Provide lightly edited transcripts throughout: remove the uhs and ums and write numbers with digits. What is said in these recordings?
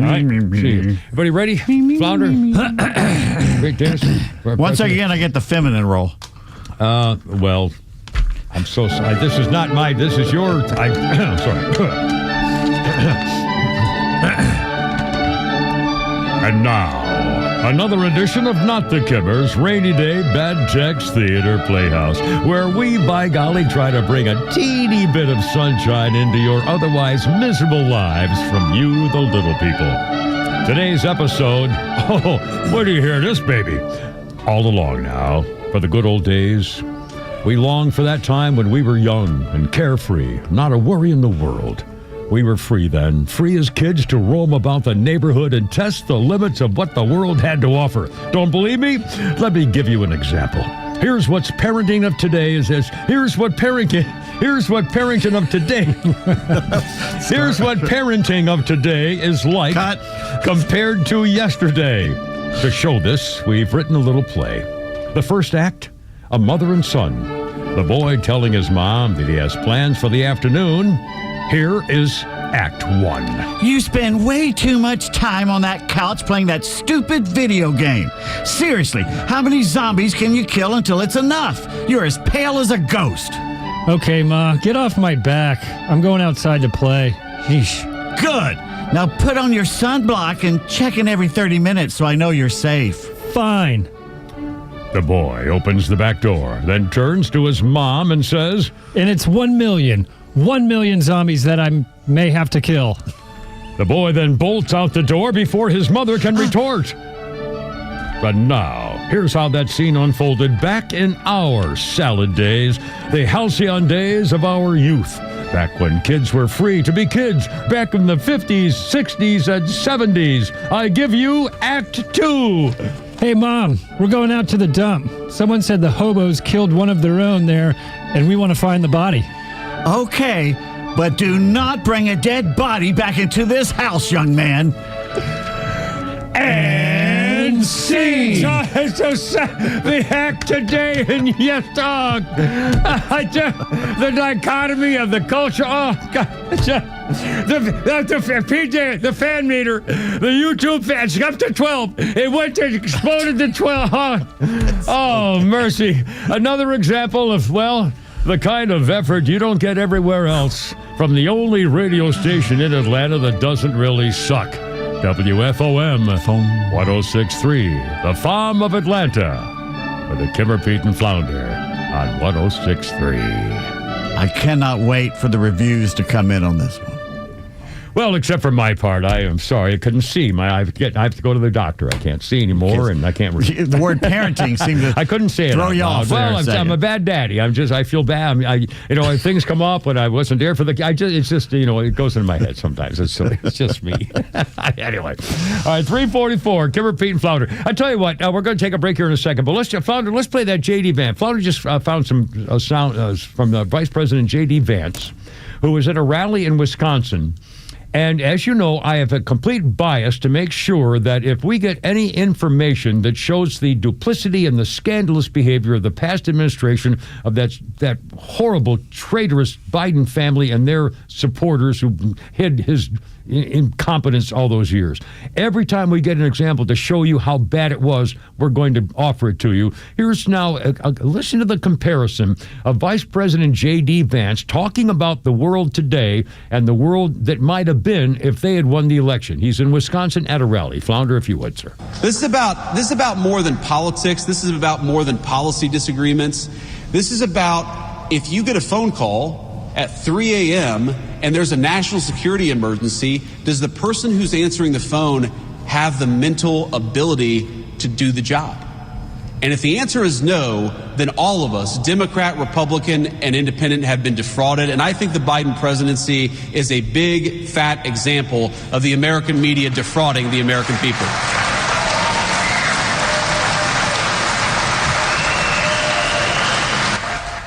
right. See, everybody ready? Flounder? Great dance. Once again, I get the feminine role. Well, I'm so sorry. This is not my. This is your. I'm sorry. And now, another edition of Not the Kimmers, Rainy Day Bad Text Theater Playhouse, where we, by golly, try to bring a teeny bit of sunshine into your otherwise miserable lives from you, the little people. Today's episode, where do you hear this, baby? All along now, for the good old days, we long for that time when we were young and carefree, not a worry in the world. We were free then, free as kids to roam about the neighborhood and test the limits of what the world had to offer. Don't believe me? Let me give you an example. Here's what's parenting of today is this. Here's what parenting of today. Here's what parenting of today is like compared to yesterday. To show this, we've written a little play. The first act, a mother and son. The boy telling his mom that he has plans for the afternoon. Here is Act 1. You spend way too much time on that couch playing that stupid video game. Seriously, how many zombies can you kill until it's enough? You're as pale as a ghost. Okay, Ma, get off my back. I'm going outside to play. Yeesh. Good. Now put on your sunblock and check in every 30 minutes so I know you're safe. Fine. The boy opens the back door, then turns to his mom and says, And it's 1 million. 1 million zombies that I may have to kill. The boy then bolts out the door before his mother can retort. But now, here's how that scene unfolded back in our salad days, the halcyon days of our youth. Back when kids were free to be kids, back in the 50s, 60s, and 70s. I give you Act 2. Hey, Mom, we're going out to the dump. Someone said the hobos killed one of their own there, and we want to find the body. Okay, but do not bring a dead body back into this house, young man. And scene. The act today, and yes, dog. The dichotomy of the culture. Oh, God. The fan meter, the YouTube fans, up to 12. It went to exploded to 12. Oh, mercy. Another example of, well, the kind of effort you don't get everywhere else from the only radio station in Atlanta that doesn't really suck. WFOM 106.3, the Farm of Atlanta, with the Kimmer, Pete, and Flounder on 106.3. I cannot wait for the reviews to come in on this one. Well, except for my part, I am sorry. I couldn't see. I have to go to the doctor. I can't see anymore, and I can't read. The word parenting seemed to I couldn't say it. Throw you off. Well, I'm a bad daddy. I feel bad. Things come up when I wasn't there for the. It's just it goes into my head sometimes. It's silly. It's just me. Anyway, all right, 3:44. Kimmer, Pete, and Flounder. I tell you what, we're going to take a break here in a second, but let's play that J.D. Vance. Flounder just found some sound from the Vice President J.D. Vance, who was at a rally in Wisconsin. And as you know, I have a complete bias to make sure that if we get any information that shows the duplicity and the scandalous behavior of the past administration of that horrible, traitorous Biden family and their supporters who hid his incompetence all those years. Every time we get an example to show you how bad it was, we're going to offer it to you. Here's now, listen to the comparison of Vice President J.D. Vance talking about the world today and the world that might have been if they had won the election. He's in Wisconsin at a rally. Flounder, if you would, sir. This is about more than politics. This is about more than policy disagreements. This is about if you get a phone call at 3 a.m. and there's a national security emergency, does the person who's answering the phone have the mental ability to do the job? And if the answer is no, then all of us, Democrat, Republican, and Independent, have been defrauded. And I think the Biden presidency is a big, fat example of the American media defrauding the American people.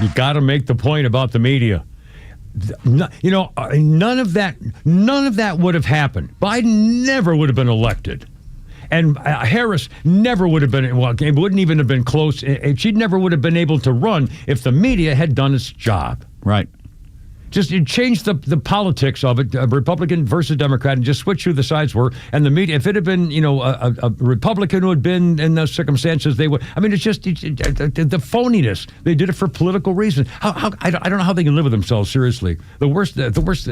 You got to make the point about the media. None of that would have happened. Biden never would have been elected. And Harris never would have been, it wouldn't even have been close. She never would have been able to run if the media had done its job. Right. Just change the politics of it, Republican versus Democrat, and just switch who the sides were. And the media, if it had been, a Republican who had been in those circumstances, they would. I mean, it's just the phoniness. They did it for political reasons. I don't know how they can live with themselves. Seriously, the worst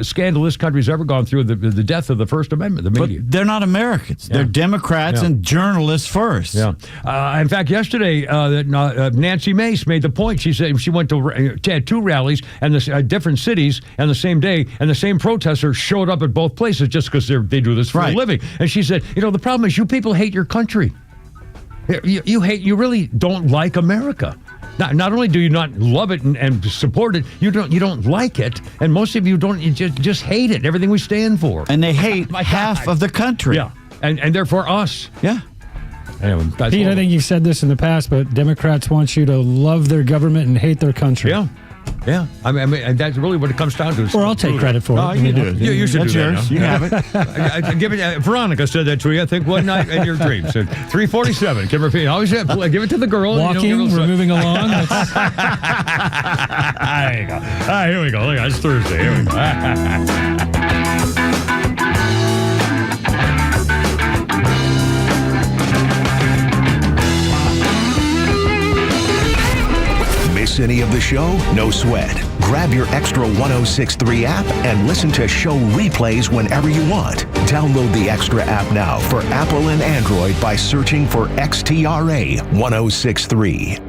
scandal this country's ever gone through, the death of the First Amendment. The media. But they're not Americans. Yeah. They're Democrats and journalists first. Yeah. In fact, yesterday, Nancy Mace made the point. She said she went to had 2 rallies and different cities. And the same day, and the same protesters showed up at both places just because they do this for a living. And she said, the problem is you people hate your country. You really don't like America. Not only do you not love it and support it, you don't like it, and most of you don't. You just hate it. Everything we stand for, and they hate half of the country. Yeah, and therefore us. Yeah. Anyway, Pete, I think you've said this in the past, but Democrats want you to love their government and hate their country. Yeah. Yeah, I mean, and that's really what it comes down to. Or I'll take credit for it. You do it. You should That's do yours. that. You have it. Give it. Veronica said that to you, I think, one night in your dreams. 347. Give her. Always give it to the girl. Walking, we're moving along. There you go. All right, here we go. Look, it's Thursday. Here we go. Miss any of the show? No sweat. Grab your XTRA 106.3 app and listen to show replays whenever you want. Download the XTRA app now for Apple and Android by searching for XTRA 106.3.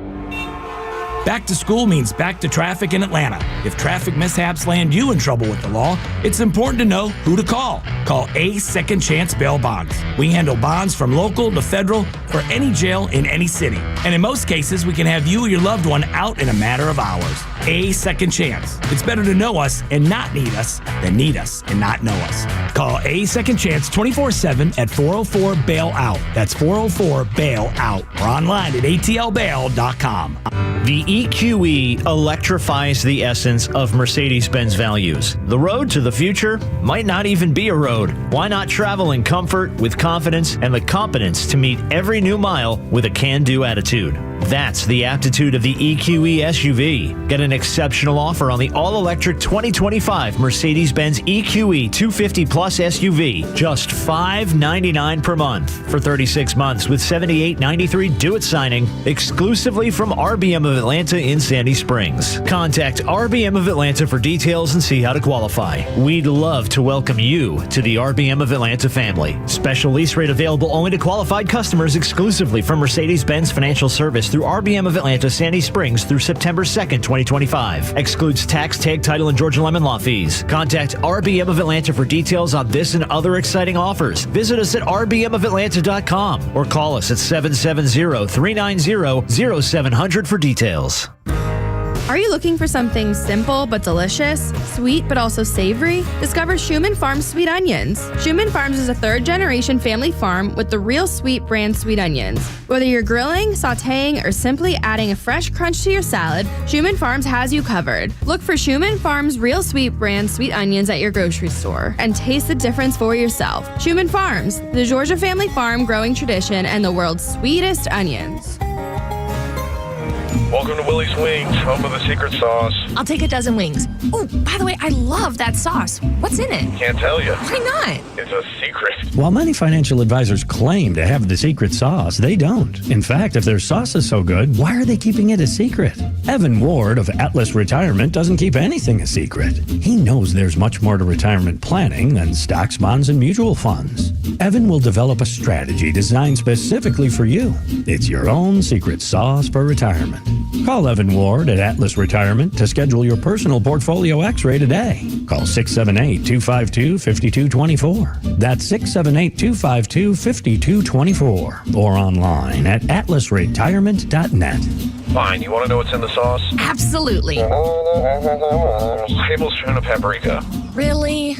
Back to school means back to traffic in Atlanta. If traffic mishaps land you in trouble with the law, it's important to know who to call. Call A Second Chance Bail Bonds. We handle bonds from local to federal for any jail in any city. And in most cases, we can have you or your loved one out in a matter of hours. A Second Chance. It's better to know us and not need us than need us and not know us. Call A Second Chance 24/7 at 404-BAIL-OUT. That's 404-BAIL-OUT. Or online at atlbail.com. The EQE electrifies the essence of Mercedes-Benz values. The road to the future might not even be a road. Why not travel in comfort, with confidence, and the competence to meet every new mile with a can-do attitude? That's the aptitude of the EQE SUV. Get an exceptional offer on the all-electric 2025 Mercedes-Benz EQE 250 Plus SUV. Just $599 per month for 36 months with $78.93 due at signing, exclusively from RBM of Atlanta in Sandy Springs. Contact RBM of Atlanta for details and see how to qualify. We'd love to welcome you to the RBM of Atlanta family. Special lease rate available only to qualified customers exclusively from Mercedes-Benz Financial Service through RBM of Atlanta, Sandy Springs through September 2nd, 2025. Excludes tax, tag, title, and Georgia Lemon Law fees. Contact RBM of Atlanta for details on this and other exciting offers. Visit us at rbmofatlanta.com or call us at 770-390-0700 for details. Are you looking for something simple but delicious, sweet but also savory? Discover Schumann Farms Sweet Onions. Schumann Farms is a third-generation family farm with the Real Sweet brand sweet onions. Whether you're grilling, sautéing, or simply adding a fresh crunch to your salad, Schumann Farms has you covered. Look for Schumann Farms Real Sweet brand sweet onions at your grocery store and taste the difference for yourself. Schumann Farms, the Georgia family farm growing tradition and the world's sweetest onions. Welcome to Willie's Wings, home of the secret sauce. I'll take a dozen wings. Oh, by the way, I love that sauce. What's in it? Can't tell you. Why not? It's a secret. While many financial advisors claim to have the secret sauce, they don't. In fact, if their sauce is so good, why are they keeping it a secret? Evan Ward of Atlas Retirement doesn't keep anything a secret. He knows there's much more to retirement planning than stocks, bonds, and mutual funds. Evan will develop a strategy designed specifically for you. It's your own secret sauce for retirement. Call Evan Ward at Atlas Retirement to schedule your personal portfolio x-ray today. Call 678-252-5224. That's 678-252-5224. Or online at atlasretirement.net. Fine, you want to know what's in the sauce? Absolutely. Tablespoon of paprika. Really?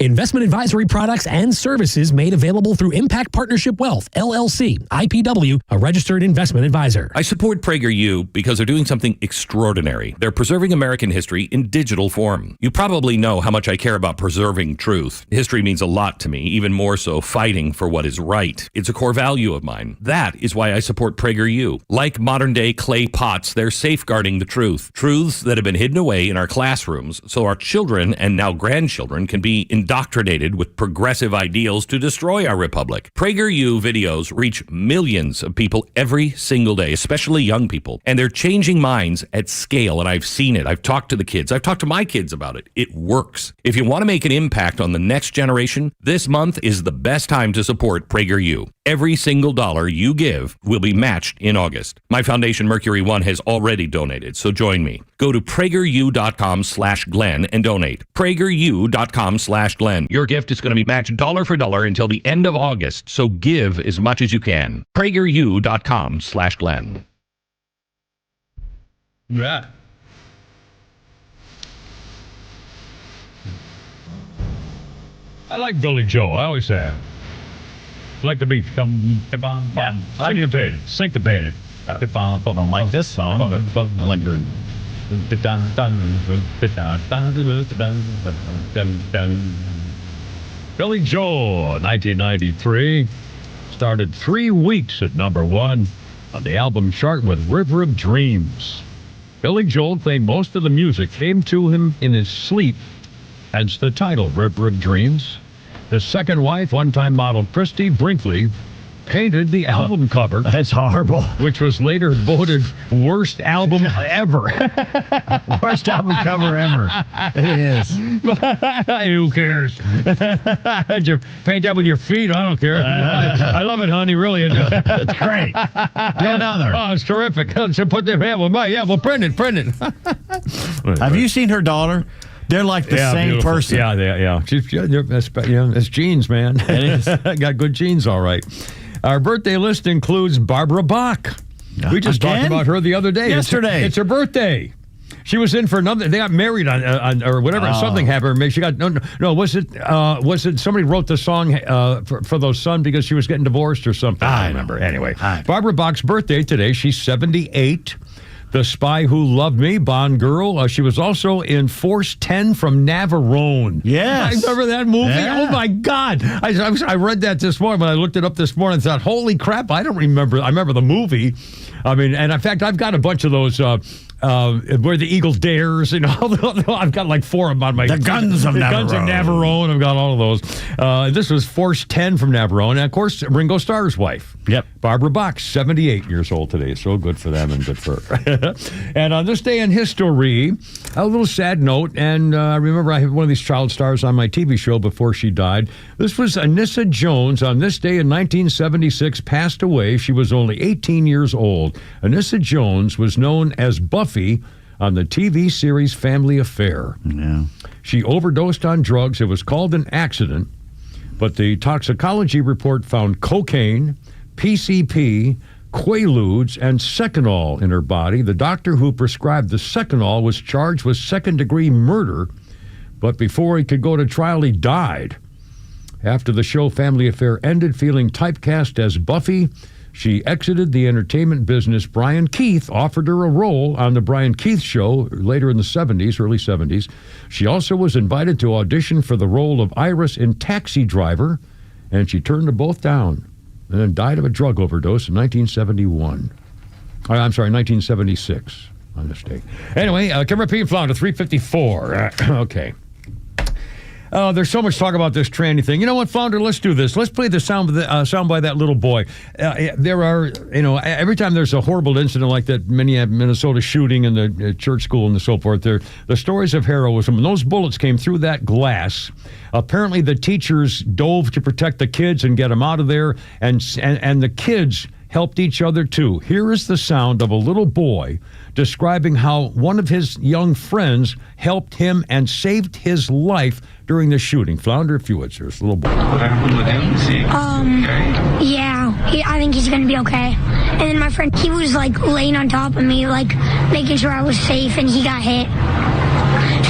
Investment advisory products and services made available through Impact Partnership Wealth, LLC, IPW, a registered investment advisor. I support PragerU because they're doing something extraordinary. They're preserving American history in digital form. You probably know how much I care about preserving truth. History means a lot to me, even more so fighting for what is right. It's a core value of mine. That is why I support PragerU. Like modern-day clay pots, they're safeguarding the truth. Truths that have been hidden away in our classrooms so our children and now grandchildren can be indoctrinated with progressive ideals to destroy our republic. PragerU videos reach millions of people every single day, especially young people, and they're changing minds at scale, and I've seen it. I've talked to the kids. I've talked to my kids about it. It works. If you want to make an impact on the next generation, this month is the best time to support PragerU. Every single dollar you give will be matched in August. My foundation, Mercury One, has already donated, so join me. Go to PragerU.com/Glenn and donate. PragerU.com/Glenn. Your gift is going to be matched dollar for dollar until the end of August, so give as much as you can. PragerU.com/Glenn. Yeah. I like Billy Joel. I always have. I like the beat. Yeah. Syncopated. I don't like this song. I like the... Billy Joel, 1993, started 3 weeks at number 1 on the album chart with River of Dreams. Billy Joel claimed most of the music came to him in his sleep, hence the title, River of Dreams. His second wife, one-time model Christy Brinkley, painted the album cover. That's horrible. Which was later voted worst album ever. Worst album cover ever. It is. Who cares? Did you paint that with your feet? I don't care. I love it, honey. Really. It's great. Another. Oh, it's terrific. So put them. Yeah, we'll print it. Have you seen her daughter? They're like the same beautiful person. Yeah. It's genes, man. It is. Got good genes, all right. Our birthday list includes Barbara Bach. We just talked about her the other day. Yesterday. It's her birthday. She was in for another. They got married on or whatever. Something happened. She got no. Was it somebody wrote the song for those son because she was getting divorced or something? I don't remember. Anyway, Barbara Bach's birthday today. She's 78. The Spy Who Loved Me, Bond girl. She was also in Force 10 from Navarone. Yes. I remember that movie? Yeah. Oh, my God. I read that this morning. When I looked it up this morning, I thought, holy crap, I don't remember. I remember the movie. I mean, and in fact, I've got a bunch of those where the Eagle dares, I've got like 4 of them on my... The Guns of Navarone. Guns of Navarone. I've got all of those. This was Force 10 from Navarone. And, of course, Ringo Starr's wife. Yep. Barbara Bach, 78 years old today. So good for them and good for her. And on this day in history, a little sad note, and I remember I had one of these child stars on my TV show before she died. This was Anissa Jones. On this day in 1976, passed away. She was only 18 years old. Anissa Jones was known as Buffy on the TV series Family Affair. Yeah. She overdosed on drugs. It was called an accident, but the toxicology report found cocaine, PCP, Quaaludes, and Seconal in her body. The doctor who prescribed the Seconal was charged with second-degree murder, but before he could go to trial, he died. After the show Family Affair ended, feeling typecast as Buffy, she exited the entertainment business. Brian Keith offered her a role on the Brian Keith Show later in the 70s, early 70s. She also was invited to audition for the role of Iris in Taxi Driver, and she turned them both down and then died of a drug overdose in 1971. I'm sorry, 1976 on this day. Anyway, Kimber P. Flounder, 354. Okay. There's so much talk about this tranny thing. You know what, Flounder? Let's do this. Let's play the sound by that little boy. There are, every time there's a horrible incident like that Minnesota shooting in the church school and so forth, the stories of heroism. When those bullets came through that glass, apparently the teachers dove to protect the kids and get them out of there, and the kids helped each other too. Here is the sound of a little boy describing how one of his young friends helped him and saved his life during the shooting. Flounder, if you would, sir, this little boy. What happened with him? Is he okay? Yeah, I think he's gonna be okay. And then my friend, he was like laying on top of me, like making sure I was safe, and he got hit.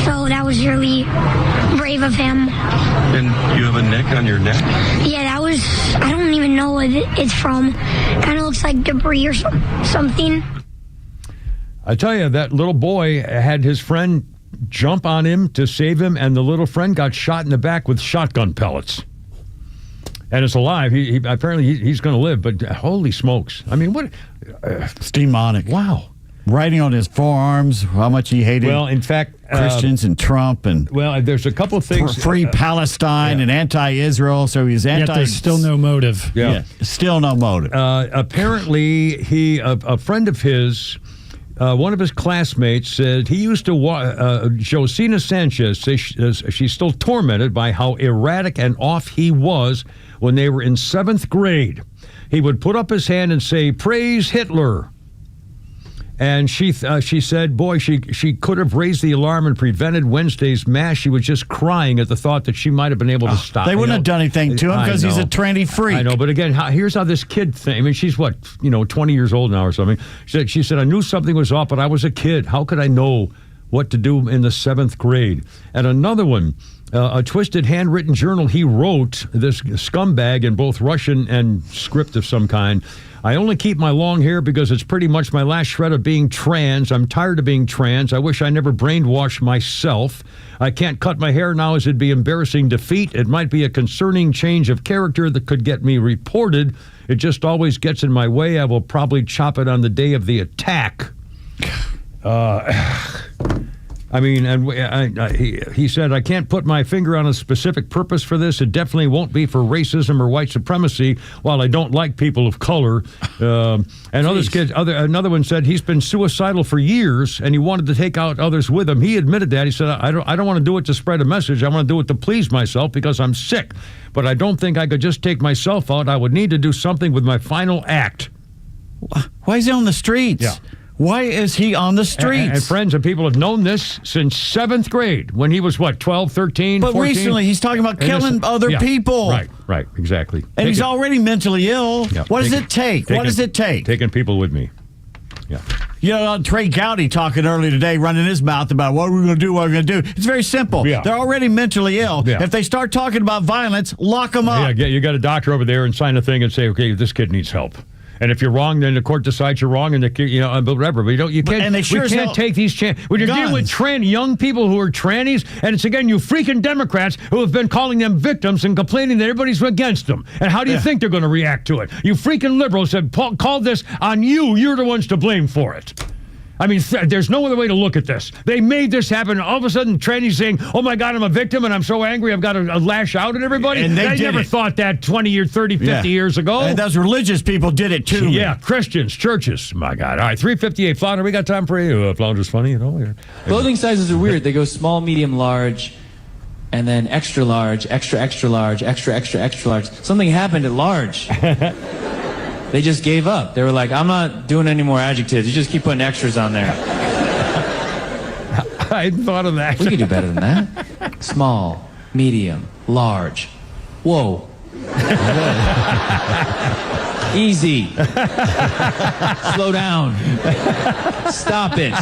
So So that was really brave of him. And you have a neck on your neck? Yeah, that was, I don't even know what it's from. Kind of looks like debris or something. I tell you, that little boy had his friend jump on him to save him, and the little friend got shot in the back with shotgun pellets. And it's alive. He apparently he's going to live, but holy smokes. I mean, what? It's demonic. Wow. Writing on his forearms how much he hated in fact, Christians and Trump. And there's a couple of things. Free Palestine and anti-Israel, so he's anti... Yet there's still no motive. Yeah, still no motive. Apparently, a friend of his... one of his classmates said he used to Josina Sanchez says she's still tormented by how erratic and off he was when they were in 7th grade. He would put up his hand and say, "Praise Hitler." And she said, boy, she could have raised the alarm and prevented Wednesday's mass. She was just crying at the thought that she might have been able to stop. They wouldn't have done anything to him because he's a tranny freak. I know, but again, here's how this kid thinks. I mean, she's 20 years old now or something. She said, I knew something was off, but I was a kid. How could I know what to do in the 7th grade? And another one, a twisted handwritten journal he wrote, this scumbag, in both Russian and script of some kind. I only keep my long hair because it's pretty much my last shred of being trans. I'm tired of being trans. I wish I never brainwashed myself. I can't cut my hair now as it'd be embarrassing defeat. It might be a concerning change of character that could get me reported. It just always gets in my way. I will probably chop it on the day of the attack. I mean, and he said, I can't put my finger on a specific purpose for this. It definitely won't be for racism or white supremacy, while I don't like people of color. And another one said he's been suicidal for years, and he wanted to take out others with him. He admitted that. He said, I don't want to do it to spread a message. I want to do it to please myself because I'm sick. But I don't think I could just take myself out. I would need to do something with my final act. Why is he on the streets? Yeah. Why is he on the streets? And friends and people have known this since 7th grade, when he was, 12, 13, But 14? recently he's talking about killing other people. Right, exactly. And he's already mentally ill. Yeah. What does it take? What does it take? Taking people with me. Yeah. You know, Trey Gowdy talking earlier today, running his mouth about what we're going to do, It's very simple. Yeah. They're already mentally ill. Yeah. If they start talking about violence, lock them up. Yeah, you got a doctor over there and sign a thing and say, okay, this kid needs help. And if you're wrong, then the court decides you're wrong, and whatever. But we can't take these chances. When you're dealing with young people who are trannies, and it's again you freaking Democrats who have been calling them victims and complaining that everybody's against them. And how do you think they're going to react to it? You freaking liberals have called this on you. You're the ones to blame for it. I mean, there's no other way to look at this. They made this happen. All of a sudden, trannies saying, oh, my God, I'm a victim, and I'm so angry, I've got to lash out at everybody. And they never thought that 20 or 30, 50 years ago. And those religious people did it, too. Yeah, Christians, churches. My God. All right, 3:58. Flounder, we got time for you. Flounder's funny, Clothing sizes are weird. They go small, medium, large, and then extra large, extra, extra large, extra, extra, extra large. Something happened at large. They just gave up. They were like, I'm not doing any more adjectives. You just keep putting extras on there. I hadn't thought of that. We could do better than that. Small, medium, large. Whoa. Easy. Slow down. Stop it.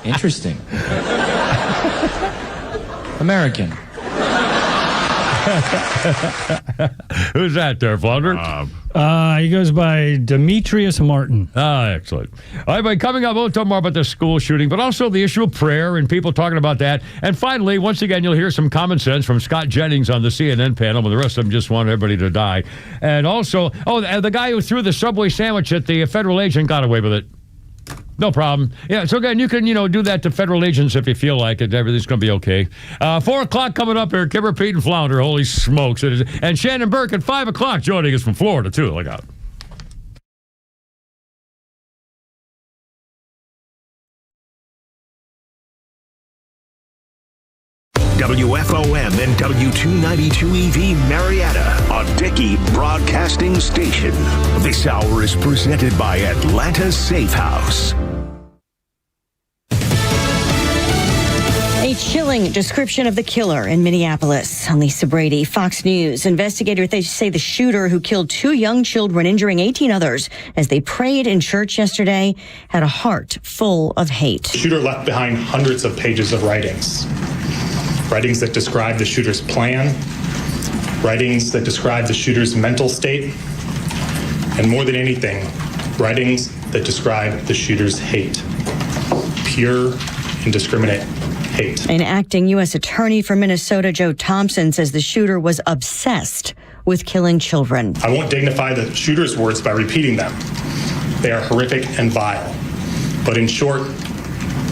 Interesting. American. Who's that there, Flounder? He goes by Demetrius Martin. Excellent. All right, coming up, we'll talk more about the school shooting, but also the issue of prayer and people talking about that. And finally, once again, you'll hear some common sense from Scott Jennings on the CNN panel, when the rest of them just want everybody to die. And also, the guy who threw the Subway sandwich at the federal agent got away with it. No problem. Yeah, so again, you can, do that to federal agents if you feel like it. Everything's going to be okay. 4 o'clock coming up here. Kimber, Pete, and Flounder. Holy smokes. And Shannon Burke at 5 o'clock joining us from Florida, too. Look out. WFOM and W292EV Marietta, a Dickey Broadcasting Station. This hour is presented by Atlanta Safe House. A A chilling description of the killer in Minneapolis. I'm Lisa Brady, Fox News. Investigators they say the shooter who killed 2 young children, injuring 18 others as they prayed in church yesterday, had a heart full of hate. The shooter left behind hundreds of pages of writings. Writings that describe the shooter's plan, writings that describe the shooter's mental state, and more than anything, writings that describe the shooter's hate. Pure, indiscriminate hate. An acting U.S. attorney for Minnesota, Joe Thompson, says the shooter was obsessed with killing children. I won't dignify the shooter's words by repeating them. They are horrific and vile. But in short,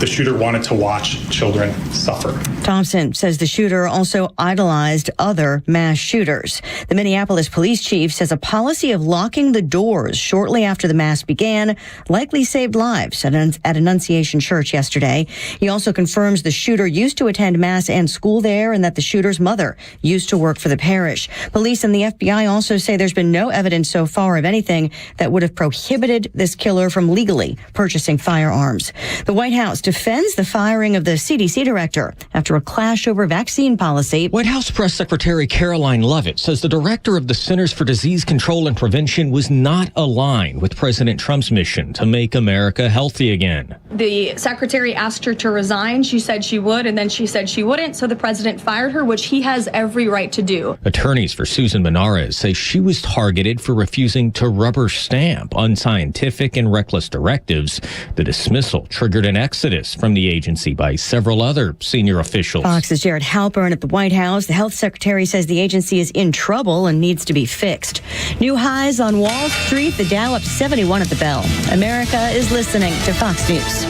the shooter wanted to watch children suffer. Thompson says the shooter also idolized other mass shooters. The Minneapolis police chief says a policy of locking the doors shortly after the mass began likely saved lives at Annunciation Church yesterday. He also confirms the shooter used to attend mass and school there and that the shooter's mother used to work for the parish. Police and the FBI also say there's been no evidence so far of anything that would have prohibited this killer from legally purchasing firearms. The White House defends the firing of the CDC director after a clash over vaccine policy. White House Press Secretary Caroline Leavitt says the director of the Centers for Disease Control and Prevention was not aligned with President Trump's mission to make America healthy again. The secretary asked her to resign. She said she would, and then she said she wouldn't, so the president fired her, which he has every right to do. Attorneys for Susan Menares say she was targeted for refusing to rubber stamp unscientific and reckless directives. The dismissal triggered an exodus from the agency by several other senior officials. Fox's Jared Halpern at the White House. The health secretary says the agency is in trouble and needs to be fixed. New highs on Wall Street. The Dow up 71 at the bell. America is listening to Fox News.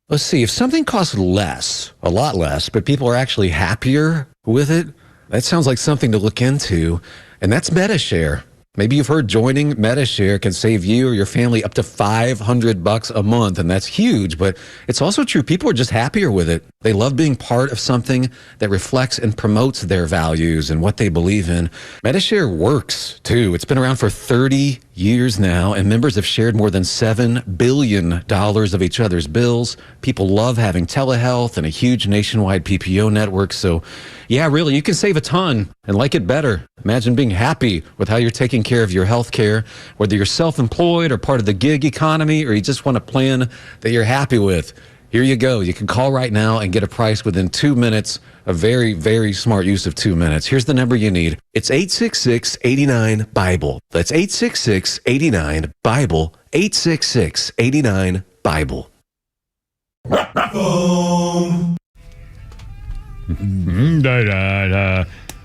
Let's see, if something costs less, a lot less, but people are actually happier with it, that sounds like something to look into, and that's MetaShare. Maybe you've heard joining MetaShare can save you or your family up to $500 a month, and that's huge, but it's also true. People are just happier with it. They love being part of something that reflects and promotes their values and what they believe in. MetaShare works, too. It's been around for 30 years now, and members have shared more than $7 billion of each other's bills. People love having telehealth and a huge nationwide PPO network, so yeah, really, you can save a ton and like it better. Imagine being happy with how you're taking care of your health care, whether you're self-employed or part of the gig economy, or you just want a plan that you're happy with. Here you go. You can call right now and get a price within 2 minutes. A very, very smart use of 2 minutes. Here's the number you need. It's 866-89-BIBLE. That's 866-89-BIBLE. 866-89-BIBLE.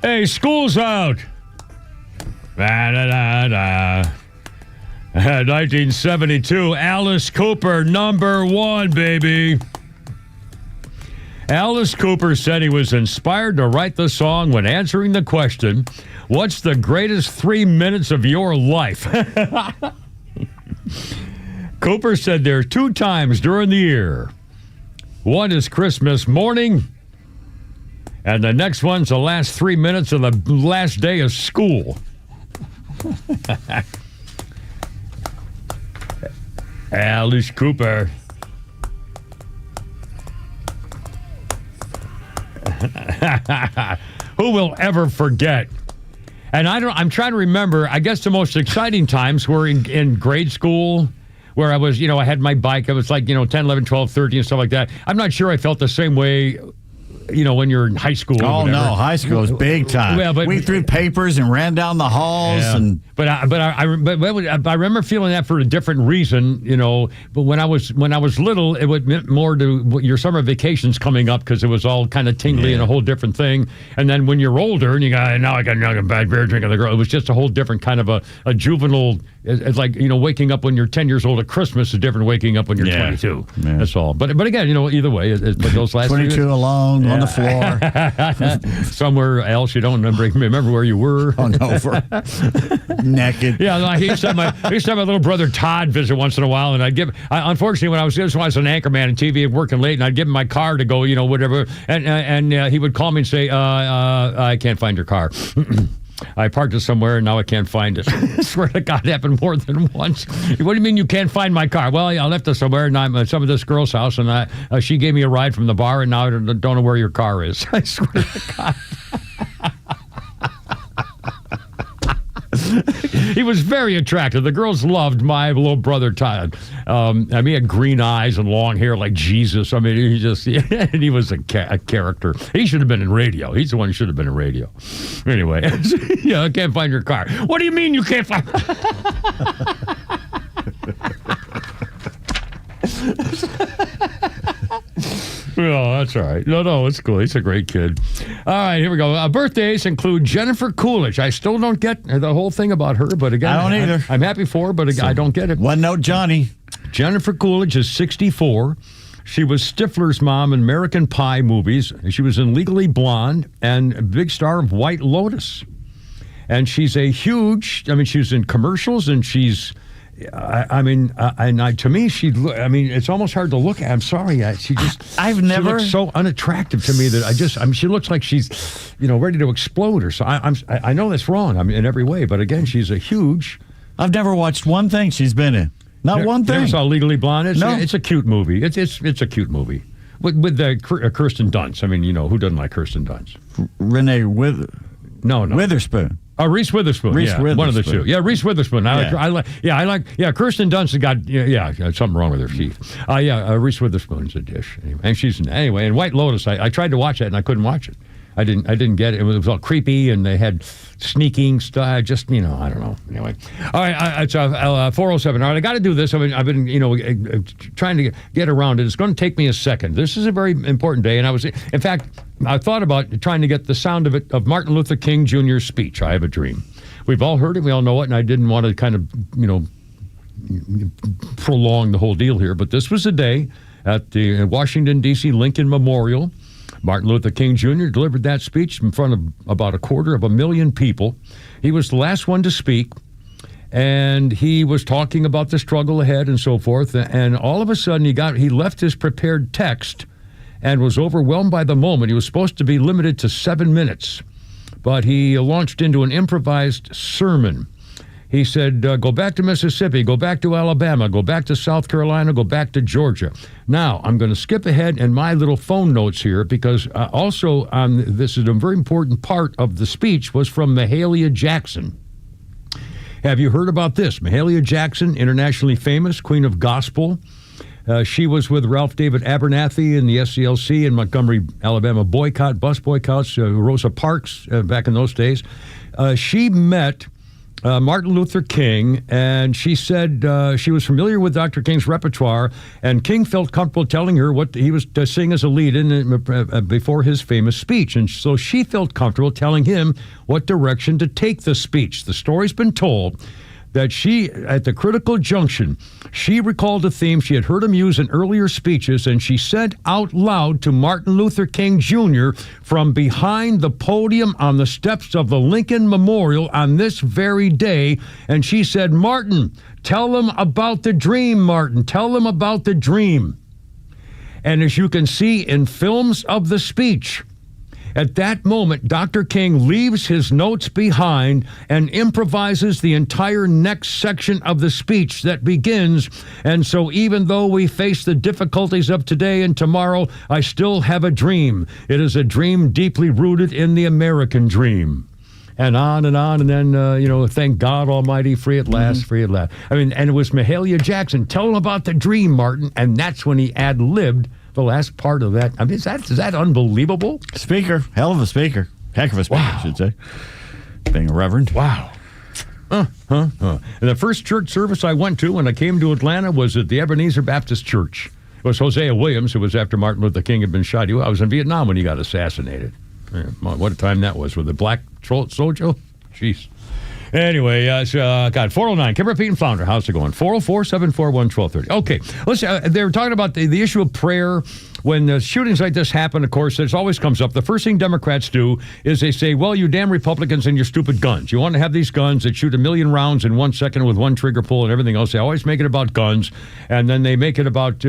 Hey, school's out. 1972, Alice Cooper, #1, baby. Alice Cooper said he was inspired to write the song when answering the question, what's the greatest 3 minutes of your life? Cooper said there are 2 times during the year. One is Christmas morning, and the next one's the last 3 minutes of the last day of school. Alice Cooper. Who will ever forget? And I'm trying to remember, I guess the most exciting times were in grade school, where I was, I had my bike. I was like, 10, 11, 12, 13, and stuff like that. I'm not sure I felt the same way, when you're in high school. Oh, no, high school is big time. Well, but, we threw papers and ran down the halls. Yeah. But I remember feeling that for a different reason, But when I was little, it would meant more to your summer vacations coming up because it was all kind of tingly and a whole different thing. And then when you're older and you got, now I got a bad beer drinking the girl, it was just a whole different kind of a juvenile. It's like, waking up when you're 10 years old at Christmas is different than waking up when you're 22. Yeah. That's all. But again, either way, but those last 22 alone on the floor. Somewhere else you don't remember where you were. Hungover. Naked. Yeah, I used to have my little brother Todd visit once in a while, and unfortunately, when I was an anchor man in TV and working late, and I'd give him my car to go, whatever, and he would call me and say, I can't find your car. I parked it somewhere and now I can't find it. I swear to God, it happened more than once. What do you mean you can't find my car? Well, I left it somewhere and I'm at some of this girl's house and she gave me a ride from the bar and now I don't know where your car is. I swear to God. He was very attractive. The girls loved my little brother, Todd. He had green eyes and long hair like Jesus. I mean, he was a character. He should have been in radio. He's the one who should have been in radio. Anyway, I can't find your car. What do you mean you can't find? Oh, that's all right. No, it's cool. He's a great kid. All right, here we go. Birthdays include Jennifer Coolidge. I still don't get the whole thing about her, but again, I don't either. I'm happy for her, but I don't get it. One note, Johnny. Jennifer Coolidge is 64. She was Stifler's mom in American Pie movies. She was in Legally Blonde and a big star of White Lotus. And she's a huge, she was in commercials and she's, to me, it's almost hard to look at. I'm sorry. She looks so unattractive to me that she looks like she's, ready to explode or so. I know that's wrong. In every way. But again, she's a huge. I've never watched one thing she's been in. Not one thing. Never saw Legally Blonde? No. It's a cute movie. It's a cute movie. With Kirsten Dunst. Who doesn't like Kirsten Dunst? Renee No. Witherspoon. Reese Witherspoon. Witherspoon. One of the two. Yeah, Reese Witherspoon. I like Kirsten Dunst has got something wrong with her teeth. Reese Witherspoon's a dish. Anyway, and White Lotus, I tried to watch that and I couldn't watch it. I didn't get it. It was all creepy and they had sneaking stuff. I don't know. Anyway. All right, it's 4:07. All right, I got to do this. I've been trying to get around it. It's going to take me a second. This is a very important day, and I thought about trying to get the sound of Martin Luther King Jr.'s speech, I Have a Dream. We've all heard it. We all know it, and I didn't want to kind of, prolong the whole deal here. But this was a day at the Washington, D.C. Lincoln Memorial. Martin Luther King Jr. delivered that speech in front of about 250,000 people. He was the last one to speak, and he was talking about the struggle ahead and so forth. And all of a sudden, he left his prepared text and was overwhelmed by the moment. He was supposed to be limited to 7 minutes, but he launched into an improvised sermon. He said, go back to Mississippi, go back to Alabama, go back to South Carolina, go back to Georgia. Now, I'm going to skip ahead in my little phone notes here because also this is a very important part of the speech was from Mahalia Jackson. Have you heard about this? Mahalia Jackson, internationally famous, Queen of Gospel. She was with Ralph David Abernathy in the SCLC in Montgomery, Alabama bus boycotts, Rosa Parks back in those days. She met Martin Luther King, and she said she was familiar with Dr. King's repertoire, and King felt comfortable telling her what he was to sing as a lead-in before his famous speech, and so she felt comfortable telling him what direction to take the speech. The story's been told that she, at the critical junction, she recalled a theme she had heard him use in earlier speeches, and she said out loud to Martin Luther King Jr. from behind the podium on the steps of the Lincoln Memorial on this very day, and she said, Martin, tell them about the dream, Martin. Tell them about the dream. And as you can see in films of the speech, at that moment, Dr. King leaves his notes behind and improvises the entire next section of the speech that begins, and so even though we face the difficulties of today and tomorrow, I still have a dream. It is a dream deeply rooted in the American dream. And on, and then, thank God Almighty, free at last, free at last. And it was Mahalia Jackson. Tell him about the dream, Martin. And that's when he ad-libbed the last part of that. Is that unbelievable? Speaker. Hell of a speaker. Heck of a speaker, I should say. Being a reverend. Wow. And the first church service I went to when I came to Atlanta was at the Ebenezer Baptist Church. It was Hosea Williams, who was after Martin Luther King had been shot. I was in Vietnam when he got assassinated. What a time that was with the black soldier. Jeez. Anyway, 409. Kimber, Pete, and Flounder. How's it going? 404-741-1230. Okay, let's. They were talking about the issue of prayer when the shootings like this happen, of course, this always comes up. The first thing Democrats do is they say, well, you damn Republicans and your stupid guns. You want to have these guns that shoot 1 million rounds in 1 second with one trigger pull and everything else. They always make it about guns, and then they make it about,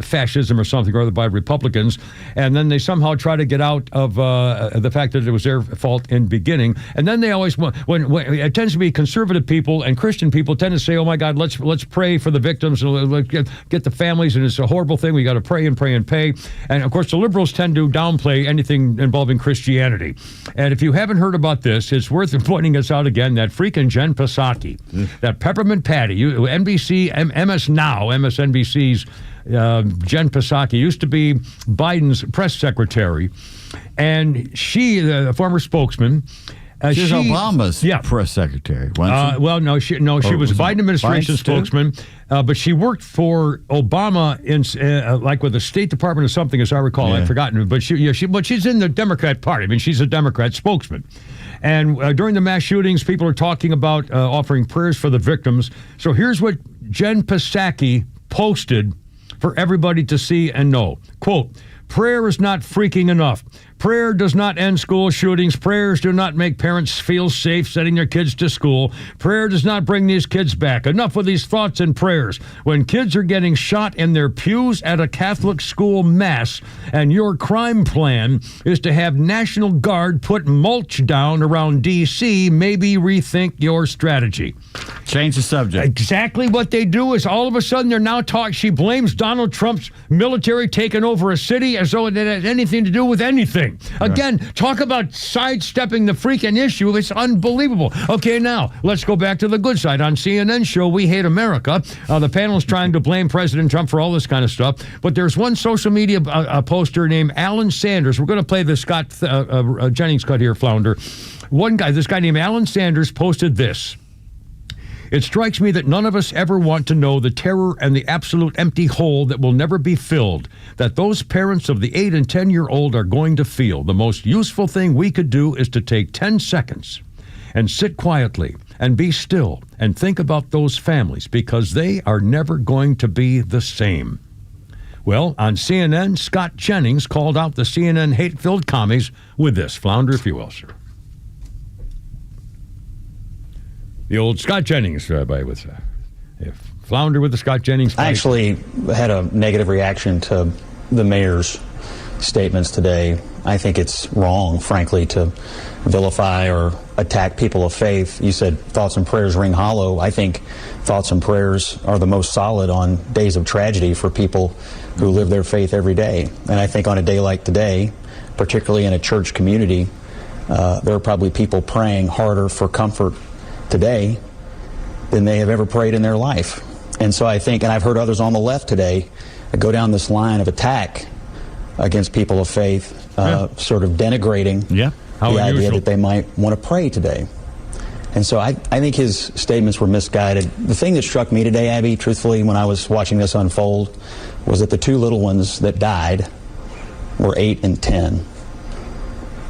fascism or something or other by Republicans, and then they somehow try to get out of the fact that it was their fault in beginning. And then they always, when it tends to be conservative people and Christian people tend to say, oh my God, let's pray for the victims and let's get the families, and it's a horrible thing. We got to pray and pray and pay. And of course, the liberals tend to downplay anything involving Christianity. And if you haven't heard about this, it's worth pointing us out again. That freaking Jen Psaki, that Peppermint Patty, NBC, MSNBC's Jen Psaki used to be Biden's press secretary, and she, the former spokesman. She's Obama's press secretary. She was Biden administration spokesman, but she worked for Obama in like with the State Department or something, as I recall. I've forgotten, but she's in the Democrat Party. I mean, she's a Democrat spokesman. And during the mass shootings, people are talking about offering prayers for the victims. So here's what Jen Psaki posted for everybody to see and know. Quote, prayer is not freaking enough. Prayer does not end school shootings. Prayers do not make parents feel safe sending their kids to school. Prayer does not bring these kids back. Enough with these thoughts and prayers. When kids are getting shot in their pews at a Catholic school mass, and your crime plan is to have National Guard put mulch down around D.C., maybe rethink your strategy. Change the subject. Exactly what they do is all of a sudden they're now talking. She blames Donald Trump's military taking over a city as though it had anything to do with anything. Again, talk about sidestepping the freaking issue. It's unbelievable. Okay, now, let's go back to the good side. On CNN show, We Hate America, the panel's trying to blame President Trump for all this kind of stuff, but there's one social media poster named Alan Sanders. We're going to play the Scott Jennings cut here, Flounder. This guy named Alan Sanders posted this. It strikes me that none of us ever want to know the terror and the absolute empty hole that will never be filled, that those parents of the 8 and 10-year-old are going to feel. The most useful thing we could do is to take 10 seconds and sit quietly and be still and think about those families, because they are never going to be the same. Well, on CNN, Scott Jennings called out the CNN hate-filled commies with this. Flounder, if you will, sir. The old Scott Jennings, Flounder with the Scott Jennings. I actually had a negative reaction to the mayor's statements today. I think it's wrong, frankly, to vilify or attack people of faith. You said thoughts and prayers ring hollow. I think thoughts and prayers are the most solid on days of tragedy for people who live their faith every day. And I think on a day like today, particularly in a church community, there are probably people praying harder for comfort today than they have ever prayed in their life. And so I think, and I've heard others on the left today go down this line of attack against people of faith, sort of denigrating the idea that they might want to pray today. And so I think his statements were misguided. The thing that struck me today, Abby, truthfully, when I was watching this unfold, was that the two little ones that died were 8 and 10.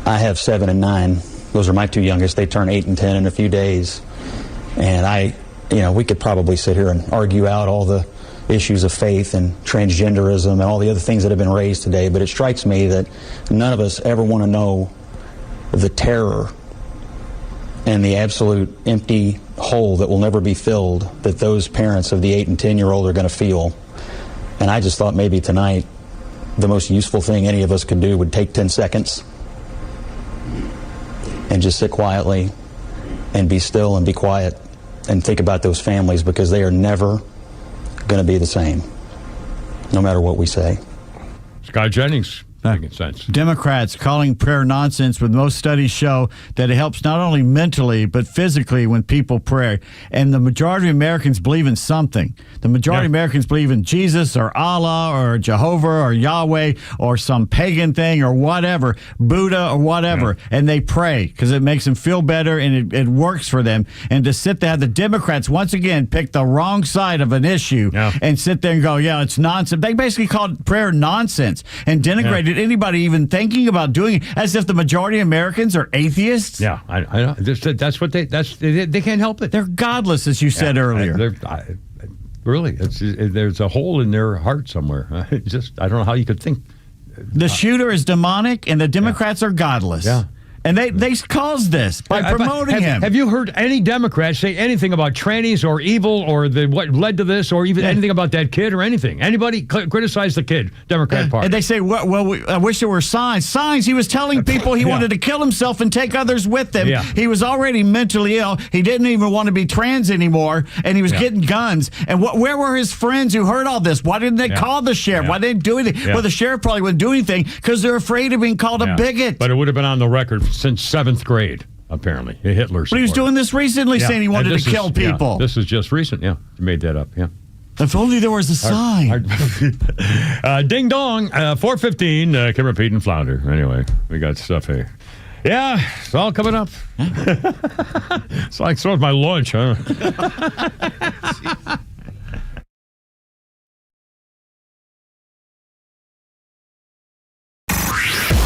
I have 7 and 9. Those are my two youngest. They turn 8 and 10 in a few days. And we could probably sit here and argue out all the issues of faith and transgenderism and all the other things that have been raised today, but it strikes me that none of us ever want to know the terror and the absolute empty hole that will never be filled that those parents of the 8 and 10-year-old are going to feel. And I just thought maybe tonight the most useful thing any of us could do would take 10 seconds and just sit quietly and be still and be quiet and think about those families, because they are never going to be the same, no matter what we say. Scott Jennings. Making sense. Democrats calling prayer nonsense, when most studies show that it helps not only mentally but physically when people pray. And the majority of Americans believe in something. The majority of Americans believe in Jesus or Allah or Jehovah or Yahweh or some pagan thing or whatever, Buddha or whatever, and they pray because it makes them feel better and it works for them. And to sit there, the Democrats once again pick the wrong side of an issue and sit there and go, it's nonsense. They basically called prayer nonsense and denigrated anybody even thinking about doing it, as if the majority of Americans are atheists. Yeah, I know. That's what they can't help it. They're godless, as you said earlier. Really. There's a hole in their heart somewhere. I don't know how you could think. The shooter is demonic, and the Democrats are godless. Yeah. And they caused this by promoting him. Have you heard any Democrats say anything about trannies or evil or what led to this or even anything about that kid or anything? Anybody criticize the kid, Democrat Party? And they say, I wish there were signs. Signs. He was telling people he wanted to kill himself and take others with him. Yeah. He was already mentally ill. He didn't even want to be trans anymore, and he was getting guns. And where were his friends who heard all this? Why didn't they call the sheriff? Why didn't they do anything? Well, the sheriff probably wouldn't do anything because they're afraid of being called a bigot. But it would have been on the record since 7th grade, apparently. Hitler. But he was doing this recently, saying he wanted to kill people. Yeah, this is just recent. Yeah, you made that up. Yeah. If only there was a sign. Ding dong. 4:15. Kimmer, Pete, and Flounder. Anyway, we got stuff here. Yeah, it's all coming up. It's like so is my lunch, huh?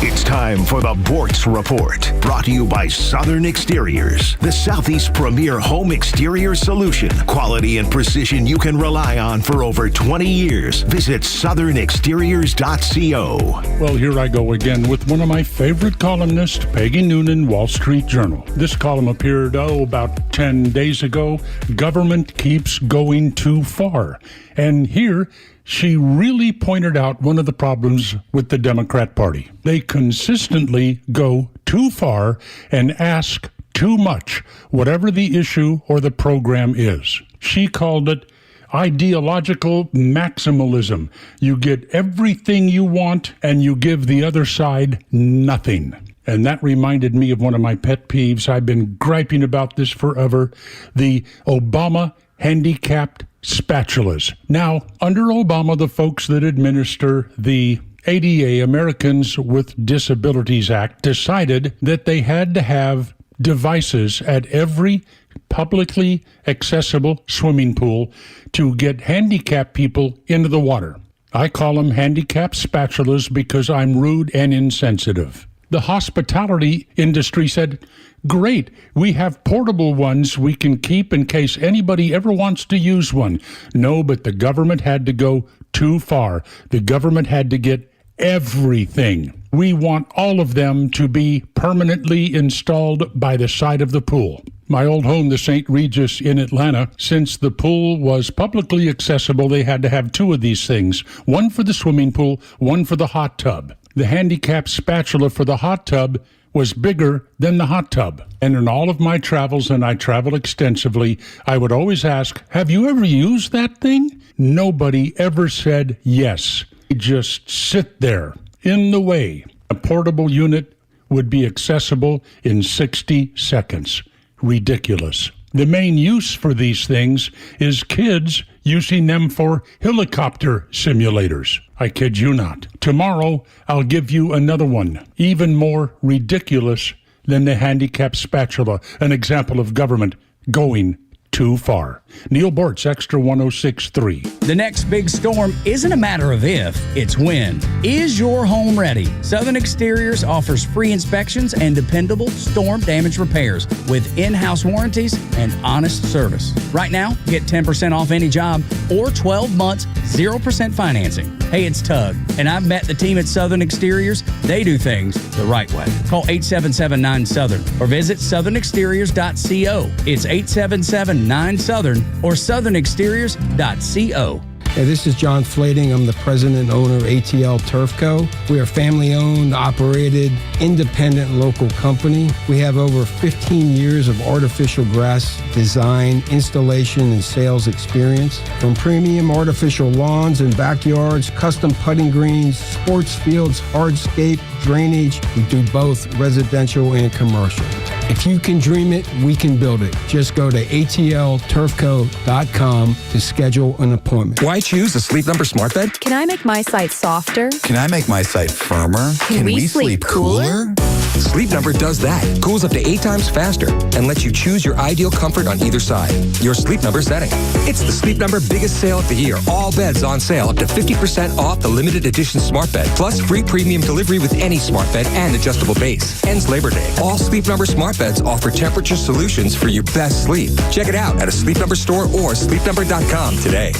It's time for the Bortz Report, brought to you by Southern Exteriors, the Southeast's premier home exterior solution. Quality and precision you can rely on for over 20 years. Visit southernexteriors.co. Well, here I go again with one of my favorite columnists, Peggy Noonan, Wall Street Journal. This column appeared, about 10 days ago. Government keeps going too far. And here, she really pointed out one of the problems with the Democrat Party. They consistently go too far and ask too much, whatever the issue or the program is. She called it ideological maximalism. You get everything you want and you give the other side nothing. And that reminded me of one of my pet peeves. I've been griping about this forever. The Obama handicapped spatulas. Now, under Obama, the folks that administer the ADA, Americans with Disabilities Act, decided that they had to have devices at every publicly accessible swimming pool to get handicapped people into the water. I call them handicapped spatulas because I'm rude and insensitive. The hospitality industry said, great, we have portable ones we can keep in case anybody ever wants to use one. No, but the government had to go too far. The government had to get everything. We want all of them to be permanently installed by the side of the pool. My old home, the St. Regis in Atlanta, since the pool was publicly accessible, they had to have two of these things, one for the swimming pool, one for the hot tub. The handicapped spatula for the hot tub was bigger than the hot tub. And in all of my travels, and I travel extensively, I would always ask, have you ever used that thing? Nobody ever said yes. They just sit there in the way. A portable unit would be accessible in 60 seconds. Ridiculous. The main use for these things is kids using them for helicopter simulators. I kid you not. Tomorrow, I'll give you another one, even more ridiculous than the handicapped spatula, an example of government going too far. Neil Bortz, XTRA 106.3. The next big storm isn't a matter of if, it's when. Is your home ready? Southern Exteriors offers free inspections and dependable storm damage repairs with in-house warranties and honest service. Right now, get 10% off any job or 12 months, 0% financing. Hey, it's Tug, and I've met the team at Southern Exteriors. They do things the right way. Call 877-9-SOUTHERN or visit southernexteriors.co. It's 877-9-SOUTHERN or southernexteriors.co. Hey, this is John Flading. I'm the president and owner of ATL Turf Co. We are a family-owned, operated, independent local company. We have over 15 years of artificial grass design, installation, and sales experience. From premium artificial lawns and backyards, custom putting greens, sports fields, hardscape, drainage. We do both residential and commercial. If you can dream it, we can build it. Just go to atlturfco.com to schedule an appointment. Why choose a Sleep Number smart bed? Can I make my site softer? Can I make my site firmer? Can we sleep cooler? Sleep Number does that. Cools up to 8 times faster and lets you choose your ideal comfort on either side. Your Sleep Number setting. It's the Sleep Number biggest sale of the year. All beds on sale up to 50% off the limited edition smart bed. Plus free premium delivery with any smart bed and adjustable base. Ends Labor Day. All Sleep Number smart beds offer temperature solutions for your best sleep. Check it out at a Sleep Number store or sleepnumber.com today.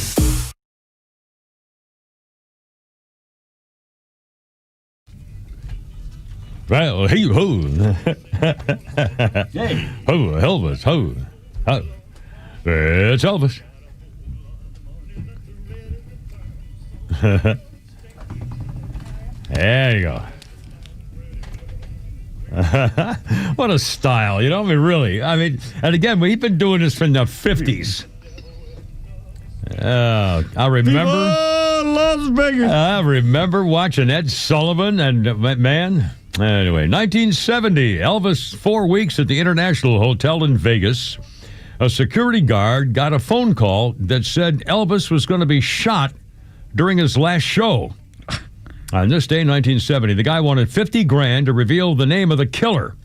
Well, hey, ho. Hey. Ho, Elvis, ho. Ho. It's Elvis. There you go. What a style, you know? I mean, really. I mean, and again, we've been doing this from the 50s. I remember. Las Vegas. I remember watching Ed Sullivan and, man. Anyway, 1970, Elvis, 4 weeks at the International Hotel in Vegas. A security guard got a phone call that said Elvis was going to be shot during his last show. On this day, 1970, the guy wanted $50,000 to reveal the name of the killer.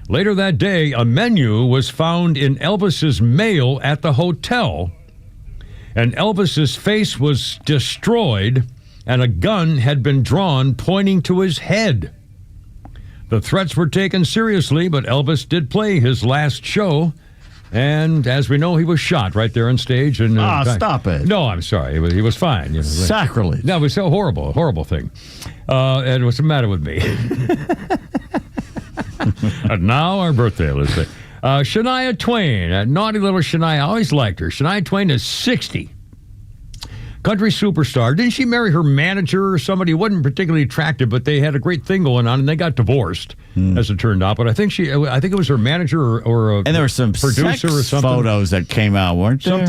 Later that day, a menu was found in Elvis's mail at the hotel, and Elvis's face was destroyed, and a gun had been drawn pointing to his head. The threats were taken seriously, but Elvis did play his last show, and as we know, he was shot right there on stage. And stop it. No, I'm sorry. He was fine. You know, Sacrilege. No, it was so horrible thing. And what's the matter with me? And now our birthday, let's say. Shania Twain, naughty little Shania. I always liked her. Shania Twain is 60. Country superstar. Didn't she marry her manager or somebody who wasn't particularly attractive, but they had a great thing going on, and they got divorced, as it turned out. But I think it was her manager or a and there were some producer sex or something. photos that came out, weren't there?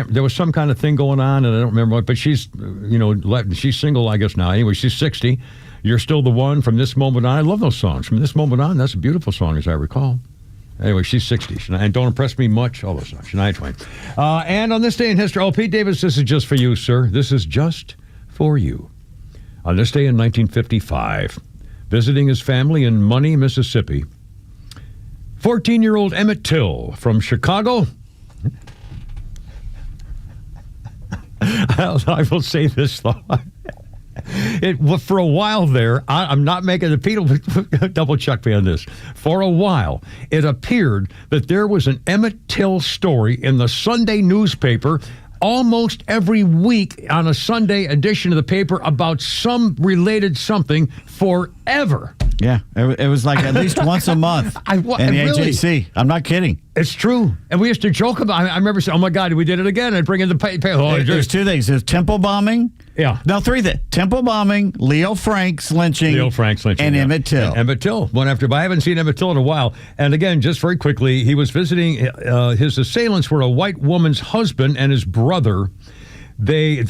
There was some kind of thing going on, and I don't remember what. But she's, she's single, I guess now. Anyway, she's 60. You're Still the One, From This Moment On. I love those songs. From This Moment On, that's a beautiful song, as I recall. Anyway, she's 60. And Don't Impress Me Much. All those songs. Shania Twain. And on this day in history, Pete Davis, this is just for you, sir. This is just for you. On this day in 1955, visiting his family in Money, Mississippi, 14-year-old Emmett Till from Chicago. I will say this, though. For a while there, I'm not making the people double check me on this. For a while, it appeared that there was an Emmett Till story in the Sunday newspaper almost every week on a Sunday edition of the paper about some related something forever. Yeah, it was like at least once a month in the AJC. I'm not kidding. It's true. And we used to joke about it. I remember saying, oh, my God, we did it again. I'd bring in the paper. There's two things. There's temple bombing. Yeah. No, three things. Temple bombing, Leo Franks lynching, and Emmett Till. Emmett Till, one after. But I haven't seen Emmett Till in a while. And again, just very quickly, he was visiting. His assailants were a white woman's husband and his brother. They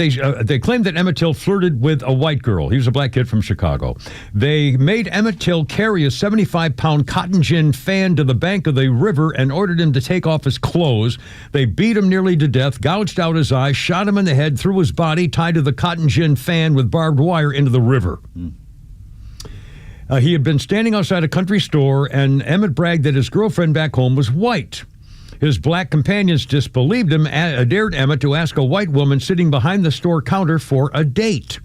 claimed that Emmett Till flirted with a white girl. He was a black kid from Chicago. They made Emmett Till carry a 75-pound cotton gin fan to the bank of the river and ordered him to take off his clothes. They beat him nearly to death, gouged out his eyes, shot him in the head, threw his body tied to the cotton gin fan with barbed wire into the river. He had been standing outside a country store, and Emmett bragged that his girlfriend back home was white. His black companions disbelieved him, dared Emmett to ask a white woman sitting behind the store counter for a date.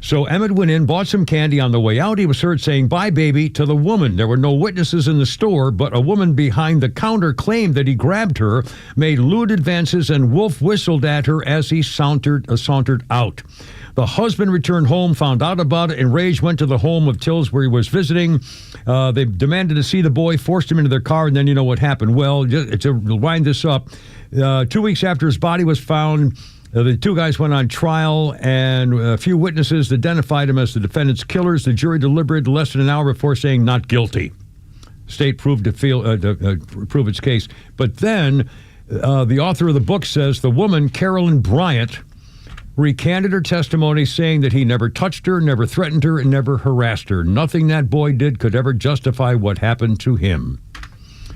So Emmett went in, bought some candy. On the way out, he was heard saying, "Bye, baby," to the woman. There were no witnesses in the store, but a woman behind the counter claimed that he grabbed her, made lewd advances, and wolf whistled at her as he sauntered out. The husband returned home, found out about it, enraged, went to the home of Till's where he was visiting. They demanded to see the boy, forced him into their car, and then you know what happened. Well, to wind this up, 2 weeks after his body was found, the two guys went on trial, and a few witnesses identified him as the defendant's killers. The jury deliberated less than an hour before saying not guilty. State proved to prove its case. But then the author of the book says the woman, Carolyn Bryant, recanted her testimony, saying that he never touched her, never threatened her, and never harassed her. Nothing that boy did could ever justify what happened to him.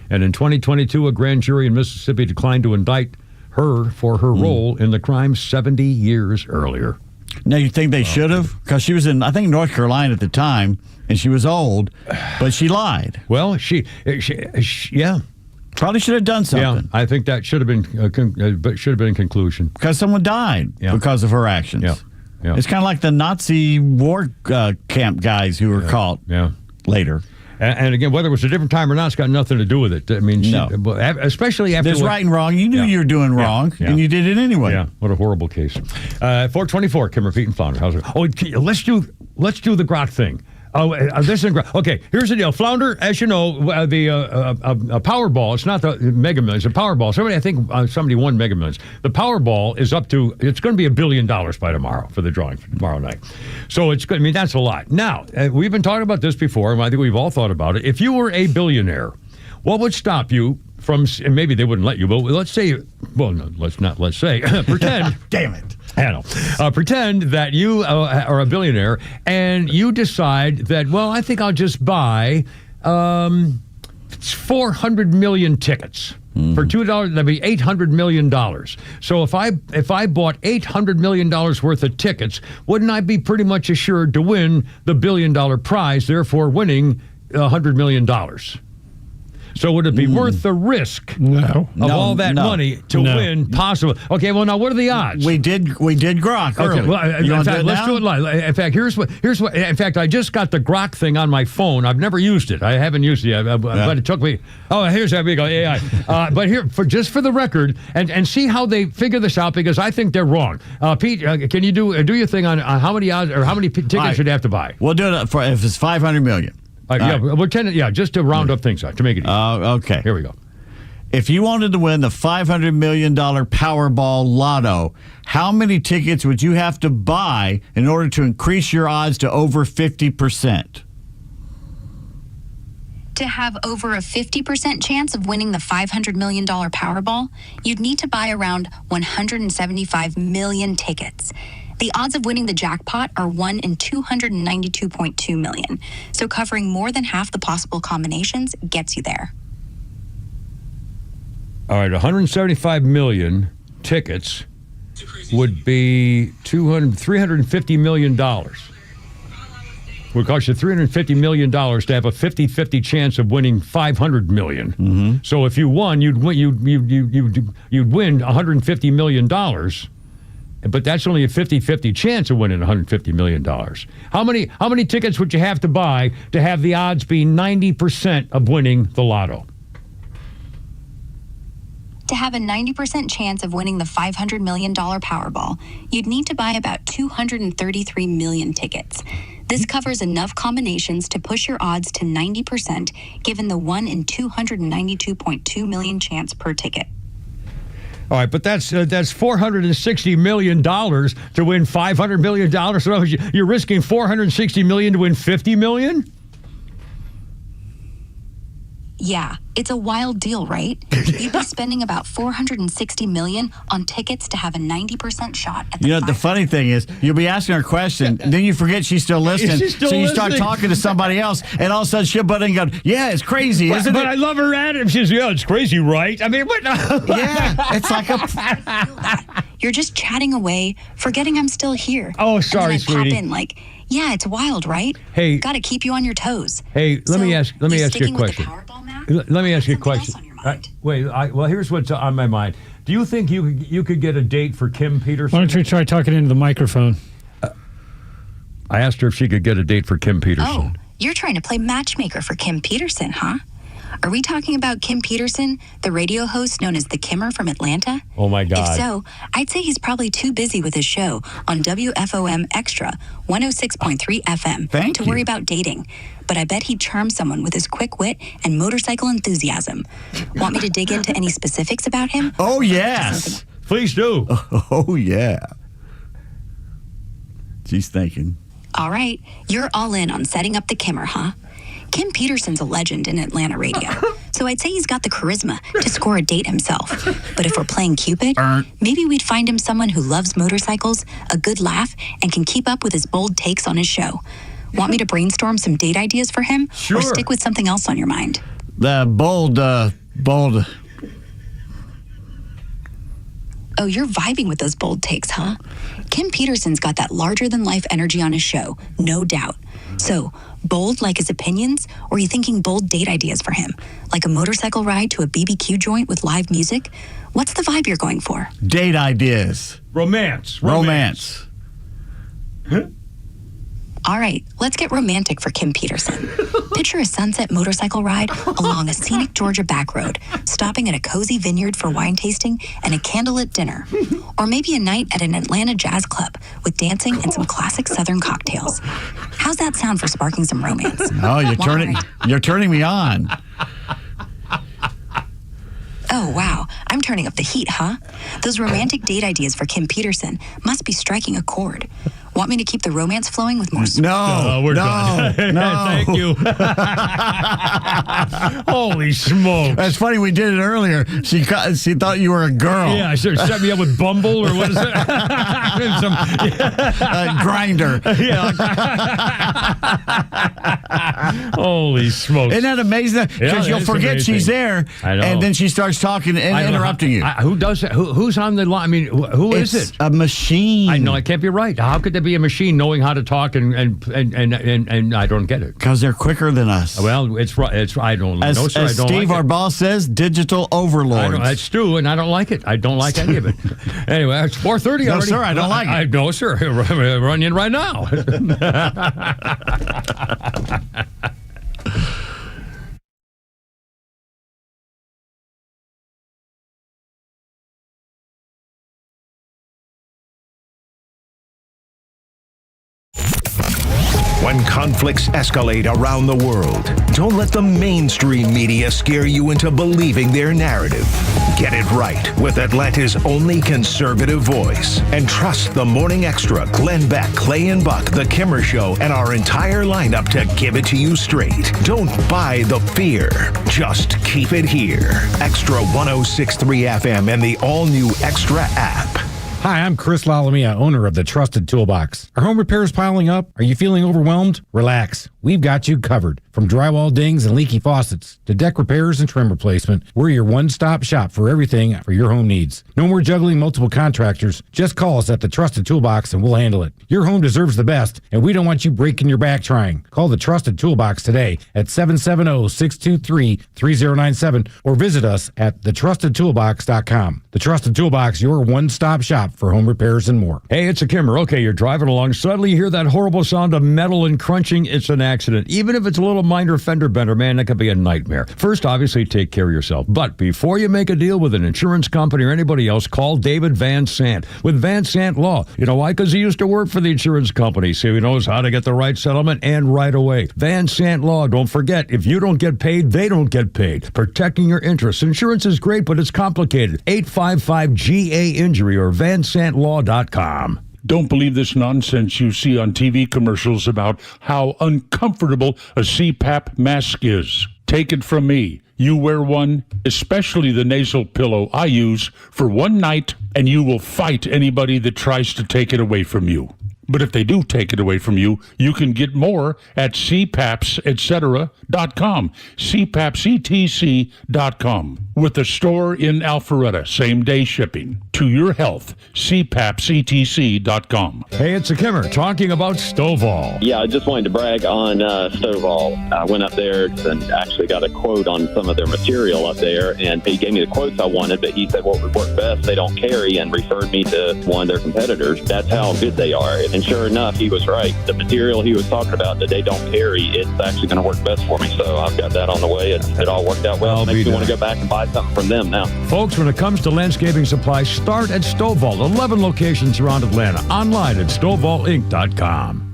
And in 2022, a grand jury in Mississippi declined to indict her for her role in the crime 70 years earlier. Now, you think they should have? Because she was in, I think, North Carolina at the time, and she was old, but she lied. Well, yeah. Probably should have done something. Yeah, I think that should have been a conclusion. Because someone died because of her actions. Yeah. It's kind of like the Nazi war camp guys who were caught later. And again, whether it was a different time or not, it's got nothing to do with it. I mean, especially after... There's right and wrong. You knew you were doing wrong, and you did it anyway. Yeah, what a horrible case. 424, Kimmer, Pete, and Flounder. How's it? Oh, let's do the grok thing. This is okay. Here's the deal. Flounder, as you know, the Powerball. It's not the Mega Millions. The Powerball. Somebody won Mega Millions. The Powerball is up to. It's going to be $1 billion by tomorrow for the drawing for tomorrow night. So it's good. I mean, that's a lot. Now we've been talking about this before, and I think we've all thought about it. If you were a billionaire, what would stop you from? And maybe they wouldn't let you, but let's say. Well, no, let's not. Let's say. Pretend. Damn it. I know. Pretend that you are a billionaire and you decide that, well, I think I'll just buy 400 million tickets. For $2, that'd be $800 million. So if I bought $800 million worth of tickets, wouldn't I be pretty much assured to win the $1 billion prize, therefore winning $100 million? So would it be worth the risk of all that money to win possible? Okay, well, now what are the odds? We did grok early. Okay, well, in fact, let's do it live. In fact, here's what. In fact, I just got the grok thing on my phone. I've never used it. I haven't used it yet, but it took me. Oh, here's that big AI. But here, for the record, and see how they figure this out, because I think they're wrong. Pete, can you do your thing on how many odds or how many tickets you'd have to buy? We'll do it if it's 500 million. Just to round up things out, to make it easy. Okay. Here we go. If you wanted to win the $500 million Powerball Lotto, how many tickets would you have to buy in order to increase your odds to over 50%? To have over a 50% chance of winning the $500 million Powerball, you'd need to buy around 175 million tickets. The odds of winning the jackpot are 1 in 292.2 million. So covering more than half the possible combinations gets you there. All right, 175 million tickets would be $350 million. Would cost you $350 million to have a 50-50 chance of winning $500 million. So if you won, you'd win $150 million. But that's only a 50-50 chance of winning $150 million. How many tickets would you have to buy to have the odds be 90% of winning the lotto? To have a 90% chance of winning the $500 million Powerball, you'd need to buy about 233 million tickets. This covers enough combinations to push your odds to 90%, given the 1 in 292.2 million chance per ticket. All right, but that's $460 million to win $500 million. So you're risking $460 million to win $50 million? Yeah, it's a wild deal, right? You'd be spending about $460 million on tickets to have a 90% shot at the the funny thing is, you'll be asking her a question, and then you forget she's still listening. So you start talking to somebody else, and all of a sudden she'll butt in and go, yeah, it's crazy, isn't it? But I love her attitude. She's, yeah, it's crazy, right? I mean, what? Yeah, it's like You're just chatting away, forgetting I'm still here. Oh, sorry, and then I sweetie. pop in like, yeah, it's wild, right? Hey. Got to keep you on your toes. Hey, let me ask you a question. Let me ask you a question. Well, here's what's on my mind. Do you think you could get a date for Kim Peterson? Why don't you try talking into the microphone? I asked her if she could get a date for Kim Peterson. Oh, you're trying to play matchmaker for Kim Peterson, huh? Are we talking about Kim Peterson, the radio host known as the Kimmer from Atlanta? Oh, my God. If so, I'd say he's probably too busy with his show on WFOM XTRA 106.3 FM to worry about dating. But I bet he'd charm someone with his quick wit and motorcycle enthusiasm. Want me to dig into any specifics about him? Oh, yes. Please do. Oh, yeah. She's thinking. All right, you're all in on setting up the Kimmer, huh? Kim Peterson's a legend in Atlanta radio, so I'd say he's got the charisma to score a date himself. But if we're playing Cupid, maybe we'd find him someone who loves motorcycles, a good laugh, and can keep up with his bold takes on his show. Want me to brainstorm some date ideas for him? Sure. Or stick with something else on your mind? The bold. Oh, you're vibing with those bold takes, huh? Kim Peterson's got that larger-than-life energy on his show, no doubt. So, bold like his opinions, or are you thinking bold date ideas for him? Like a motorcycle ride to a BBQ joint with live music? What's the vibe you're going for? Date ideas. Romance. Romance. All right, let's get romantic for Kim Peterson. Picture a sunset motorcycle ride along a scenic Georgia back road, stopping at a cozy vineyard for wine tasting and a candlelit dinner. Or maybe a night at an Atlanta jazz club with dancing and some classic Southern cocktails. How's that sound for sparking some romance? Oh, you're turning me on. Oh, wow. I'm turning up the heat, huh? Those romantic date ideas for Kim Peterson must be striking a chord. Want me to keep the romance flowing with more... We're done. Thank you. Holy smoke. That's funny. We did it earlier. She thought you were a girl. Yeah, she set me up with Bumble or what is it? Grinder. Yeah. Holy smokes. Isn't that amazing? Because you'll forget she's there, I know. and then she starts talking and interrupting you. Who does that? Who's on the line? I mean, who is it? It's a machine. I know. It can't be right. How could there be a machine knowing how to talk and I don't get it? Because they're quicker than us. Well, it's right. I don't know. As I don't Steve, like our boss, says, digital overlords. That's Stu, and I don't like it. I don't like any of it. Anyway, it's 4:30 No, already. sir, I don't like it. No, sir. I'm running in right now. When conflicts escalate around the world, don't let the mainstream media scare you into believing their narrative. Get it right with Atlanta's only conservative voice. And trust the Morning Extra, Glenn Beck, Clay and Buck, The Kimmer Show, and our entire lineup to give it to you straight. Don't buy the fear. Just keep it here. Extra 106.3 FM and the all-new Extra app. Hi, I'm Chris Lalamia, owner of the Trusted Toolbox. Are home repairs piling up? Are you feeling overwhelmed? Relax. We've got you covered. From drywall dings and leaky faucets to deck repairs and trim replacement, we're your one-stop shop for everything for your home needs. No more juggling multiple contractors. Just call us at the Trusted Toolbox and we'll handle it. Your home deserves the best, and we don't want you breaking your back trying. Call the Trusted Toolbox today at 770-623-3097 or visit us at thetrustedtoolbox.com. The Trusted Toolbox, your one-stop shop for home repairs and more. Hey, it's a Kimmer. Okay, you're driving along. Suddenly you hear that horrible sound of metal and crunching. It's an accident. Even if it's a little minor fender bender, man, that could be a nightmare. First, obviously, take care of yourself. But before you make a deal with an insurance company or anybody else, call David Van Sant with Van Sant Law. You know why? Because he used to work for the insurance company, so he knows how to get the right settlement and right away. Van Sant Law, don't forget, if you don't get paid, they don't get paid. Protecting your interests. Insurance is great, but it's complicated. 855-GA-INJURY or vansantlaw.com. Don't believe this nonsense you see on TV commercials about how uncomfortable a CPAP mask is. Take it from me. You wear one, especially the nasal pillow I use, for one night, and you will fight anybody that tries to take it away from you. But if they do take it away from you, you can get more at cpapsetcetera.com, cpapsetc.com, with a store in Alpharetta, same-day shipping. To your health, cpapsetc.com. Hey, it's a Kimmer talking about Stovall. Yeah, I just wanted to brag on Stovall. I went up there and actually got a quote on some of their material up there, and he gave me the quotes I wanted, but he said what would work best, they don't carry, and referred me to one of their competitors. That's how good they are. And sure enough, he was right. The material he was talking about that they don't carry, it's actually going to work best for me. So I've got that on the way. It all worked out well. Makes me want to go back and buy something from them now. Folks, when it comes to landscaping supplies, start at Stovall. 11 locations around Atlanta. Online at StovallInc.com.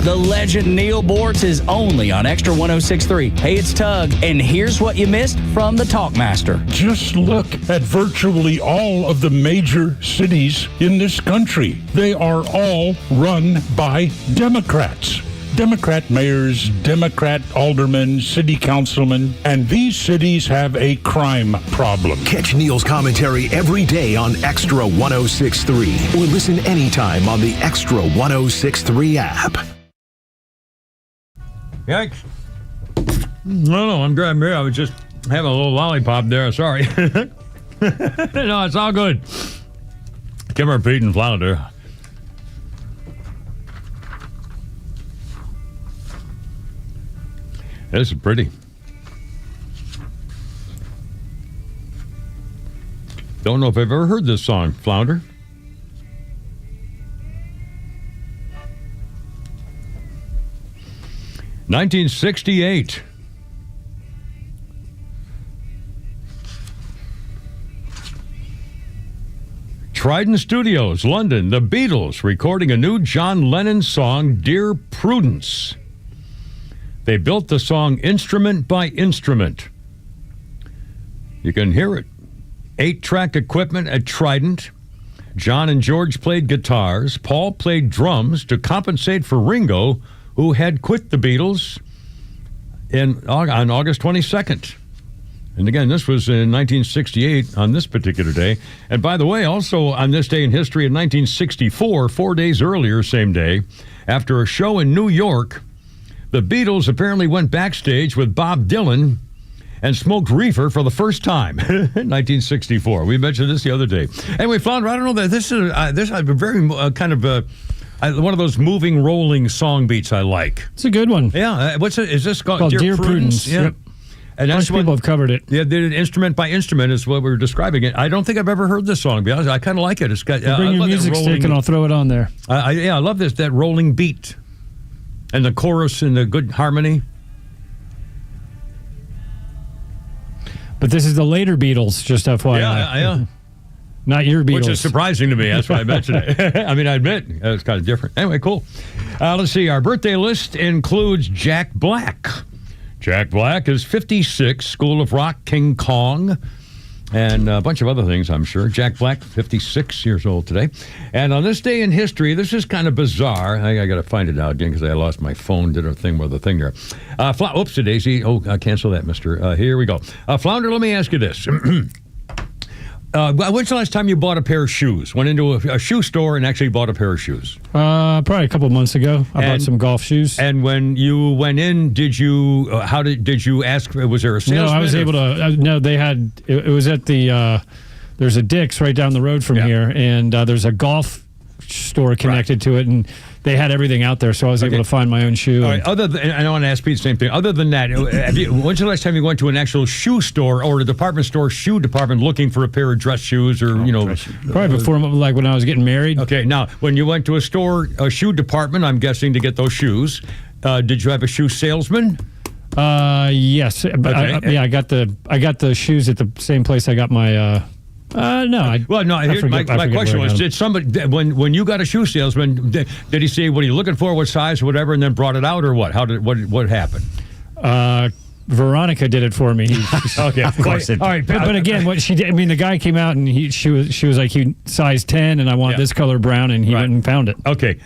The legend Neil Bortz is only on Extra 106.3. Hey, it's Tug, and here's what you missed from the Talkmaster. Just look at virtually all of the major cities in this country. They are all run by Democrats. Democrat mayors, Democrat aldermen, city councilmen, and these cities have a crime problem. Catch Neil's commentary every day on Extra 106.3 or listen anytime on the Extra 106.3 app. Yikes. No, I'm grabbing beer. I was just having a little lollipop there. Sorry. No, it's all good. Kimmer, Pete, and Flounder. This is pretty. Don't know if I've ever heard this song, Flounder. 1968. Trident Studios, London, the Beatles recording a new John Lennon song, Dear Prudence. They built the song instrument by instrument. You can hear it. 8-track equipment at Trident. John and George played guitars. Paul played drums to compensate for Ringo, who had quit the Beatles on August 22nd. And again, this was in 1968 on this particular day. And by the way, also on this day in history in 1964, 4 days earlier, same day, after a show in New York, the Beatles apparently went backstage with Bob Dylan and smoked reefer for the first time in 1964. We mentioned this the other day. Anyway, Flounder, I don't know that this is a very kind of one of those moving, rolling song beats I like. It's a good one. Yeah. Is this called Dear Prudence? Yeah. Yep. And Most people have covered it. Yeah, they did instrument by instrument is what we were describing it. I don't think I've ever heard this song, to be honest. I kind of like it. It's got. Bring your music stick and I'll throw it on there. I love that rolling beat, and the chorus and the good harmony. But this is the later Beatles, just FYI. Yeah. Not your Beatles. Which is surprising to me. That's why I mentioned it. I mean, I admit it's kind of different. Anyway, cool. Let's see. Our birthday list includes Jack Black. Jack Black is 56, School of Rock, King Kong, and a bunch of other things, I'm sure. Jack Black, 56 years old today. And on this day in history, this is kind of bizarre. I got to find it out again because I lost my phone, did a thing with the thing there. Oops, Daisy. Oh, cancel that, mister. Here we go. Flounder, let me ask you this. When's the last time you bought a pair of shoes? Went into a shoe store and actually bought a pair of shoes? Probably a couple months ago. I bought some golf shoes. And when you went in, did you ask? Was there a salesman? No, I was able to. No, they had. It was at the. There's a Dick's right down the road from here, and there's a golf store connected to it, and they had everything out there, so I was able to find my own shoe. All right. I don't want to ask Pete the same thing. Other than that, when's the last time you went to an actual shoe store or a department store shoe department looking for a pair of dress shoes or probably before, like when I was getting married. Okay. Now, when you went to a shoe department, I'm guessing to get those shoes, did you have a shoe salesman? Yes. Okay. I got the shoes at the same place I got my. No. My question was: did somebody when you got a shoe salesman? Did he say what are you looking for, what size, or whatever, and then brought it out, or what? What happened? Veronica did it for me. Okay, of course. All right, but again, what she did? I mean, the guy came out and she was like, he size 10, and I want this color brown, and he went and found it. Okay,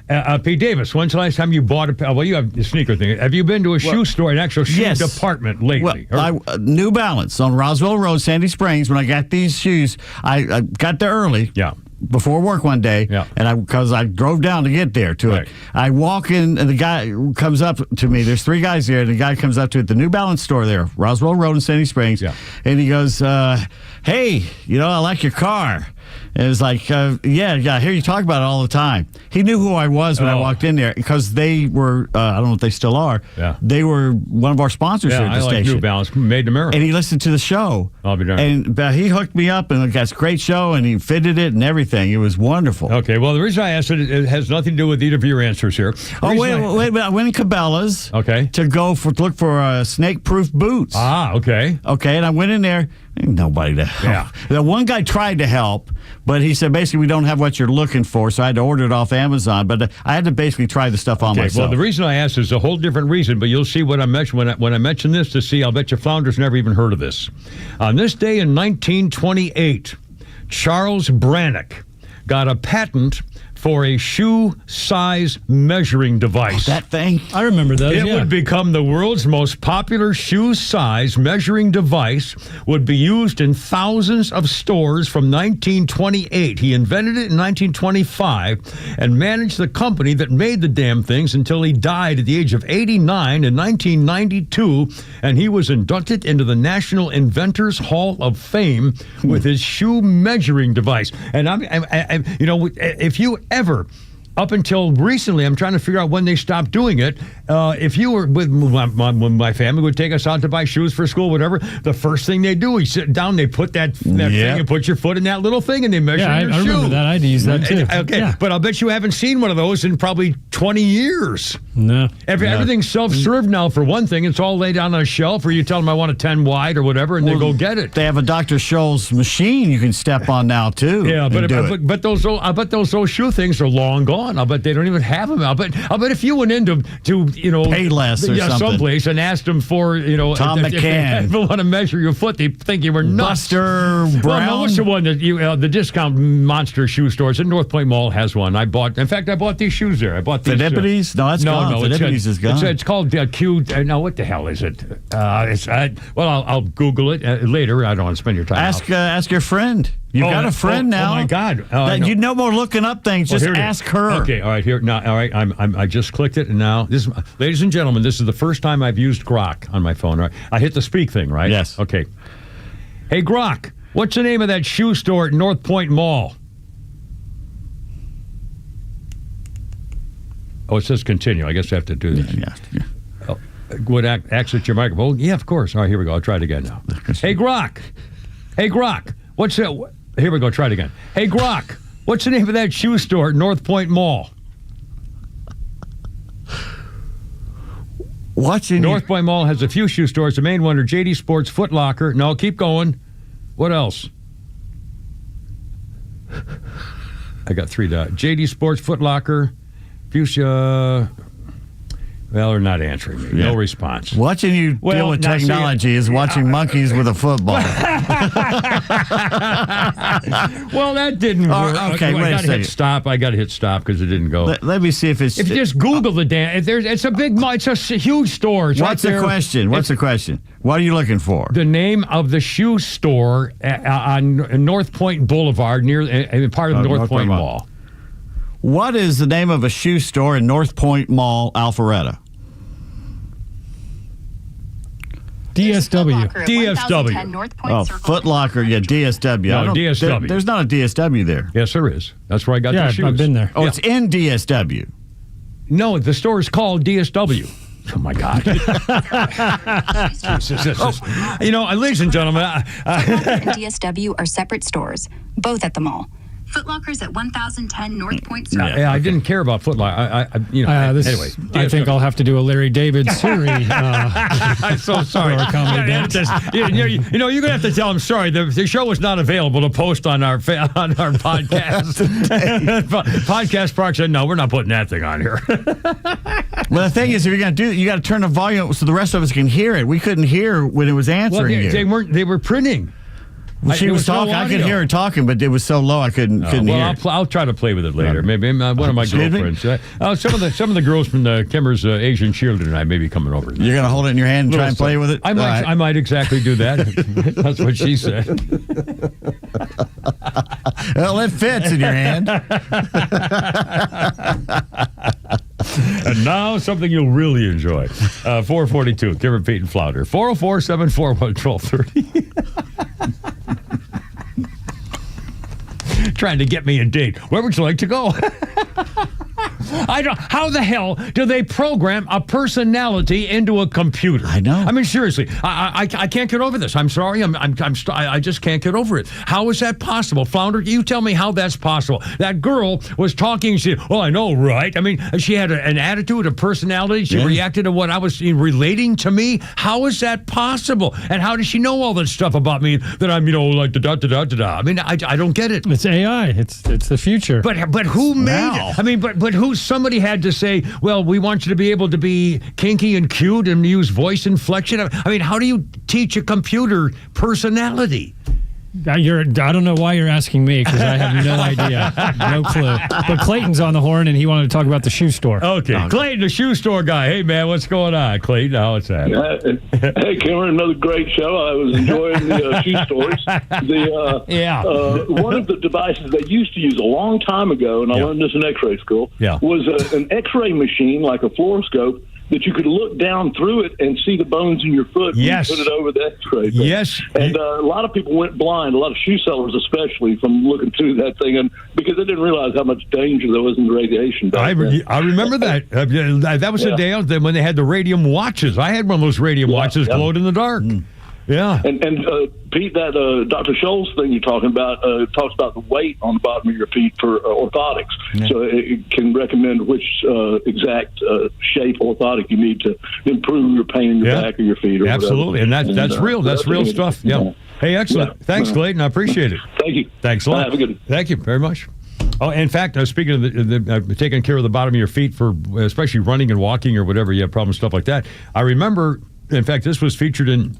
Pete Davis. When's the last time you bought a? Well, you have the sneaker thing. Have you been to a shoe store, an actual shoe department lately? Well, New Balance on Roswell Road, Sandy Springs. When I got these shoes, I got there early. Yeah. Before work one day, and because I drove down to get there to it. I walk in, and the guy comes up to me. There's three guys there, and the guy comes up to it, the New Balance store there, Roswell Road in Sandy Springs, and he goes, "Hey, I like your car." And it's like, I hear you talk about it all the time. He knew who I was when I walked in there because they were, I don't know if they still are, they were one of our sponsors here at the station. New Balance, made in America. And he listened to the show. I'll be darned. And he hooked me up, and it got a great show, and he fitted it and everything. It was wonderful. Okay, well, the reason I asked it has nothing to do with either of your answers here. Wait a minute. I went in Cabela's to look for snake-proof boots. Okay. Okay, and I went in there. Nobody to help. The one guy tried to help, but he said basically we don't have what you're looking for, so I had to order it off Amazon. But I had to basically try the stuff on myself. Well, the reason I asked is a whole different reason, but you'll see what I mentioned when I mention this to see. I'll bet you Flounder's never even heard of this. On this day in 1928, Charles Brannock got a patent for a shoe size measuring device. That thing? I remember those. It would become the world's most popular shoe size measuring device, would be used in thousands of stores from 1928. He invented it in 1925 and managed the company that made the damn things until he died at the age of 89 in 1992, and he was inducted into the National Inventors Hall of Fame with his shoe measuring device. And if you ever up until recently, I'm trying to figure out when they stopped doing it. If you were with my family would take us out to buy shoes for school, whatever, the first thing they do, we sit down, they put that thing and put your foot in that little thing and they measure your shoe. I remember that. I had to use that too. Okay, but I'll bet you haven't seen one of those in probably 20 years. No. Everything's self-serve now for one thing. It's all laid down on a shelf or you tell them I want a 10 wide or whatever and they go get it. They have a Dr. Scholl's machine you can step on now too. Yeah, but those old shoe things are long gone. I'll bet they don't even have them. I'll bet if you went into Payless or something, someplace and asked them for Tom McCann, if they want to measure your foot, they think you were nuts. Buster Brown. Well, no, what's the one that the discount monster shoe stores in North Point Mall has one. I bought these shoes there. I bought these. Phidippides? No, that's gone. Phidippides is gone. It's called Q. Now, what the hell is it? I'll Google it later. I don't want to spend your time. Ask your friend. You've got a friend now. Oh my God! You no more looking up things. Just ask her. Okay, all right. Here now. All right, I just clicked it, and now ladies and gentlemen, this is the first time I've used Grok on my phone. Right? I hit the speak thing, right? Yes. Okay. Hey Grok, what's the name of that shoe store at North Point Mall? Oh, it says continue. I guess I have to do this. Yeah. Oh, would access your microphone? Yeah, of course. All right, here we go. I'll try it again now. Hey Grok, what's it? Here we go. Try it again. Hey, Grok, what's the name of that shoe store at North Point Mall? North Point Mall has a few shoe stores. The main one are JD Sports, Foot Locker. No, keep going. What else? I got 3 dots. JD Sports, Foot Locker, Fuchsia. Well, they're not answering me. No response. Watching you deal with technology is watching monkeys with a football. Well, that didn't work. Okay, wait a second. I got to hit stop because it didn't go. Let me see if it's... If you just Google the damn... It's a huge store. What's the question? What's the question? What are you looking for? The name of the shoe store on North Point Boulevard, near part of North Point Mall. What is the name of a shoe store in North Point Mall, Alpharetta? DSW. DSW. Foot Locker. Yeah, DSW. No, DSW. There's not a DSW there. Yes, there is. That's where I got the shoes. I've been there. Oh, it's in DSW. No, the store is called DSW. Oh, my God. Ladies and gentlemen. and DSW are separate stores, both at the mall. Foot Locker's at 1010 North Point Circle. I didn't care about Foot Locker. Anyway. I think I'll have to do a Larry David Siri. I'm so sorry. You're going to have to tell him, sorry, the show was not available to post on our podcast. Podcast Park said, no, we're not putting that thing on here. Well, the thing is, if you're going to do it, you got to turn the volume so the rest of us can hear it. We couldn't hear when it was answering you. They were printing. Well, she was talking. I could hear her talking, but it was so low I couldn't hear. I'll try to play with it later. Maybe one of my girlfriends. Some of the girls from the Kimmer's Asian Cheerleader and I may be coming over. You're going to hold it in your hand and try and play with it? I might exactly do that. That's what she said. Well, it fits in your hand. And now something you'll really enjoy. 442, Kimmer, Pete, and Flounder. 404-741-1230. Trying to get me a date. Where would you like to go? How the hell do they program a personality into a computer? I know. I mean, seriously, I can't get over this. I'm sorry. I just can't get over it. How is that possible? Flounder, you tell me how that's possible. That girl was talking. She said, well, I know, right? I mean, she had an attitude, a personality. She reacted to what I was relating to me. How is that possible? And how does she know all that stuff about me that I'm, like da-da-da-da-da-da? I mean, I don't get it. It's AI. It's the future. But who made it? I mean, but who? Somebody had to say, well, we want you to be able to be kinky and cute and use voice inflection. I mean, how do you teach a computer personality? I don't know why you're asking me, because I have no idea. No clue. But Clayton's on the horn, and he wanted to talk about the shoe store. Okay. Clayton, the shoe store guy. Hey, man, what's going on? Clayton, how it's happening? Hey, Cameron, another great show. I was enjoying the shoe stores. One of the devices they used to use a long time ago, and I learned this in X-ray school, was an X-ray machine, like a fluoroscope, that you could look down through it and see the bones in your foot when you put it over the X-ray thing. Yes. And a lot of people went blind, a lot of shoe sellers especially, from looking through that thing, and because they didn't realize how much danger there was in the radiation. I remember that. That was the day when they had the radium watches. I had one of those radium watches glowed in the dark. Yeah. And Pete, that Dr. Scholl's thing you're talking about talks about the weight on the bottom of your feet for orthotics. Yeah. So it can recommend which exact shape orthotic you need to improve your pain in your back or your feet. Or absolutely. whatever. And that's real. That's real stuff. Yeah. Hey, excellent. Yeah. Thanks, Clayton. I appreciate it. Thank you. Thanks a lot. Have a good one. Thank you very much. Oh, in fact, speaking of the taking care of the bottom of your feet for especially running and walking or whatever you have problems, stuff like that. I remember, in fact, this was featured in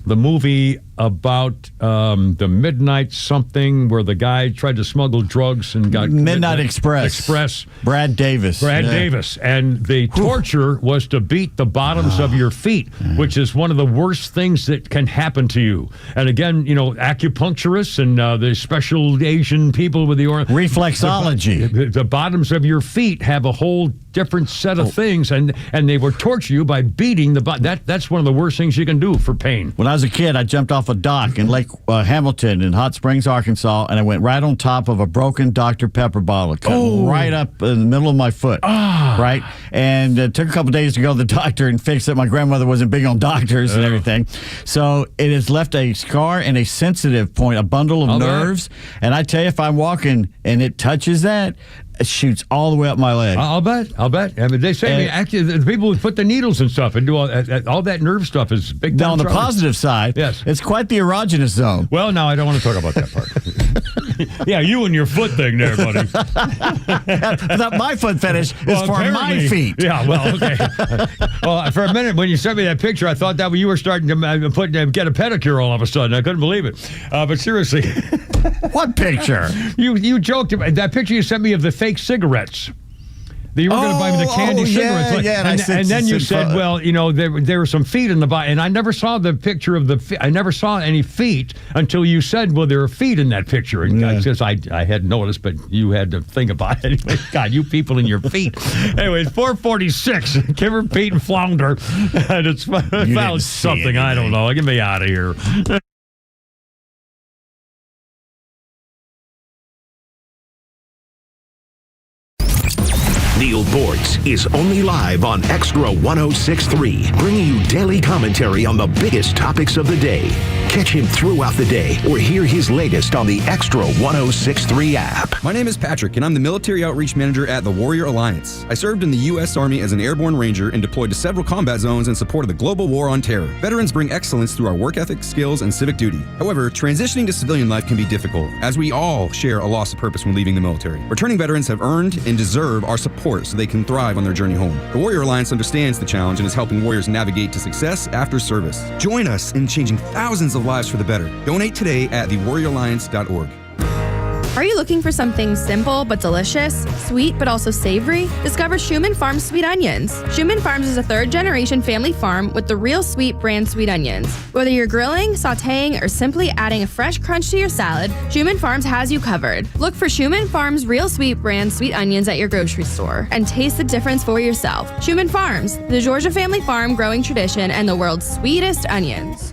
the movie about the Midnight something where the guy tried to smuggle drugs and got Midnight Express. Brad Davis. Davis. And the torture was to beat the bottoms of your feet, which is one of the worst things that can happen to you. And again, acupuncturists and the special Asian people with the reflexology. The bottoms of your feet have a whole different set of things, and they would torture you by beating the bottom. That's one of the worst things you can do for pain. When I was a kid, I jumped off a dock in Lake Hamilton in Hot Springs, Arkansas, and I went right on top of a broken Dr. Pepper bottle, cut right up in the middle of my foot. Right? And it took a couple days to go to the doctor and fix it. My grandmother wasn't big on doctors and everything. So it has left a scar and a sensitive point, a bundle of nerves. And I tell you, if I'm walking and it touches that, it shoots all the way up my leg. I'll bet. I mean, they say actually the people who put the needles and stuff and do all that nerve stuff is big. Now, on the positive side, yes, it's quite the erogenous zone. Well, no, I don't want to talk about that part. Yeah, you and your foot thing there, buddy. My foot fetish is for my feet. Yeah, well, okay. Well, for a minute when you sent me that picture, I thought that you were starting to get a pedicure all of a sudden. I couldn't believe it. But seriously. What picture? You joked about that picture you sent me of the fake cigarettes. You were going to buy me the candy cigarettes. And then you said, well, there were some feet in the bottom. And I never saw the picture of the feet. I never saw any feet until you said, well, there are feet in that picture. And I hadn't noticed, but you had to think about it. Anyway, God, you people and your feet. Anyway, it's 446. Kimmer, Pete, and Flounder. And it's found something. I don't know. Get me out of here. Neil Bortz is only live on XTRA 106.3, bringing you daily commentary on the biggest topics of the day. Catch him throughout the day or hear his latest on the XTRA 106.3 app. My name is Patrick, and I'm the Military Outreach Manager at the Warrior Alliance. I served in the U.S. Army as an airborne ranger and deployed to several combat zones in support of the global war on terror. Veterans bring excellence through our work ethic, skills, and civic duty. However, transitioning to civilian life can be difficult, as we all share a loss of purpose when leaving the military. Returning veterans have earned and deserve our support so they can thrive on their journey home. The Warrior Alliance understands the challenge and is helping warriors navigate to success after service. Join us in changing thousands of lives for the better. Donate today at thewarrioralliance.org. Are you looking for something simple but delicious, sweet but also savory? Discover Schumann Farms Sweet Onions. Schumann Farms is a third-generation family farm with the Real Sweet brand sweet onions. Whether you're grilling, sautéing, or simply adding a fresh crunch to your salad, Schumann Farms has you covered. Look for Schumann Farms Real Sweet brand sweet onions at your grocery store and taste the difference for yourself. Schumann Farms, the Georgia family farm growing tradition and the world's sweetest onions.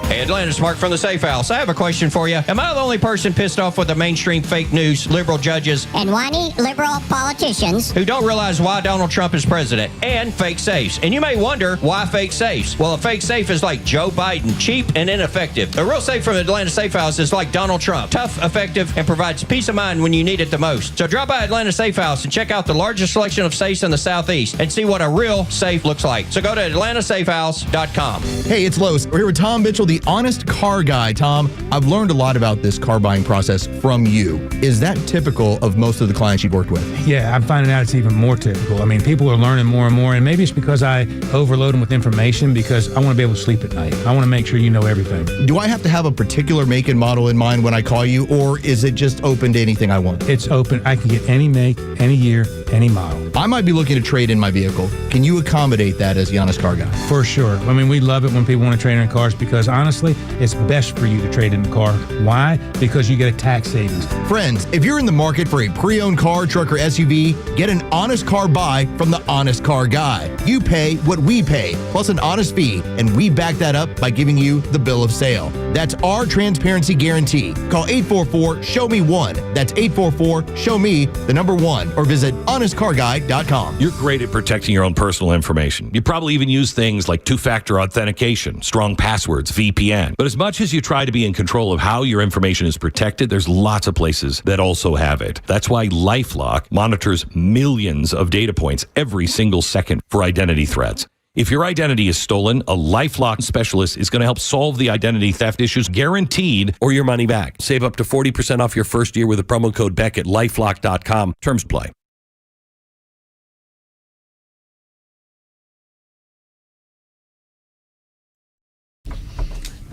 Hey, Atlanta's Mark from the Safe House. I have a question for you. Am I the only person pissed off with the mainstream fake news, liberal judges, and whiny liberal politicians who don't realize why Donald Trump is president, and fake safes? And you may wonder, why fake safes? Well, a fake safe is like Joe Biden, cheap and ineffective. A real safe from Atlanta Safe House is like Donald Trump, tough, effective, and provides peace of mind when you need it the most. So drop by Atlanta Safe House and check out the largest selection of safes in the Southeast and see what a real safe looks like. So go to atlantasafehouse.com. Hey, it's Los. We're here with Tom Mitchell, the honest car guy. Tom, I've learned a lot about this car buying process from you. Is that typical of most of the clients you've worked with? Yeah, I'm finding out it's even more typical. I mean, people are learning more and more, and maybe it's because I overload them with information because I want to be able to sleep at night. I want to make sure you know everything. Do I have to have a particular make and model in mind when I call you, or is it just open to anything I want? It's open. I can get any make, any year, any mile. I might be looking to trade in my vehicle. Can you accommodate that as the Honest Car Guy? For sure. I mean, we love it when people want to trade in cars because honestly, it's best for you to trade in the car. Why? Because you get a tax savings. Friends, if you're in the market for a pre-owned car, truck, or SUV, get an honest car buy from the Honest Car Guy. You pay what we pay, plus an honest fee, and we back that up by giving you the bill of sale. That's our transparency guarantee. Call 844-SHOW-ME-1. That's 844-SHOW-ME, the number 1, or visit honestcarguy.com. You're great at protecting your own personal information. You probably even use things like two-factor authentication, strong passwords, VPN. But as much as you try to be in control of how your information is protected, there's lots of places that also have it. That's why LifeLock monitors millions of data points every single second for identity threats. If your identity is stolen, a LifeLock specialist is going to help solve the identity theft issues, guaranteed, or your money back. Save up to 40% off your first year with the promo code Beck at LifeLock.com. Terms apply.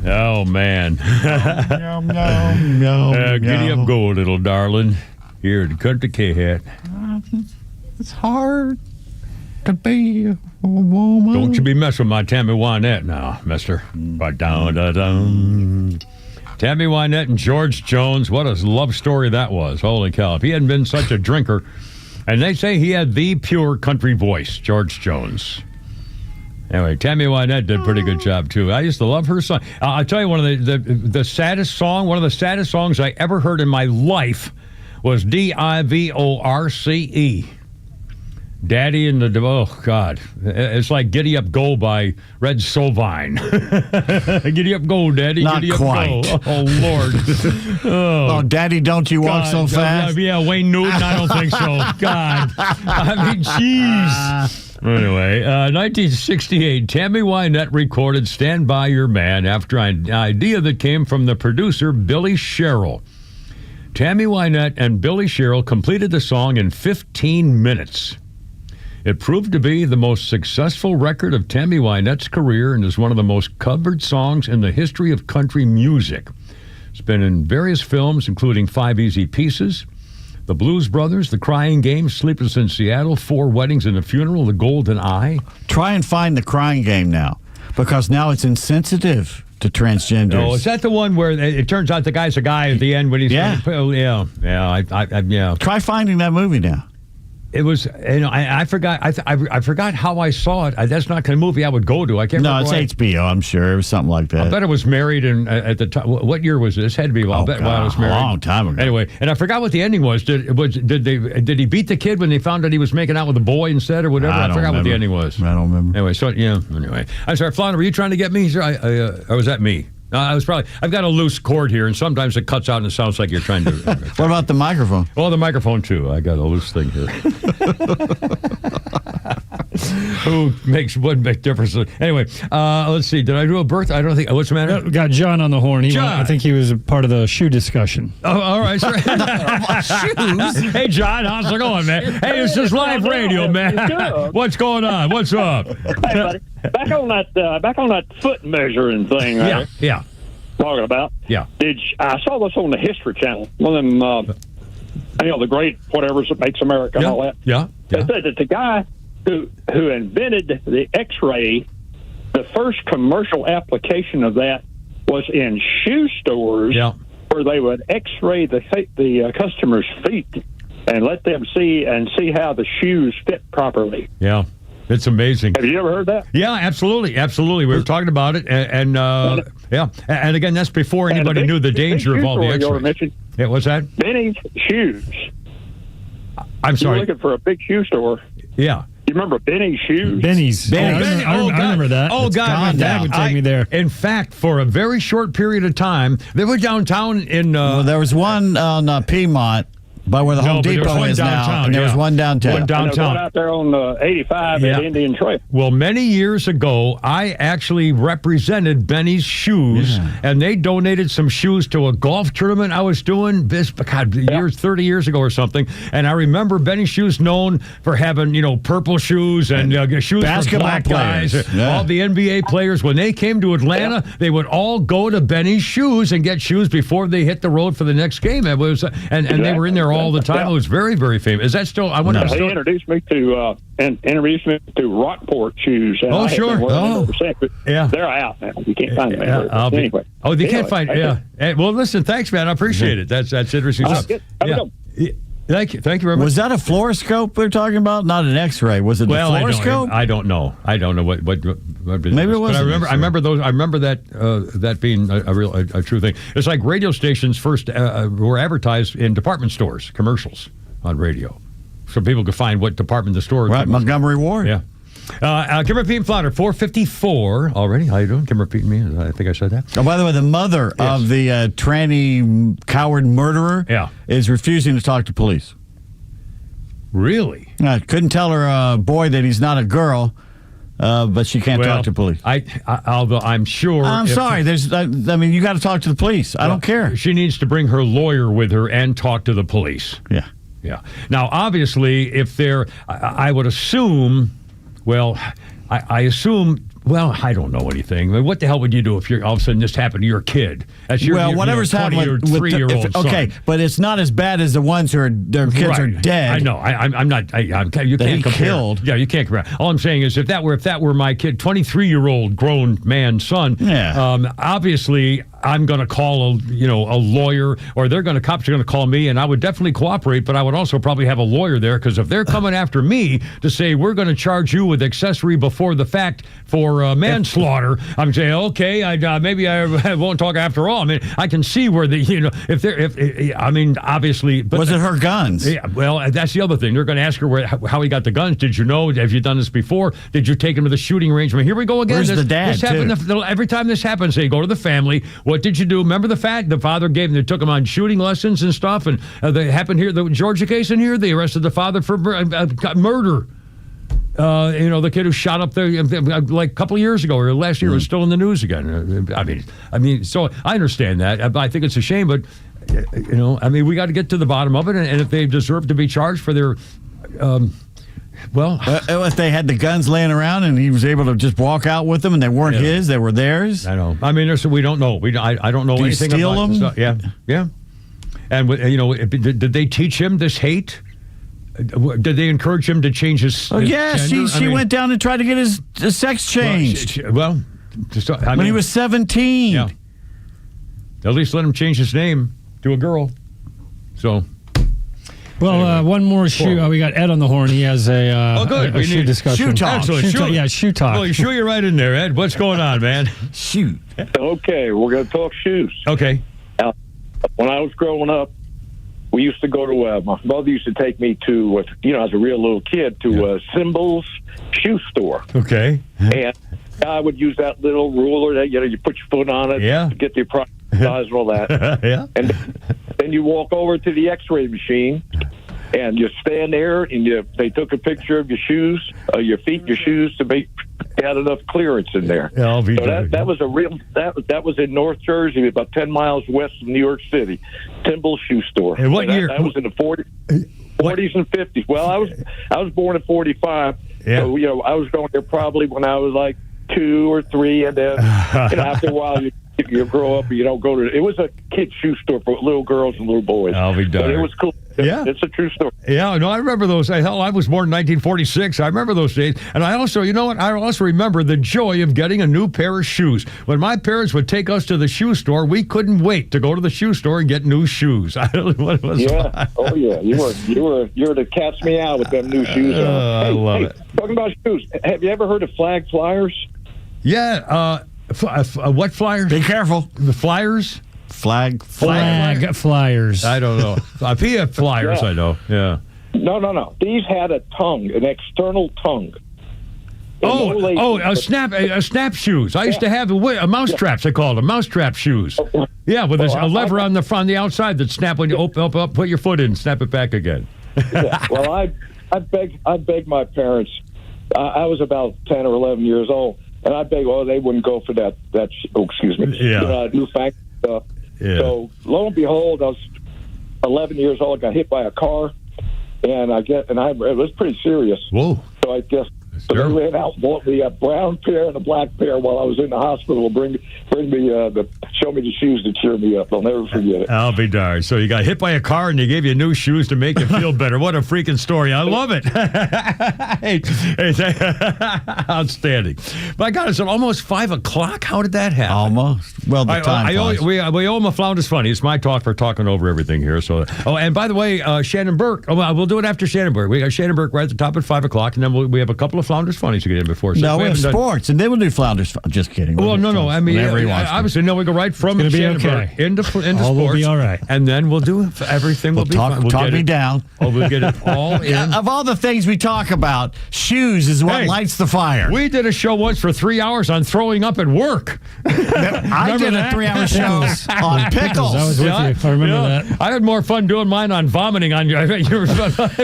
Oh, man. Giddy up, go, little darling. Here to cut the K-hat. It's hard to be a woman. Don't you be messing with my Tammy Wynette now, mister. Ba-dum-da-dum. Tammy Wynette and George Jones, what a love story that was. Holy cow. If he hadn't been such a drinker. And they say he had the pure country voice, George Jones. Anyway, Tammy Wynette did a pretty good job, too. I used to love her song. I'll tell you, one of the saddest songs I ever heard in my life was Divorce. Daddy and the, oh, God. It's like Giddy Up Go by Red Sovine. Giddy up go, Daddy. Not Giddy quite. Up go. Oh, Lord. Oh, Daddy, don't you walk so fast? Yeah, Wayne Newton, I don't think so. God. I mean, jeez. Anyway, 1968, Tammy Wynette recorded Stand By Your Man after an idea that came from the producer Billy Sherrill. Tammy Wynette and Billy Sherrill completed the song in 15 minutes. It proved to be the most successful record of Tammy Wynette's career and is one of the most covered songs in the history of country music. It's been in various films, including 5 Easy Pieces, The Blues Brothers, The Crying Game, Sleepless in Seattle, 4 Weddings and a Funeral, The Golden Eye. Try and find The Crying Game now, because now it's insensitive to transgenders. Oh, is that the one where it turns out the guy's a guy at the end when he's... Yeah. Yeah. Try finding that movie now. It was, I forgot. I forgot how I saw it. That's not the movie I would go to. I can't remember. No, it's HBO. I'm sure it was something like that. I bet it was Married, and at the time, what year was this? Had to be while I was married. A long time ago. Anyway, and I forgot what the ending was. Did he beat the kid when they found out he was making out with a boy instead, or whatever? I forgot what the ending was. I don't remember. Anyway, Anyway, I'm sorry, Flounder. Were you trying to get me? Or was that me? I've got a loose cord here, and sometimes it cuts out and it sounds like you're trying to... What about the microphone? Oh, the microphone, too. I got a loose thing here. Wouldn't make difference. Anyway, let's see. Did I do a birth? I don't think... What's the matter? We got John on the horn. John. I think he was a part of the shoe discussion. Oh, all right. Shoes? Hey, John. How's it going, man? Hey, this is live radio, man. What's going on? What's up? Hey, buddy. Back on that foot measuring thing, right? Yeah. Talking about. Yeah. I saw this on the History Channel. One of them, the great whatever's that makes America and all that. Yeah. They said that the guy who invented the X-ray, the first commercial application of that was in shoe stores, where they would X-ray the customer's feet and let them see how the shoes fit properly. Yeah. It's amazing. Have you ever heard that? Yeah, absolutely. We were talking about it, and again, that's before anybody knew the danger of all the X-rays. Yeah, what's that? Benny's Shoes. I'm sorry. You're looking for a big shoe store. Yeah. You remember Benny's Shoes? Benny's. I remember that. Oh, God. My dad would take me there. In fact, for a very short period of time, they were downtown in... there was one on Piedmont, by where the Home Depot is now, and there was one downtown. One out there on 85 at Indian Trail. Well, many years ago, I actually represented Benny's Shoes, and they donated some shoes to a golf tournament I was doing, 30 years ago or something. And I remember Benny's Shoes known for having, purple shoes and shoes for black guys. All the NBA players, when they came to Atlanta, they would all go to Benny's Shoes and get shoes before they hit the road for the next game. It was, and they were in there all the time. Yeah. It was very, very famous. Is that still? I wonder. He introduced me to Rockport shoes. And Oh, sure. Yeah, they're out now. You can't find them anywhere. Anyway. Oh, they can't find. Yeah. Hey, well, listen. Thanks, man. I appreciate it. That's interesting stuff. Yeah. Thank you very much. Was that a fluoroscope they're talking about? Not an X-ray. Was it a fluoroscope? I don't know. I don't know what maybe it was. But I remember those. I remember that being a true thing. It's like radio stations first were advertised in department stores, commercials on radio, so people could find what department the store. Right, Montgomery Ward. Yeah. Kimber Pete and Flounder, 454 already. How you doing? Kimber Pete and me. I think I said that. Oh, by the way, the mother of the tranny coward murderer is refusing to talk to police. Really? Couldn't tell her boy that he's not a girl, but she can't talk to police. Although I'm sure. I'm sorry. You got to talk to the police. I don't care. She needs to bring her lawyer with her and talk to the police. Yeah. Yeah. Now, obviously, if they're, I would assume. Well, I assume. Well, I don't know anything. I mean, what the hell would you do if all of a sudden this happened to your kid? That's your whatever's happened with 3-year-old son. Okay, but it's not as bad as the ones who are their kids are dead. I know. I'm not. You can't compare. Killed. Yeah, you can't compare. All I'm saying is, if that were my kid, 23-year-old grown man son. Yeah. Obviously, I'm going to call a lawyer, or cops are going to call me, and I would definitely cooperate. But I would also probably have a lawyer there, because if they're coming after me to say we're going to charge you with accessory before the fact for manslaughter, I'm saying okay. Maybe I won't talk after all. I mean, I can see where obviously. But was it her guns? Yeah. Well, that's the other thing. They're going to ask her how he got the guns. Did you know? Have you done this before? Did you take him to the shooting range? I mean, here we go again. Where's the dad? Every time this happens, they go to the family. What did you do? Remember the fact the father they took him on shooting lessons and stuff, and they happened here. The Georgia case in here, they arrested the father for murder. The kid who shot up there like a couple of years ago or last year was still in the news again. I mean, so I understand that. I think it's a shame, but we got to get to the bottom of it, and if they deserve to be charged for their. If they had the guns laying around and he was able to just walk out with them and they weren't his, they were theirs. I know. I mean, we don't know. I don't know anything steal about them. Stuff. Yeah, yeah. And did they teach him this hate? Did they encourage him to change his? Oh yeah, she went down and tried to get his sex changed. When he was 17. Yeah. At least let him change his name to a girl. So. Well, anyway, one more shoe. We got Ed on the horn. He has a shoe discussion. Shoe talk. Shoe talk. Well, you shoot you right in there, Ed. What's going on, man? Shoot. Okay, we're going to talk shoes. Okay. When I was growing up, we used to go to, my mother used to take me to, as a real little kid, to Symbols shoe store. Okay. And I would use that little ruler that, you put your foot on it to get the approximate size and all that. Yeah. And then you walk over to the X-ray machine, and you stand there, and they took a picture of your shoes, your feet, your shoes, to make had enough clearance in there. Yeah, I'll be so that was a real that was in North Jersey, about 10 miles west of New York City. Timbal Shoe Store. And what year? That was in the 40s and 50s. Well, I was born in 45. Yeah. So I was going there probably when I was like 2 or 3, and then after a while you grow up and you don't go to. It was a kid shoe store for little girls and little boys. I'll be darned. But it was cool. Yeah. It's a true story. Yeah, no, I remember those. Hell, I was born in 1946. I remember those days. And I also, I also remember the joy of getting a new pair of shoes. When my parents would take us to the shoe store, we couldn't wait to go to the shoe store and get new shoes. I don't know what it was. Yeah. Oh, yeah. You were to catch me out with them new shoes. I love it. Talking about shoes, have you ever heard of Flag Flyers? Yeah. What flyers? Be careful. The flyers? Flag flyers. I don't know. PF flyers, Yeah. I know. Yeah. No. These had a tongue, an external tongue. Snap shoes. I used to have a mousetraps. They called them mousetrap shoes. Yeah, with a lever on the outside that snap when you open up, put your foot in, snap it back again. Yeah. Well, I begged my parents. I was about 10 or 11 years old, and I begged. Oh, they wouldn't go for that. Excuse me. Yeah. Newfangled stuff. Yeah. So lo and behold, I was 11 years old. Got hit by a car, and it was pretty serious. Whoa. So I guess So they ran out and bought me a brown pair and a black pair while I was in the hospital. Bring me show me the shoes to cheer me up. I'll never forget it. I'll be darned. So you got hit by a car and they gave you new shoes to make you feel better. What a freaking story. I love it. Outstanding. My God, it's almost 5 o'clock. How did that happen? Almost. Well, the time we owe him a Flounders Funny. It's my talk for talking over everything here. So, and by the way, Shannon Burke. We'll do it after Shannon Burke. We got Shannon Burke right at the top at 5 o'clock, and then we have a couple of Flounders Funnies to get in before. So no, we have sports, and then we'll do Flounders. Just kidding. Well, no. I mean, obviously, no. We go right from Shannon Burke into sports. Will be all right. And then we'll do everything. We'll talk me down. We'll get it all in. Of all the things we talk about, shoes is what lights the fire. We did a show once for 3 hours on throwing up at work. I did a 3-hour show on pickles. I was with you. I remember that. I had more fun doing mine on vomiting on your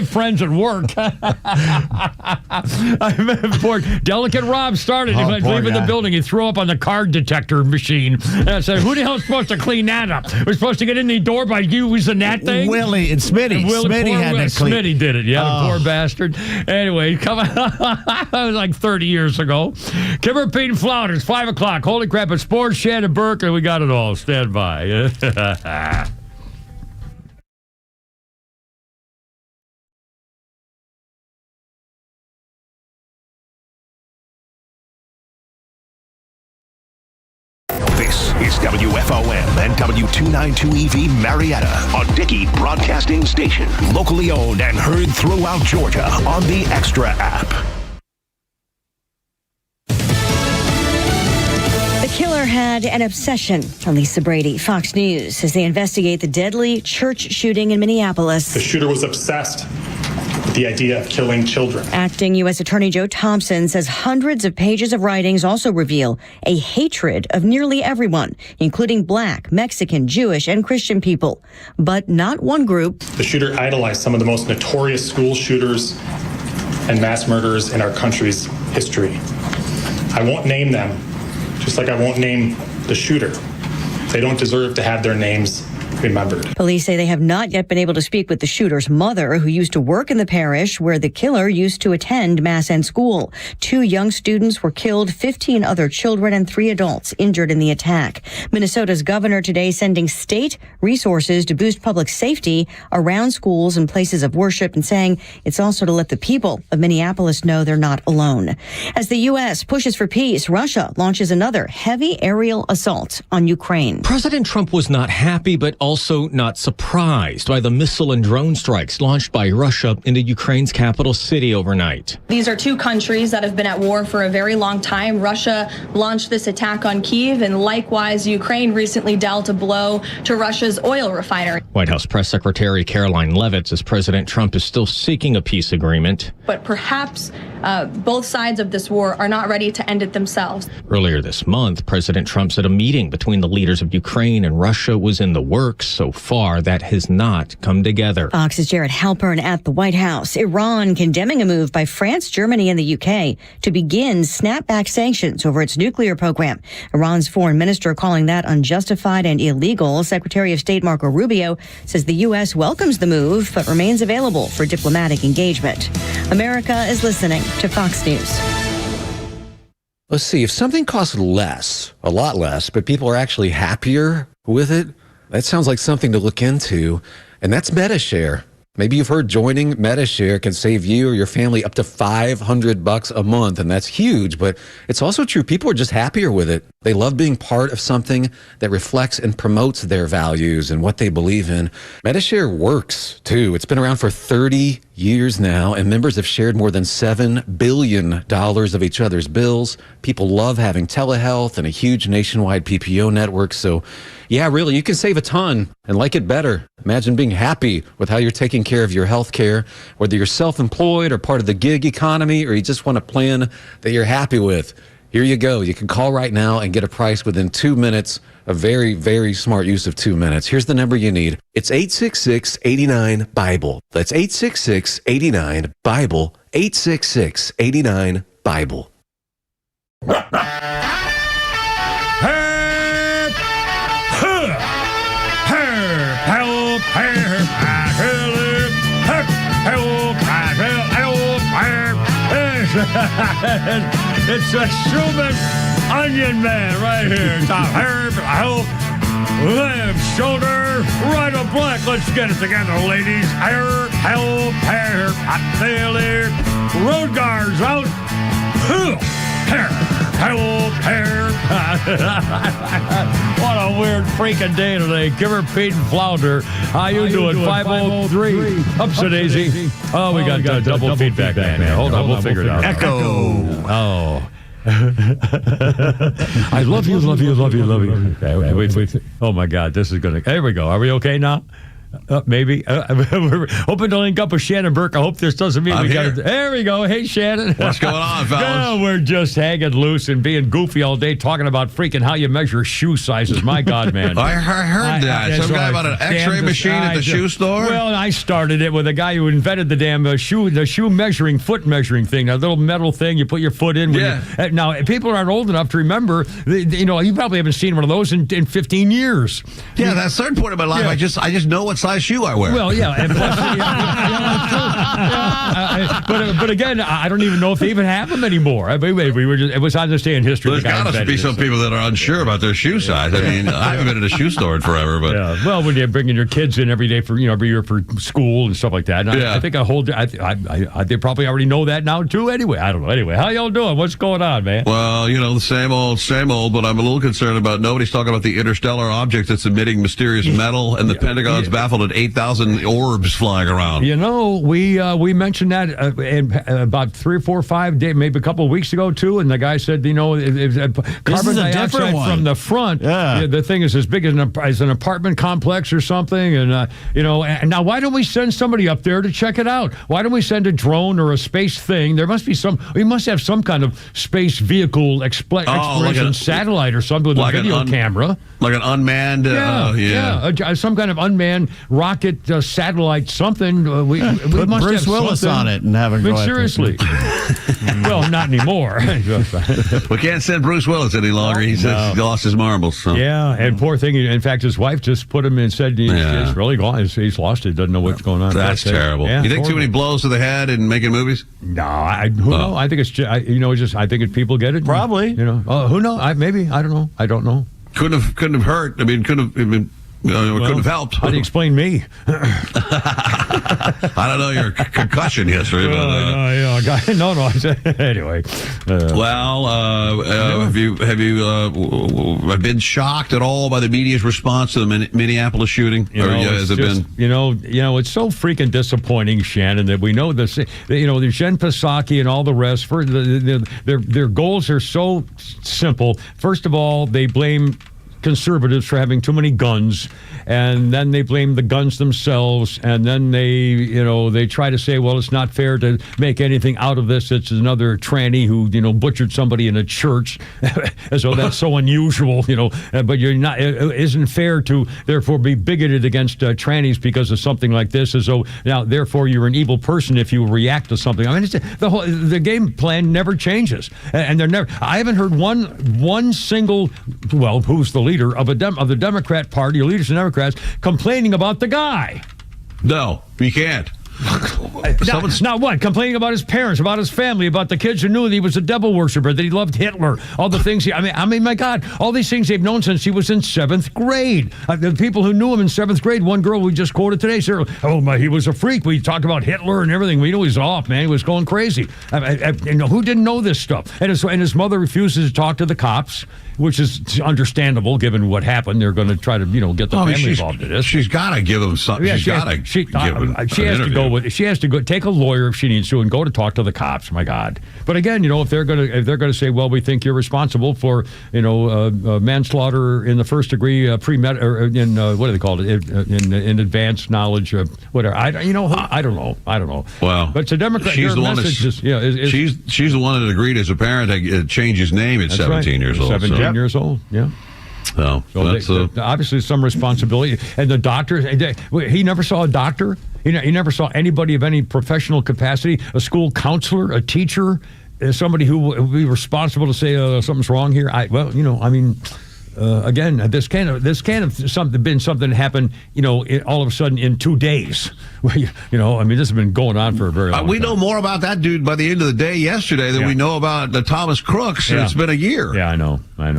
friends at work. I remember poor Delicate Rob started. He was leaving the building. He threw up on the card detector machine. And I said, who the hell is supposed to clean that up? We're supposed to get in the door by using that thing? Willie and Smitty. Smitty had to clean. Smitty did it. Yeah, the poor bastard. Anyway, that was like 30 years ago. Kimmer, Pete, and Flounders, 5 o'clock. Holy crap, it's sports, Shannon Burke, and we got it all. Stand by. This is WFOM and W292EV Marietta, a Dickey Broadcasting Station. Locally owned and heard throughout Georgia on the Extra app. The killer had an obsession. Lisa Brady, Fox News, as they investigate the deadly church shooting in Minneapolis. The shooter was obsessed with the idea of killing children. Acting U.S. Attorney Joe Thompson says hundreds of pages of writings also reveal a hatred of nearly everyone, including Black, Mexican, Jewish, and Christian people, but not one group. The shooter idolized some of the most notorious school shooters and mass murderers in our country's history. I won't name them, just like I won't name the shooter. They don't deserve to have their names remembered. Police say they have not yet been able to speak with the shooter's mother, who used to work in the parish where the killer used to attend Mass and school. 2 young students were killed, 15 other children and 3 adults injured in the attack. Minnesota's governor today sending state resources to boost public safety around schools and places of worship, and saying it's also to let the people of Minneapolis know they're not alone. As the U.S. pushes for peace, Russia launches another heavy aerial assault on Ukraine. President Trump was not happy, but also not surprised by the missile and drone strikes launched by Russia into Ukraine's capital city overnight. These are 2 countries that have been at war for a very long time. Russia launched this attack on Kyiv, and likewise, Ukraine recently dealt a blow to Russia's oil refinery. White House Press Secretary Caroline Leavitt says President Trump is still seeking a peace agreement. But perhaps both sides of this war are not ready to end it themselves. Earlier this month, President Trump said a meeting between the leaders of Ukraine and Russia was in the works. So far, that has not come together. Fox's Jared Halpern at the White House. Iran condemning a move by France, Germany, and the UK to begin snapback sanctions over its nuclear program. Iran's foreign minister calling that unjustified and illegal. Secretary of State Marco Rubio says the U.S. welcomes the move, but remains available for diplomatic engagement. America is listening to Fox News. Let's see, if something costs less, a lot less, but people are actually happier with it, that sounds like something to look into, and that's MetaShare. Maybe you've heard joining MetaShare can save you or your family up to $500 a month, and that's huge, but it's also true. People are just happier with it. They love being part of something that reflects and promotes their values and what they believe in. MetaShare works, too. It's been around for 30 years now, and members have shared more than $7 billion of each other's bills. People love having telehealth and a huge nationwide PPO network, so yeah, really, you can save a ton and like it better. Imagine being happy with how you're taking care of your health care, whether you're self-employed or part of the gig economy, or you just want a plan that you're happy with. Here you go. You can call right now and get a price within 2 minutes. A very, very smart use of 2 minutes. Here's the number you need. It's 866-89-BIBLE. That's 866-89-BIBLE. 866-89-BIBLE. It's a Schumann Onion Man right here. Top hair, help, limb, shoulder, right or black. Let's get it together, ladies. Hair, help, hair, hot failure. Road guards out. Hair, help, hair. What a weird freaking day today. Kimmer, Pete, and Flounder. How you doing? 503. Ups and daisy. Oh, we got double feedback, man. Hold on, we'll figure it out. Echo. Oh. I love you. Okay, wait. Oh, my God. This is going to... There we go. Are we okay now? Maybe. We're hoping to link up with Shannon Burke. I hope this doesn't mean we got to... There we go. Hey, Shannon. What's going on, fellas? No, we're just hanging loose and being goofy all day, talking about freaking how you measure shoe sizes. My God, man. I heard that. Some guy about an X-ray machine at the shoe store? Well, I started it with a guy who invented the damn shoe measuring, foot measuring thing. That little metal thing you put your foot in. Now, people aren't old enough to remember. You probably haven't seen one of those in 15 years. Yeah, that's a certain point in my life. I just know what size shoe I wear. Well, yeah, and plus, but again, I don't even know if they even have them anymore. It was on this day in history. There's got to be some people that are unsure about their shoe size. I mean, I haven't been at a shoe store in forever, but well, when you're bringing your kids in every day for every year for school and stuff like that, and I think they probably already know that now too. Anyway, I don't know. Anyway, how y'all doing? What's going on, man? Well, the same old. But I'm a little concerned about nobody's talking about the interstellar object that's emitting mysterious metal, and the Pentagon's baffled at 8,000 orbs flying around. We mentioned that about 3 or 4 or 5 days, maybe a couple of weeks ago too, and the guy said, carbon dioxide from the front. Yeah. The thing is as big as an apartment complex or something, and and now why don't we send somebody up there to check it out? Why don't we send a drone or a space thing? We must have some kind of space vehicle exploration satellite or something with a video camera. Like an unmanned, some kind of unmanned rocket, satellite, something. We put must Bruce have Willis something. on it and have him go. Seriously. Well, not anymore. We can't send Bruce Willis any longer. He says he lost his marbles. So. Yeah, and poor thing. In fact, his wife just put him and said he's really gone. He's lost it. Doesn't know what's going on. That's terrible. Yeah, you think too many blows to the head in making movies? No, who knows? I think it's I think people get it. Probably. Who knows? Maybe. I don't know. Couldn't have hurt. I mean, couldn't have helped. How do you explain me? I don't know your concussion history. Anyway. Have you been shocked at all by the media's response to the Minneapolis shooting? It's so freaking disappointing, Shannon, that we know this. The Jen Psaki and all the rest. Their goals are so simple. First of all, they blame conservatives for having too many guns, and then they blame the guns themselves, and then they try to say, well, it's not fair to make anything out of this. It's another tranny who butchered somebody in a church, as though that's so unusual, but you're not. It isn't fair to therefore be bigoted against trannies because of something like this, as though now therefore you're an evil person if you react to something. I mean, the game plan never changes, and they're never. I haven't heard one single who's the leader of the Democrat Party, leaders of Democrats, complaining about the guy. No, you can't. Now what? Complaining about his parents, about his family, about the kids who knew that he was a devil worshiper, that he loved Hitler, all the things. I mean, my God, all these things they've known since he was in 7th grade. The people who knew him in 7th grade, one girl we just quoted today said, he was a freak. We talked about Hitler and everything. We knew he was off, man. He was going crazy. Who didn't know this stuff? And his mother refuses to talk to the cops, which is understandable given what happened. They're going to try to, get the family involved in this. She's got to give him something. Yeah, she has to go take a lawyer if she needs to and go to talk to the cops. My God! But again, if they're going to say, well, we think you're responsible for manslaughter in the first degree, what do they call it? In advance knowledge, whatever. I don't know. Well, but it's a Democrat. She's the one she's the one that agreed as a parent to change his name at 17 years old. 17 years old. Yeah. So obviously some responsibility. And the doctor, he never saw a doctor. He never saw anybody of any professional capacity, a school counselor, a teacher, somebody who would be responsible to say something's wrong here. again, this can't have been something that happened, all of a sudden in 2 days. This has been going on for a very long time. We know more about that dude by the end of the day yesterday than we know about the Thomas Crooks. It's been a year. Yeah, I know. I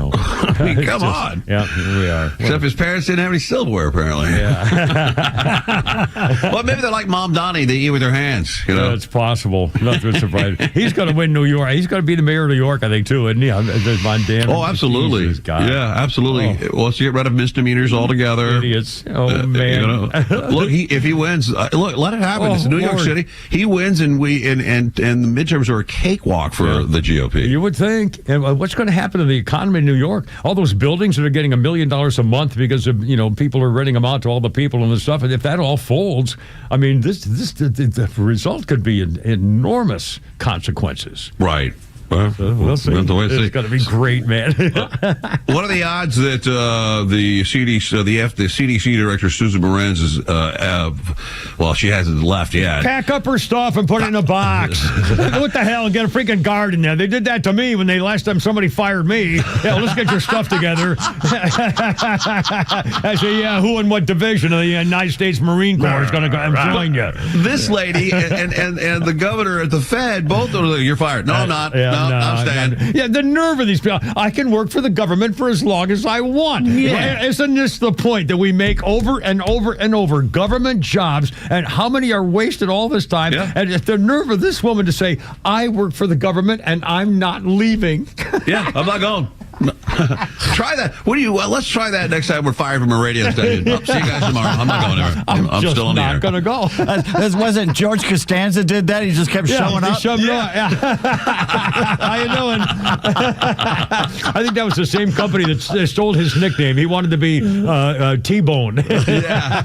mean, come on. Yeah, here we are. Except his parents didn't have any silverware, apparently. Yeah. Well, maybe they're like Mom Donnie. They eat with their hands. Yeah, it's possible. Nothing surprising. He's going to win New York. He's going to be the mayor of New York, I think, too, isn't he? Von Dam. Oh, absolutely. Jesus, God. Yeah, absolutely. Wants to get rid of misdemeanors altogether. Idiots. Oh, man. Look, if he wins, look, let it happen. It's New York City. He wins, and the midterms are a cakewalk for the GOP. You would think. And what's going to happen to the economy in New York? All those buildings that are getting $1 million a month because of people are renting them out to all the people and the stuff. And if that all folds, I mean, the result could be enormous consequences. Right. We'll see. It's going to be great, man. What are the odds that the CDC director Susan Morenz is? She hasn't left yet. Pack up her stuff and put it in a box. What the hell? Get a freaking guard in there. They did that to me when last time somebody fired me. Yeah, let's get your stuff together. I say, yeah, who and what division of the United States Marine Corps is going to go and join you? This lady and the governor at the Fed, both of them, you're fired. No, I'm not. No, I'm staying. Yeah, the nerve of these people. I can work for the government for as long as I want. Yeah. Isn't this the point that we make over and over and over government jobs, and how many are wasted all this time? Yeah. And the nerve of this woman to say, I work for the government and I'm not leaving. Yeah, I'm not going. Try that. Let's try that next time we're fired from a radio station. See you guys tomorrow. I'm not going anywhere. I'm still on the air. I'm not going to go. Wasn't George Costanza did that? He just kept showing up. How you doing? I think that was the same company that stole his nickname. He wanted to be T-Bone. Yeah.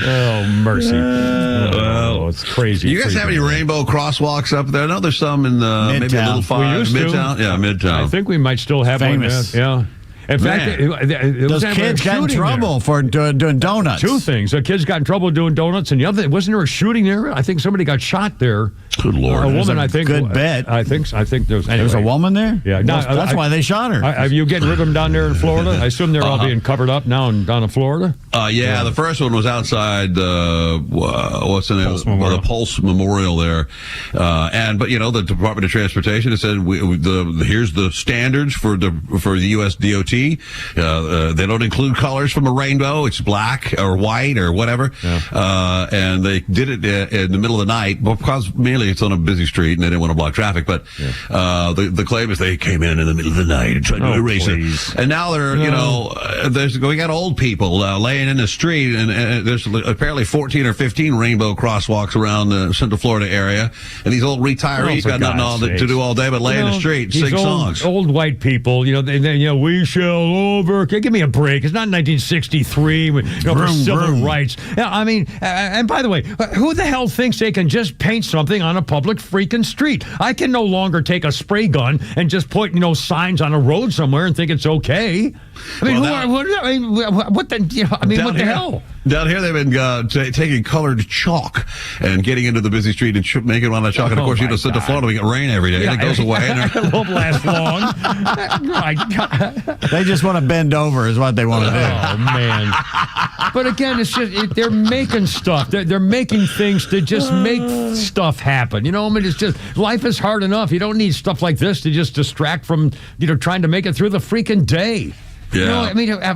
Oh, mercy. It's crazy. You guys have any rainbow crosswalks up there? I know there's some in maybe a little we used Midtown. To. Yeah, Midtown. I think we might still have Famous. one. Yeah. In fact, those kids got in trouble for doing donuts. Two things. The kids got in trouble doing donuts, and the other, wasn't there a shooting there? I think somebody got shot there. Good Lord. A woman, I think. Good bet. I think there was. Anyway. There was a woman there? Yeah. That's why they shot her. Are you getting rid of them down there in Florida? I assume they're all being covered up now down in Florida? Yeah, the first one was outside, what's the name? The Pulse Memorial there. But the Department of Transportation has said, here's the standards for the U.S. DOT. They don't include colors from a rainbow. It's black or white or whatever. Yeah. And they did it in the middle of the night because mainly it's on a busy street and they didn't want to block traffic. But the claim is they came in the middle of the night and tried to erase it. And now they're, we got old people laying in the street, and there's apparently 14 or 15 rainbow crosswalks around the Central Florida area. And these old retirees got nothing to do all day but lay in the street and sing songs. Old white people, we shall give me a break. It's not 1963 for civil rights. Yeah, I mean, and by the way, who the hell thinks they can just paint something on a public freaking street? I can no longer take a spray gun and just put signs on a road somewhere and think it's okay. I mean, what the hell? Down here, they've been taking colored chalk and getting into the busy street and making it on that chalk. And of course, Central Florida, we get rain every day, and it goes away. It won't last long. My God. They just want to bend over, is what they want to do. Oh man! But again, it's just they're making stuff. They're making things to just make stuff happen. It's just life is hard enough. You don't need stuff like this to just distract from trying to make it through the freaking day. Yeah.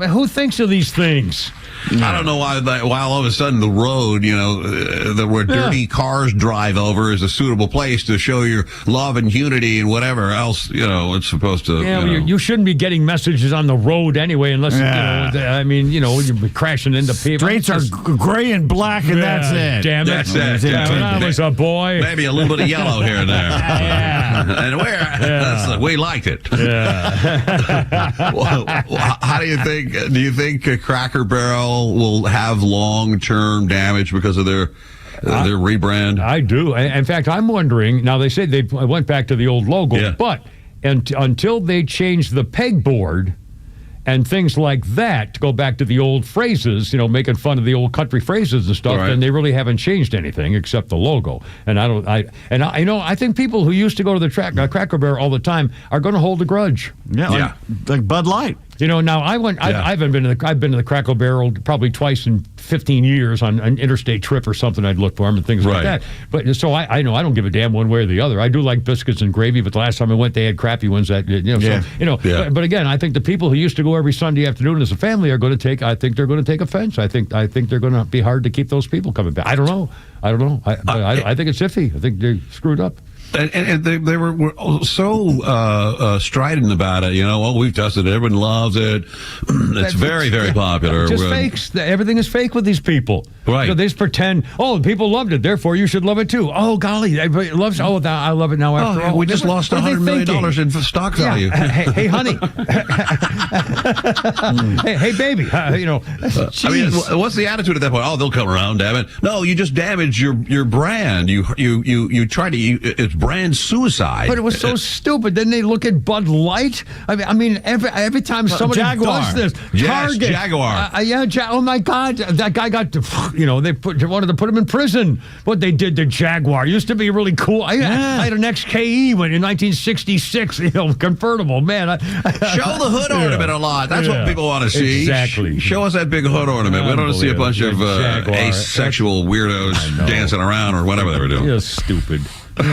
Who thinks of these things? I don't know why all of a sudden the road, where dirty cars drive over is a suitable place to show your love and unity and whatever else, it's supposed to. Yeah, you shouldn't be getting messages on the road anyway, unless, you're crashing into people. Streets are gray and black, and that's it. Damn it. That's it. When I was a boy. Maybe a little bit of yellow here and there. And we liked it. Yeah. How do you think? Do you think Cracker Barrel will have long-term damage because of their rebrand? I do. In fact, I'm wondering. Now they say they went back to the old logo, but until they changed the pegboard and things like that, to go back to the old phrases, making fun of the old country phrases and stuff, Right. and they really haven't changed anything except the logo. And I think people who used to go to the Cracker Barrel all the time are going to hold a grudge. Yeah, like Bud Light. Now I've been to the Cracker Barrel probably twice in 15 years on an interstate trip or something. I'd look for them and things like that. But so I know I don't give a damn one way or the other. I do like biscuits and gravy, but the last time I went, they had crappy ones that But again, I think the people who used to go every Sunday afternoon as a family are going to take. I think they're going to take offense. I think they're going to be hard to keep those people coming back. I don't know. I think it's iffy. I think they're screwed up. And they were so strident about it. We've tested it. Everyone loves it. It's very, very popular. Just fakes. Everything is fake with these people. Right. They just pretend, people loved it, therefore you should love it too. Oh, golly, everybody loves it. Oh, I love it now after all. We just lost $100 million in stock value. Hey, honey. hey, baby. What's the attitude at that point? Oh, they'll come around, damn it. No, you just damage your brand. You try to... It's brand suicide. But it was so stupid. Then they look at Bud Light. I mean, every time somebody does this, Target, Jaguar. Oh my God, that guy got. They wanted to put him in prison. What they did to Jaguar used to be really cool. I had an XKE in 1966. Convertible. Man, show the hood ornament a lot. That's what people want to see. Exactly. Show us that big hood ornament. We don't want to see a bunch of asexual weirdos dancing around or whatever they were doing. You're stupid. I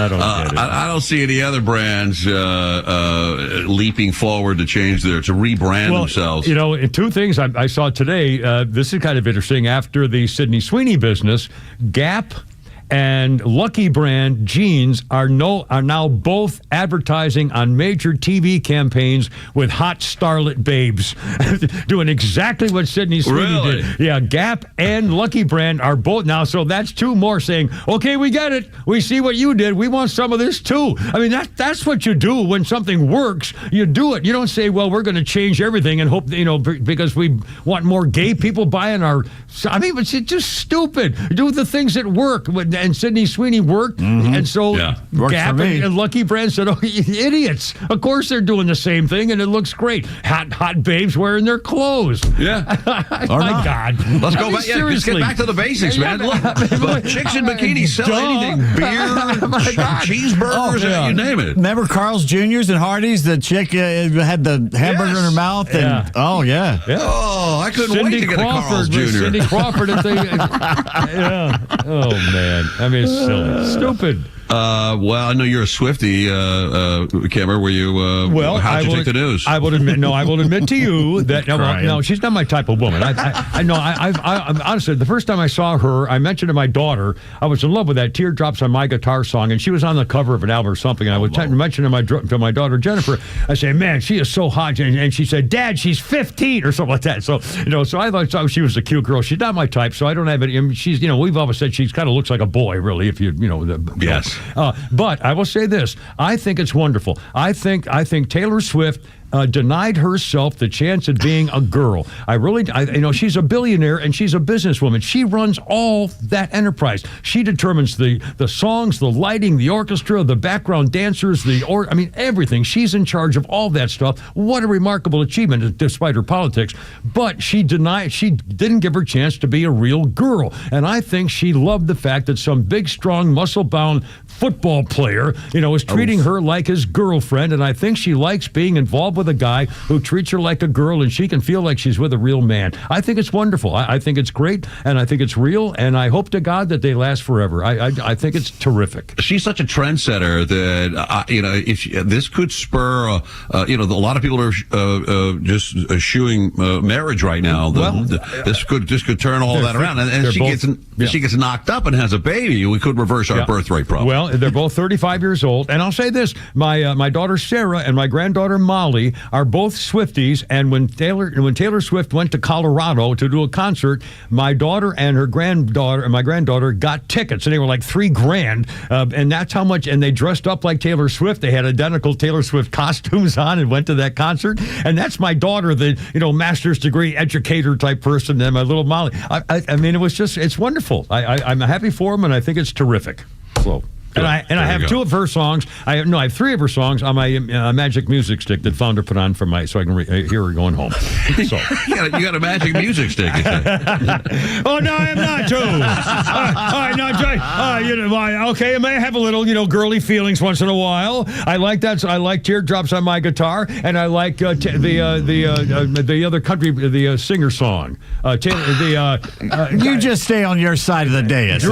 don't get it. I don't see any other brands leaping forward to rebrand themselves. Two things I saw today. This is kind of interesting. After the Sydney Sweeney business, Gap and Lucky Brand jeans are now both advertising on major TV campaigns with hot starlet babes, doing exactly what Sydney Sweeney did. Yeah, Gap and Lucky Brand are both now. So that's two more saying, "Okay, we get it. We see what you did. We want some of this too." I mean, that's what you do when something works. You do it. You don't say, "Well, we're going to change everything and hope because we want more gay people buying our." I mean, it's just stupid. Do the things that work. And Sydney Sweeney worked, and so Gap and Lucky Brand said, "Oh, idiots! Of course they're doing the same thing, and it looks great. Hot babes wearing their clothes." Yeah. My God. Let's go back. Let's get back to the basics, man. Look, chicks in bikinis sell anything: beer, cheeseburgers, you name it. Remember Carl's Jr.'s and Hardee's? The chick had the hamburger in her mouth, and Oh, I couldn't wait to get a Carl's Jr. Cindy Crawford. Oh man. I mean, it's silly. Stupid. Well, I know you're a Swiftie, Kimmer. Were you? How'd you take the news? I will admit to you that no, she's not my type of woman. I know. I'm honestly, the first time I saw her, I mentioned to my daughter, I was in love with that "Teardrops on My Guitar" song, and she was on the cover of an album or something. And I would mention to my daughter Jennifer, I say, "Man, she is so hot," and she said, "Dad, she's 15" or something like that. So so I thought she was a cute girl. She's not my type, so I don't have any. She's we've always said she kind of looks like a boy, really. If yes. But I will say this: I think it's wonderful. I think Taylor Swift denied herself the chance of being a girl. She's a billionaire and she's a businesswoman. She runs all that enterprise. She determines the songs, the lighting, the orchestra, the background dancers, everything. She's in charge of all that stuff. What a remarkable achievement, despite her politics. But she didn't give her chance to be a real girl. And I think she loved the fact that some big, strong, muscle-bound football player, is treating her like his girlfriend. And I think she likes being involved with a guy who treats her like a girl, and she can feel like she's with a real man. I think it's wonderful. I think it's great, and I think it's real, and I hope to God that they last forever. I think it's terrific. She's such a trendsetter that if this could spur a lot of people are just eschewing marriage right now. This could turn all that around, and she gets knocked up and has a baby. We could reverse our birth rate problem. Well, they're both 35 years old, and I'll say this: my daughter Sarah and my granddaughter Molly are both Swifties, and when Taylor Swift went to Colorado to do a concert, my daughter and my granddaughter got tickets, and they were like $3,000, and that's how much. And they dressed up like Taylor Swift. They had identical Taylor Swift costumes on and went to that concert. And that's my daughter, the master's degree educator type person, and my little Molly. I mean, it's wonderful. I'm happy for them, and I think it's terrific. So. And I have two of her songs. I have three of her songs on my magic music stick that Founder put on for so I can hear her going home. So you got a magic music stick. Oh no, I am not too. Okay, I may have a little, girly feelings once in a while. I like that. So I like Teardrops on My Guitar, and I like the other country, the singer song. You just stay on your side of the dais.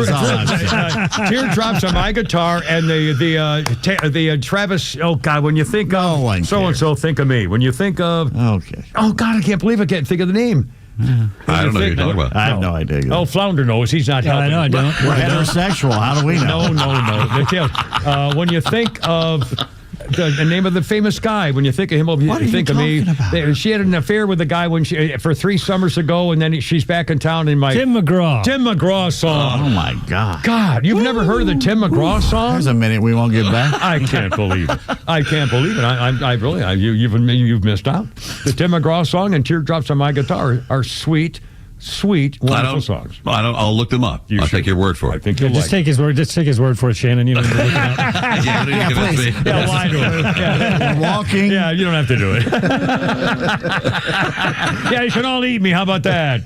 Teardrops on My Guitar, and the Travis. Oh God, when you think of so and so, think of me. When you think of oh God, I can't believe I can't think of the name. I don't know what you're talking about. I have no idea. Oh, Flounder knows. He's not helping. I know. We're heterosexual. How do we know? No. When you think of the name of the famous guy, when you think of him, you think of me. About? She had an affair with a guy for 3 summers ago, and then she's back in town in my Tim McGraw song. Oh my God! God, you've never heard of the Tim McGraw song? There's a minute we won't get back. I can't believe it. You've missed out. The Tim McGraw song and Teardrops on My Guitar are sweet, wonderful songs. I'll look them up. I'll take your word for it. I think you'll just take his word. Just take his word for it, Shannon. You don't need to look it up. Lie to him. Walking. Yeah, you don't have to do it. Yeah, you can all eat me. How about that?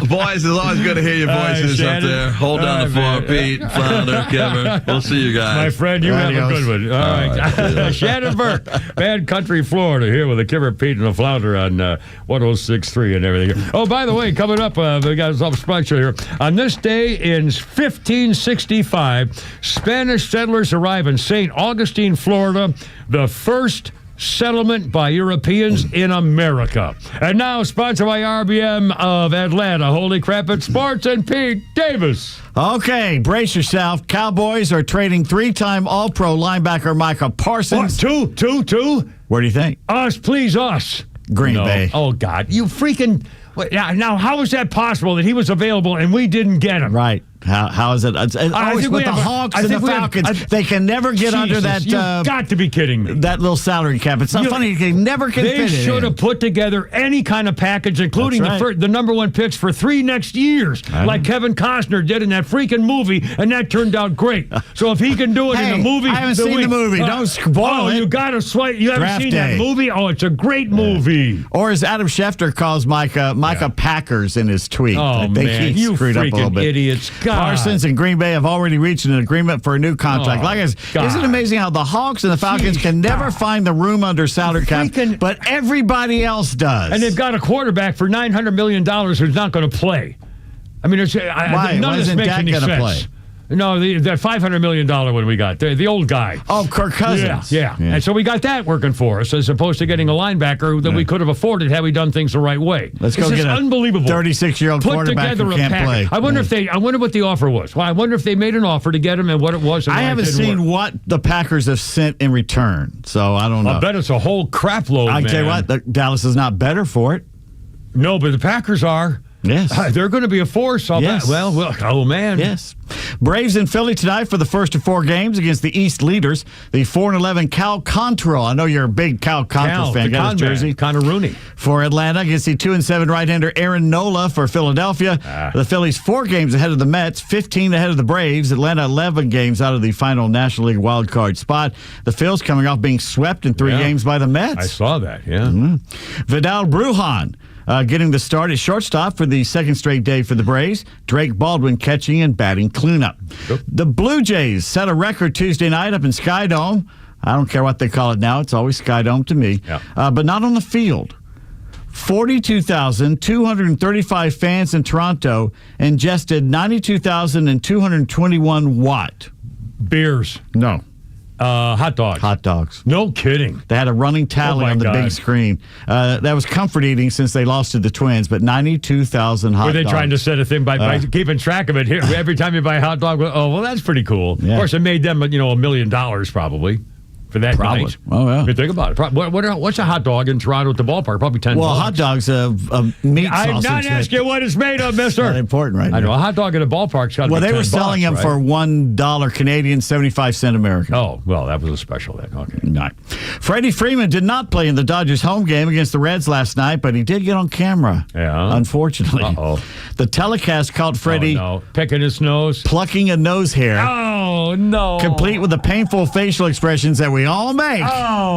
Boys, it's always good to hear your voices up there. Hold down the fort, Pete, Flounder, Kevin. We'll see you guys. My friend, you have a good one. All right. Shannon Burke, Bad Country, Florida, here with the Kipper, Pete, and the Flounder on 106.3 and everything. Oh, by the way, coming up, we got a special here. On this day in 1565, Spanish settlers arrive in St. Augustine, Florida, the first settlement by Europeans in America. And now, sponsored by RBM of Atlanta. Holy crap, it's sports and Pete Davis. Okay, brace yourself. Cowboys are trading 3-time All-Pro linebacker Micah Parsons. What, two? Where do you think? Us, please, us. Green Bay. Oh, God. You freaking... Now, how is that possible that he was available and we didn't get him? Right. How is it? It's always with the Hawks and the Falcons. They can never get under that. You've got to be kidding me. That little salary cap. It's not funny. They never can fit it. They should have put together any kind of package, including the number 1 picks for 3 next years, like Kevin Costner did in that freaking movie, and that turned out great. So if he can do it in the movie, I haven't seen the movie. Don't spoil it. You got to swipe. You haven't seen that movie? Oh, it's a great movie. Or as Adam Schefter calls Micah Packers in his tweet. Oh, I think man, he screwed up a little bit. Idiots. God. Parsons and Green Bay have already reached an agreement for a new contract. Isn't it amazing how the Hawks and the Falcons can never find the room under salary cap, but everybody else does? And they've got a quarterback for $900 million who's not going to play. I mean, why? None of this makes any sense. Play? No, the $500 million one we got, the old guy. Oh, Kirk Cousins. Yeah. And so we got that working for us, as opposed to getting a linebacker that we could have afforded had we done things the right way. Let's go get a unbelievable 36-year-old quarterback who can't play. I wonder what the offer was. Well, I wonder if they made an offer to get him and what it was. And I haven't seen what the Packers have sent in return, so I don't know. I bet it's a whole crap load, man. I tell you what, Dallas is not better for it. No, but the Packers are. Yes. They're going to be a force. Yes. Well, oh, man. Yes. Braves in Philly tonight for the first of 4 games against the East leaders, the 4-11 Cal Contrail. I know you're a big Cal Contrail fan. Got his jersey. Connor Rooney. For Atlanta against the 2-7 right-hander Aaron Nola for Philadelphia. The Phillies 4 games ahead of the Mets, 15 ahead of the Braves. Atlanta 11 games out of the final National League wild card spot. The Phils coming off being swept in 3 games by the Mets. I saw that, yeah. Mm-hmm. Vidal Brujan getting the start at shortstop for the second straight day for the Braves. Drake Baldwin catching and batting cleanup. Yep. The Blue Jays set a record Tuesday night up in Sky Dome. I don't care what they call it now. It's always Sky Dome to me. Yeah. But not on the field. 42,235 fans in Toronto ingested 92,221 what? Beers. No. Hot dogs. Hot dogs. No kidding. They had a running tally on the big screen. That was comfort eating since they lost to the Twins, but 92,000 hot dogs. Were they trying to set a thing by keeping track of it? Here, every time you buy a hot dog, oh, well, that's pretty cool. Yeah. Of course, it made them, $1 million probably. for that Probably. night. Oh, yeah. If you think about it. What's a hot dog in Toronto at the ballpark? Probably $10. Well, a hot dog's a meat I'm sausage. not asking what it's made of, mister. Not important right now. I know. A hot dog at a ballpark's got to be $10. Well, they were selling them right? for $1 Canadian, 75-cent American. Oh, well, that was a special then. Okay. No. Freddie Freeman did not play in the Dodgers home game against the Reds last night, but he did get on camera. Yeah. Unfortunately. Uh-oh. The telecast caught Freddie picking his nose. Plucking a nose hair. Oh, no. Complete with the painful facial expressions that we all make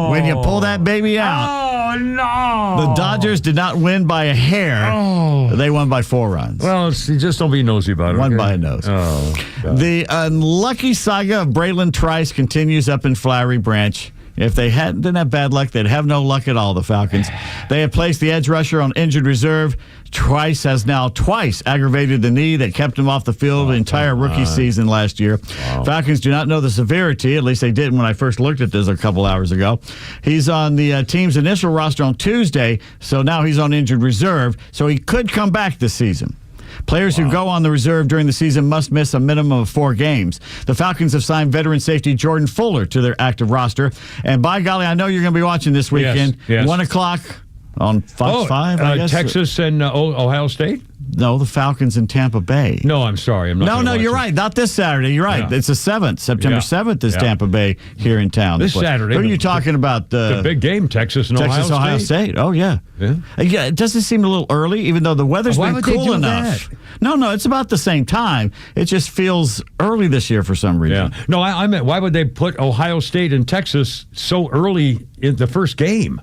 when you pull that baby out. Oh, no. The Dodgers did not win by a hair. Oh. They won by 4 runs. Well, just don't be nosy about it. Won okay? by a nose. Oh, God. The unlucky saga of Braylon Trice continues up in Flowery Branch. If they didn't have bad luck, they'd have no luck at all, the Falcons. They have placed the edge rusher on injured reserve. Trice has now twice aggravated the knee that kept him off the field the entire rookie season last year. Wow. Falcons do not know the severity. At least they didn't when I first looked at this a couple hours ago. He's on the team's initial roster on Tuesday, so now he's on injured reserve, so he could come back this season. Players who go on the reserve during the season must miss a minimum of 4 games. The Falcons have signed veteran safety Jordan Fuller to their active roster. And by golly, I know you're going to be watching this weekend. Yes. 1 o'clock on Fox 5, I guess. Texas and Ohio State? No, the Falcons in Tampa Bay. No, I'm sorry. I'm not. No, you're right. Not this Saturday. You're right. Yeah. It's the 7th. September 7th is Tampa Bay here in town. This Saturday. Who are you talking about? The big game, Texas and Ohio State. Oh, yeah. Yeah, it doesn't seem a little early, even though the weather's been cool enough. No, it's about the same time. It just feels early this year for some reason. Yeah. No, I meant, why would they put Ohio State and Texas so early in the first game?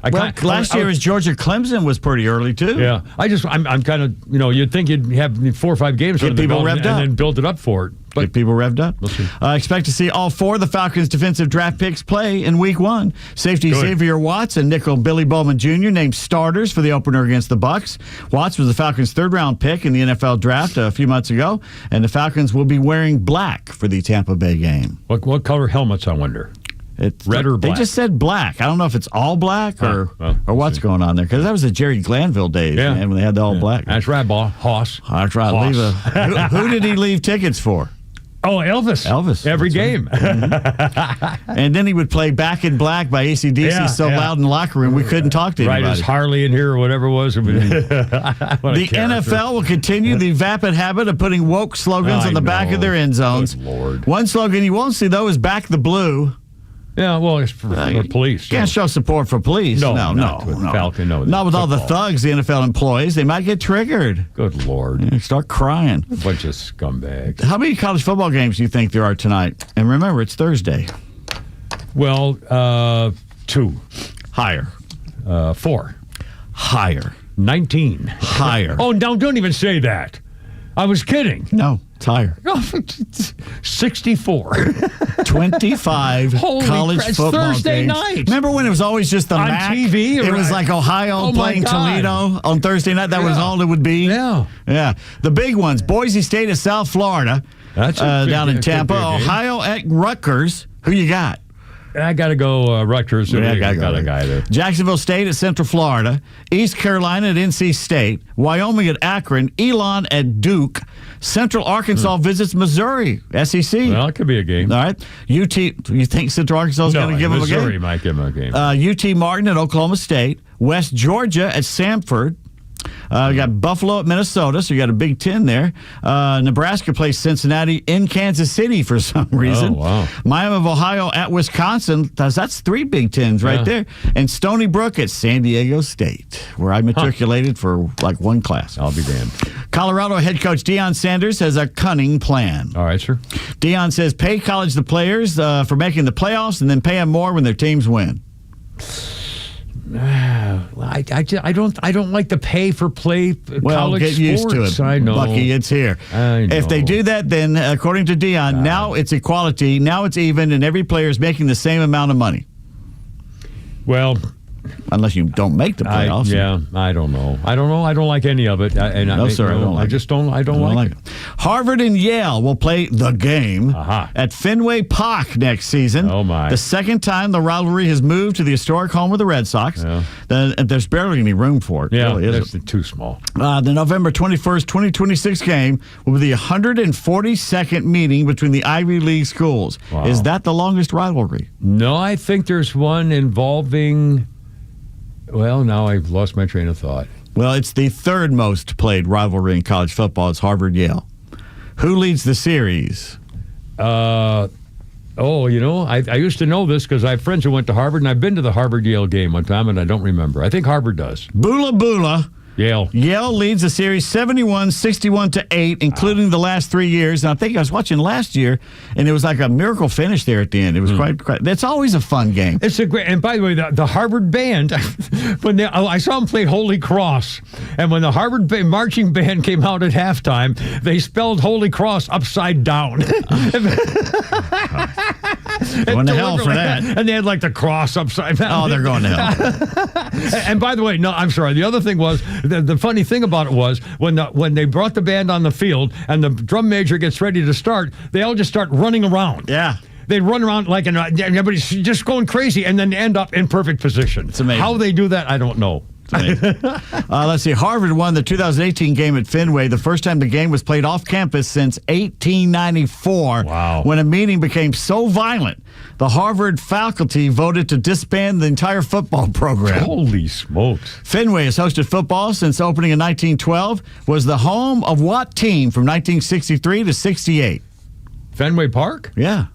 Last year, Georgia Clemson was pretty early too. Yeah, I'm kind of, you'd think you'd have 4 or 5 games get people revved up and then build it up for it. But get people revved up. We'll see. Expect to see all 4 of the Falcons' defensive draft picks play in Week 1. Safety Xavier Watts and nickel Billy Bowman Jr. named starters for the opener against the Bucs. Watts was the Falcons' 3rd-round pick in the NFL draft a few months ago, and the Falcons will be wearing black for the Tampa Bay game. What color helmets, I wonder? It's red or black? They just said black. I don't know if it's all black or what's going on there, because that was the Jerry Glanville days, man, when they had the all black. That's right, Hoss. That's right. Who did he leave tickets for? Oh, Elvis. Every game. Mm-hmm. And then he would play Back in Black by AC/DC loud in the locker room we couldn't talk to anybody. Right, as Harley in here or whatever it was. The NFL will continue the vapid habit of putting woke slogans on the back of their end zones. Good Lord. One slogan you won't see, though, is Back the Blue. Yeah, well, it's for police. Can't show support for police. No. Falcon, not with all the thugs the NFL employs. They might get triggered. Good Lord. Start crying. A bunch of scumbags. How many college football games do you think there are tonight? And remember, it's Thursday. Well, 2. Higher. 4. Higher. 19. Higher. Oh, no, don't even say that. I was kidding. No, it's higher. 64. 25 college football Thursday games. night. Remember when it was always just the on MAC? TV? It was like Ohio playing Toledo on Thursday night. That was all it would be. Yeah. The big ones: Boise State at South Florida. That's down in Tampa. Ohio at Rutgers. Who you got? I got to go Rutgers. Yeah, got a guy there. Jacksonville State at Central Florida. East Carolina at NC State. Wyoming at Akron. Elon at Duke. Central Arkansas visits Missouri. SEC. Well, it could be a game. All right. UT. You think Central Arkansas is going to give them a game? Missouri might give them a game. UT Martin at Oklahoma State. West Georgia at Samford. You got Buffalo at Minnesota, so you got a Big Ten there. Nebraska plays Cincinnati in Kansas City for some reason. Oh, wow. Miami of Ohio at Wisconsin. That's 3 Big Tens right there. And Stony Brook at San Diego State, where I matriculated for like 1 class. I'll be damned. Colorado head coach Deion Sanders has a cunning plan. All right, sir. Deion says pay the players for making the playoffs and then pay them more when their teams win. I don't like the pay for play college get used sports. to it. I know. Lucky it's here. I know. If they do that, then according to Deion, now it's equality, now it's even, and every player is making the same amount of money. Well, unless you don't make the playoffs. I don't know. I don't like any of it. I don't like it. Harvard and Yale will play the game at Fenway Park next season. Oh, my. The second time the rivalry has moved to the historic home of the Red Sox. Yeah. There's barely any room for it. Yeah, really it's too small. The November 21st, 2026 game will be the 142nd meeting between the Ivy League schools. Wow. Is that the longest rivalry? No, I think there's one involving... Well, now I've lost my train of thought. Well, it's the third most played rivalry in college football. It's Harvard-Yale. Who leads the series? I used to know this because I have friends who went to Harvard, and I've been to the Harvard-Yale game one time, and I don't remember. I think Harvard does. Bula Bula. Yale. Yale leads the series 61-8, including the last 3 years. And I think I was watching last year, and it was like a miracle finish there at the end. It was quite. It's always a fun game. It's a great. And by the way, the Harvard band, I saw them play Holy Cross, and when the Harvard marching band came out at halftime, they spelled Holy Cross upside down. Going to hell for that. And they had like the cross upside down. Oh, they're going to hell. And by the way, no, I'm sorry. The other thing was, the funny thing about it was, when they brought the band on the field and the drum major gets ready to start, they all just start running around. Yeah. They run around and everybody's just going crazy and then end up in perfect position. It's amazing. How they do that, I don't know. Let's see. Harvard won the 2018 game at Fenway, the first time the game was played off campus since 1894. Wow. When a meeting became so violent, the Harvard faculty voted to disband the entire football program. Holy smokes. Fenway has hosted football since opening in 1912, was the home of what team from 1963 to 68? Fenway Park? Yeah.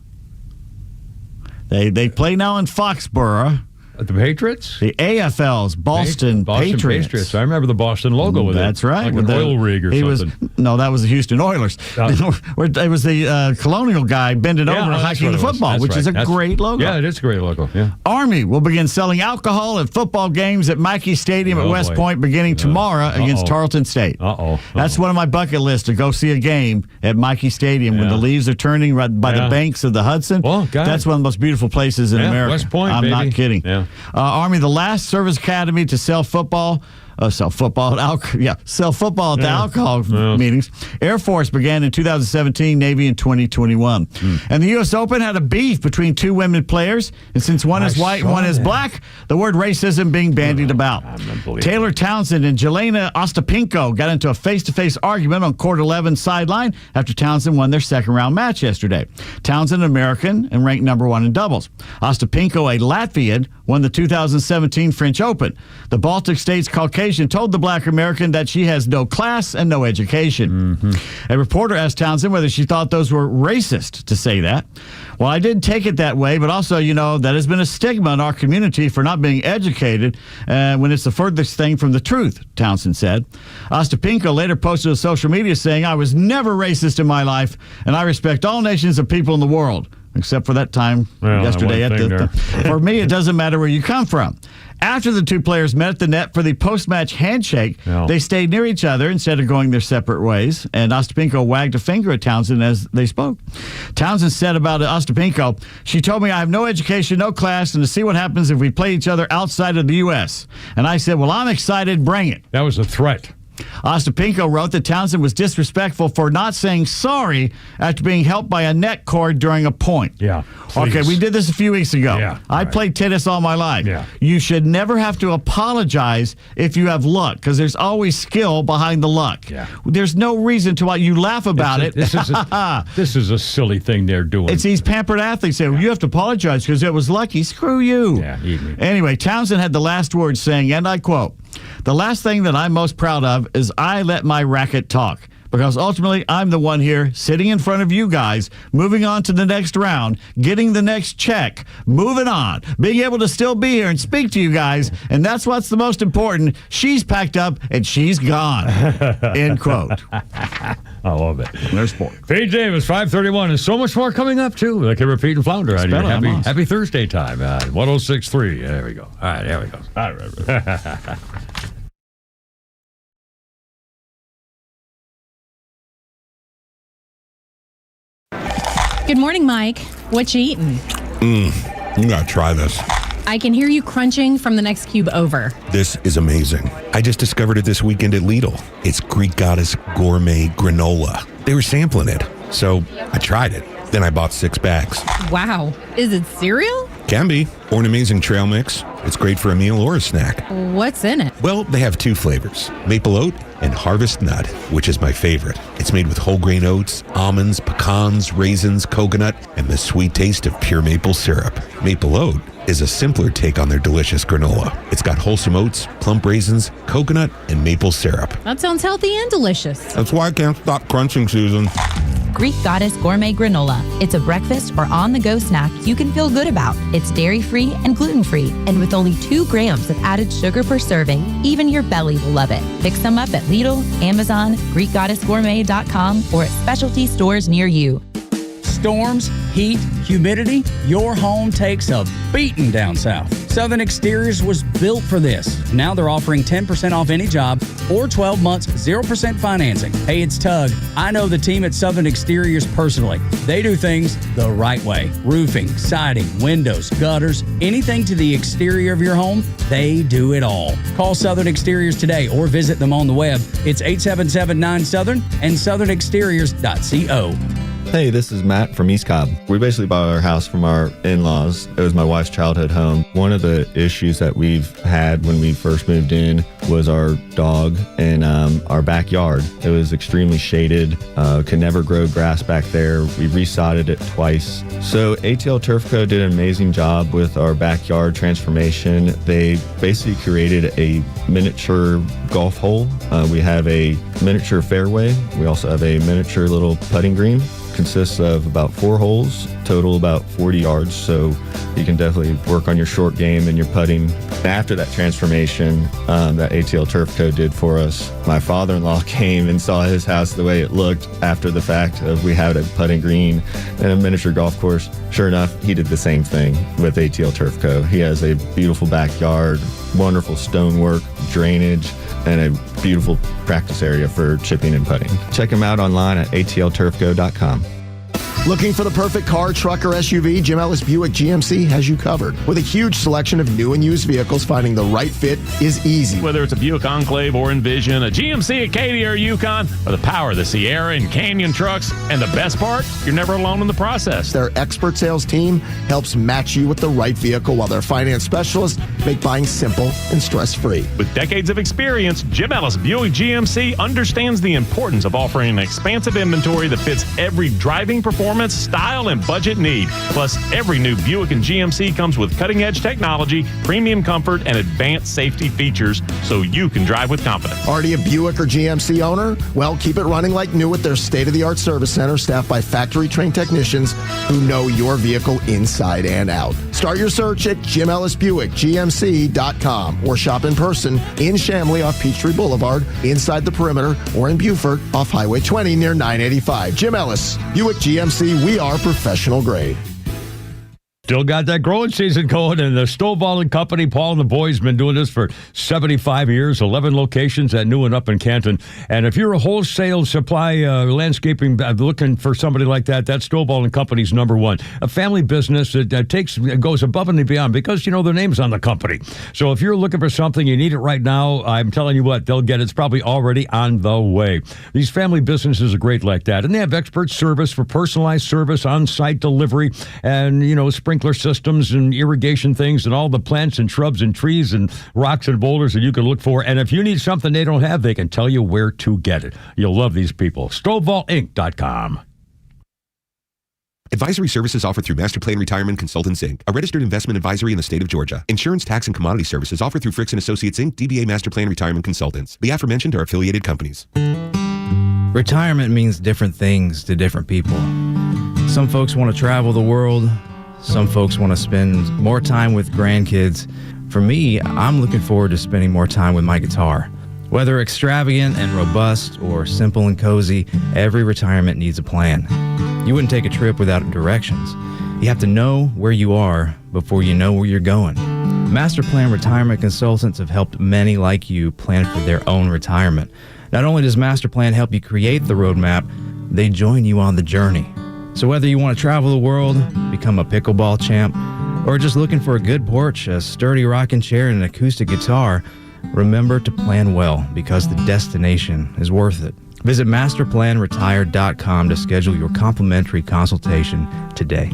They play now in Foxborough. The Patriots? The AFL's Boston Patriots. I remember the Boston logo with That's it. right. Like an oil rig or something. No, that was the Houston Oilers. It was the Colonial guy bending over and hiking the football, which is a great logo. Yeah, it is a great logo. Yeah. Army will begin selling alcohol at football games at Mackey Stadium at West Point beginning tomorrow against Tarleton State. That's one of my bucket lists, to go see a game at Mackey Stadium when the leaves are turning right by the banks of the Hudson. That's one of the most beautiful places in America. West Point, I'm baby. not kidding. Yeah. Army, the last service academy to sell football at the alcohol meetings. Air Force began in 2017, Navy in 2021. And the U.S. Open had a beef between two women players, and since one is white and one is black, the word racism being bandied about. Taylor Townsend and Jelena Ostapenko got into a face-to-face argument on court 11 sideline after Townsend won their second-round match yesterday. Townsend, an American, and ranked number 1 in doubles. Ostapenko, a Latvian, won the 2017 French Open. The Baltic States Caucasian told the black American that she has no class and no education. A reporter asked Townsend whether she thought those were racist to say that. Well, I didn't take it that way, but also, that has been a stigma in our community for not being educated when it's the furthest thing from the truth, Townsend said. Ostapenko later posted to social media saying, "I was never racist in my life, and I respect all nations of people in the world." Except for that time yesterday. For me, it doesn't matter where you come from. After the two players met at the net for the post-match handshake, they stayed near each other instead of going their separate ways, and Ostapenko wagged a finger at Townsend as they spoke. Townsend said about Ostapenko, "She told me I have no education, no class, and to see what happens if we play each other outside of the U.S." And I said, "Well, I'm excited, bring it." That was a threat. Ostapenko wrote that Townsend was disrespectful for not saying sorry after being helped by a net cord during a point. Yeah. Please. Okay, we did this a few weeks ago. Yeah. I played tennis all my life. Yeah. You should never have to apologize if you have luck, because there's always skill behind the luck. Yeah. There's no reason to why you laugh about it. This is a silly thing they're doing. It's these pampered athletes saying, you have to apologize because it was lucky. Screw you. Yeah, eat me. Anyway, Townsend had the last word saying, and I quote, "The last thing that I'm most proud of is I let my racket talk, because ultimately I'm the one here sitting in front of you guys, moving on to the next round, getting the next check, moving on, being able to still be here and speak to you guys, and that's what's the most important. She's packed up and she's gone." End quote. I love it. There's sport. Pete Davis, 5:31, and so much more coming up, too. Like a repeat and flounder out here. Happy Thursday time. 106.3. There we go. All right, there we go. All right. Good morning, Mike. What you eating? You gotta try this. I can hear you crunching from the next cube over. This is amazing. I just discovered it this weekend at Lidl. It's Greek Goddess Gourmet Granola. They were sampling it, so I tried it. Then I bought 6 bags. Wow. Is it cereal? Can be, or an amazing trail mix. It's great for a meal or a snack. What's in it? Well, they have 2 flavors, maple oat and harvest nut, which is my favorite. It's made with whole grain oats, almonds, pecans, raisins, coconut, and the sweet taste of pure maple syrup. Maple oat is a simpler take on their delicious granola. It's got wholesome oats, plump raisins, coconut, and maple syrup. That sounds healthy and delicious. That's why I can't stop crunching, Susan. Greek Goddess Gourmet Granola. It's a breakfast or on-the-go snack you can feel good about. It's dairy-free and gluten-free, and with only 2 grams of added sugar per serving, even your belly will love it. Pick some up at Lidl, Amazon, GreekGoddessGourmet.com, or at specialty stores near you. Storms, heat, humidity, your home takes a beating down south. Southern Exteriors was built for this. Now they're offering 10% off any job or 12 months, 0% financing. Hey, it's Tug. I know the team at Southern Exteriors personally. They do things the right way. Roofing, siding, windows, gutters, anything to the exterior of your home, they do it all. Call Southern Exteriors today or visit them on the web. It's 877-9-SOUTHERN and southernexteriors.co. Hey, this is Matt from East Cobb. We basically bought our house from our in-laws. It was my wife's childhood home. One of the issues that we've had when we first moved in was our dog in our backyard. It was extremely shaded, could never grow grass back there. We resodded it twice. So ATL Turf Co. did an amazing job with our backyard transformation. They basically created a miniature golf hole. We have a miniature fairway. We also have a miniature little putting green. Consists of about 4 holes, total about 40 yards, so you can definitely work on your short game and your putting. After that transformation that ATL Turf Co. did for us, my father-in-law came and saw his house the way it looked after the fact of we had a putting green and a miniature golf course. Sure enough, he did the same thing with ATL Turf Co. He has a beautiful backyard, wonderful stonework, drainage, and a beautiful practice area for chipping and putting. Check him out online at atlturfco.com. Looking for the perfect car, truck, or SUV? Jim Ellis Buick GMC has you covered. With a huge selection of new and used vehicles, finding the right fit is easy. Whether it's a Buick Enclave or Envision, a GMC Acadia or Yukon, or the power of the Sierra and Canyon trucks, and the best part, you're never alone in the process. Their expert sales team helps match you with the right vehicle, while their finance specialists make buying simple and stress-free. With decades of experience, Jim Ellis Buick GMC understands the importance of offering an expansive inventory that fits every driving performance, style, and budget need. Plus, every new Buick and GMC comes with cutting-edge technology, premium comfort, and advanced safety features so you can drive with confidence. Already a Buick or GMC owner? Well, keep it running like new with their state-of-the-art service center staffed by factory-trained technicians who know your vehicle inside and out. Start your search at JimEllisBuickGMC.com or shop in person in Chamblee off Peachtree Boulevard, inside the perimeter, or in Beaufort off Highway 20 near 985. Jim Ellis, Buick GMC, we are professional grade. Still got that growing season going, and the Stovall and Company, Paul and the boys, been doing this for 75 years, 11 locations at New and up in Canton. And if you're a wholesale supply landscaping looking for somebody like that, that's Stovall and Company's number one. A family business that goes above and beyond because, you know, their name's on the company. So if you're looking for something, you need it right now, I'm telling you what, they'll get it. It's probably already on the way. These family businesses are great like that. And they have expert service for personalized service, on-site delivery, and, you know, sprinkler systems and irrigation things and all the plants and shrubs and trees and rocks and boulders that you can look for. And if you need something they don't have, they can tell you where to get it. You'll love these people. StovallInc.com. Advisory services offered through Master Plan Retirement Consultants, Inc., a registered investment advisory in the state of Georgia. Insurance, tax, and commodity services offered through Fricks & Associates, Inc., DBA Master Plan Retirement Consultants. The aforementioned are affiliated companies. Retirement means different things to different people. Some folks want to travel the world. Some folks want to spend more time with grandkids. For me, I'm looking forward to spending more time with my guitar. Whether extravagant and robust or simple and cozy, every retirement needs a plan. You wouldn't take a trip without directions. You have to know where you are before you know where you're going. Master Plan Retirement Consultants have helped many like you plan for their own retirement. Not only does Master Plan help you create the roadmap, they join you on the journey. So whether you want to travel the world, become a pickleball champ, or just looking for a good porch, a sturdy rocking chair, and an acoustic guitar, remember to plan well because the destination is worth it. Visit masterplanretire.com to schedule your complimentary consultation today.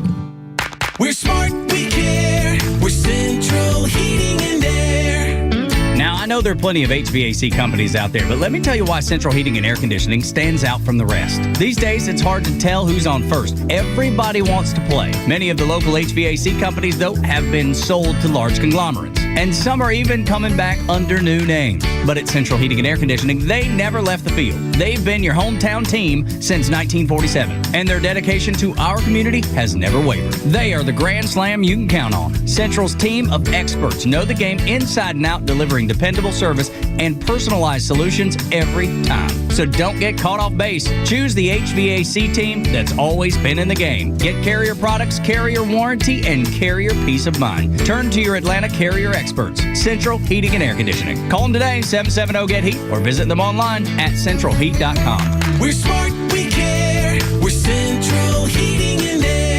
We're smart, we care. We're Central Heating and Air. Now, I know there are plenty of HVAC companies out there, but let me tell you why Central Heating and Air Conditioning stands out from the rest. These days, it's hard to tell who's on first. Everybody wants to play. Many of the local HVAC companies, though, have been sold to large conglomerates. And some are even coming back under new names. But at Central Heating and Air Conditioning, they never left the field. They've been your hometown team since 1947. And their dedication to our community has never wavered. They are the Grand Slam you can count on. Central's team of experts know the game inside and out, delivering dependable service and personalized solutions every time. So don't get caught off base. Choose the HVAC team that's always been in the game. Get Carrier products, Carrier warranty, and Carrier peace of mind. Turn to your Atlanta Carrier experts, Central Heating and Air Conditioning. Call them today, 770-GET-HEAT, or visit them online at centralheat.com. We're smart, we care. We're Central Heating and Air.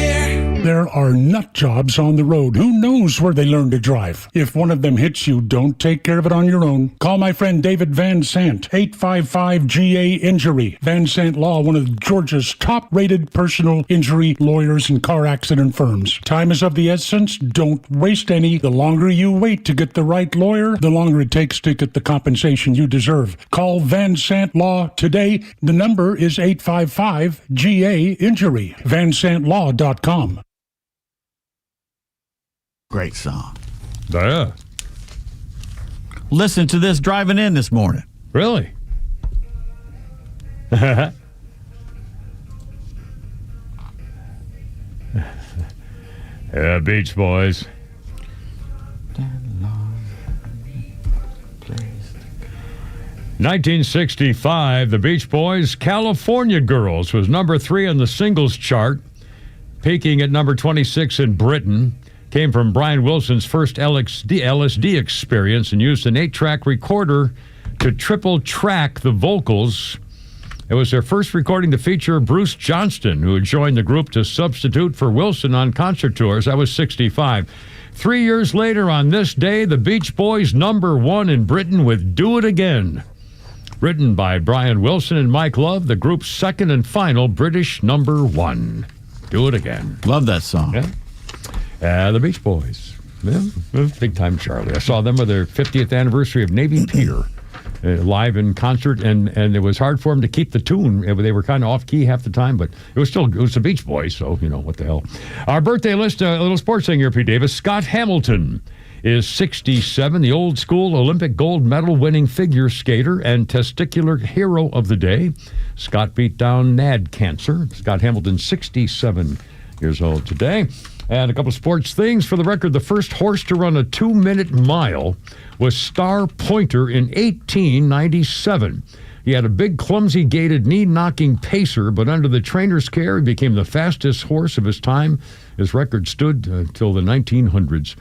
There are nut jobs on the road. Who knows where they learn to drive? If one of them hits you, don't take care of it on your own. Call my friend David Van Sant, 855-GA-INJURY. Van Sant Law, one of Georgia's top-rated personal injury lawyers and car accident firms. Time is of the essence. Don't waste any. The longer you wait to get the right lawyer, the longer it takes to get the compensation you deserve. Call Van Sant Law today. The number is 855-GA-INJURY. VanSantLaw.com. Great song. Yeah. Listen to this driving in this morning. Really? Yeah, Beach Boys. 1965, the Beach Boys' California Girls was number 3 on the singles chart, peaking at number 26 in Britain. Came from Brian Wilson's first LSD experience and used an 8-track recorder to triple track the vocals. It was their first recording to feature Bruce Johnston, who had joined the group to substitute for Wilson on concert tours. That was 65. 3 years later, on this day, the Beach Boys number 1 in Britain with Do It Again. Written by Brian Wilson and Mike Love, the group's second and final British number 1. Do It Again. Love that song. Yeah. The Beach Boys. Yeah, big time Charlie. I saw them at their 50th anniversary of Navy Pier. Live in concert, and it was hard for them to keep the tune. They were kind of off key half the time, but it was the Beach Boys, so you know what the hell. Our birthday list, a little sports thing here, Pete Davis. Scott Hamilton is 67, the old school Olympic gold medal winning figure skater and testicular hero of the day. Scott beat down NAD cancer. Scott Hamilton, 67 years old today. And a couple of sports things. For the record, the first horse to run a 2-minute mile was Star Pointer in 1897. He had a big, clumsy gaited, knee-knocking pacer, but under the trainer's care, he became the fastest horse of his time. His record stood until the 1900s.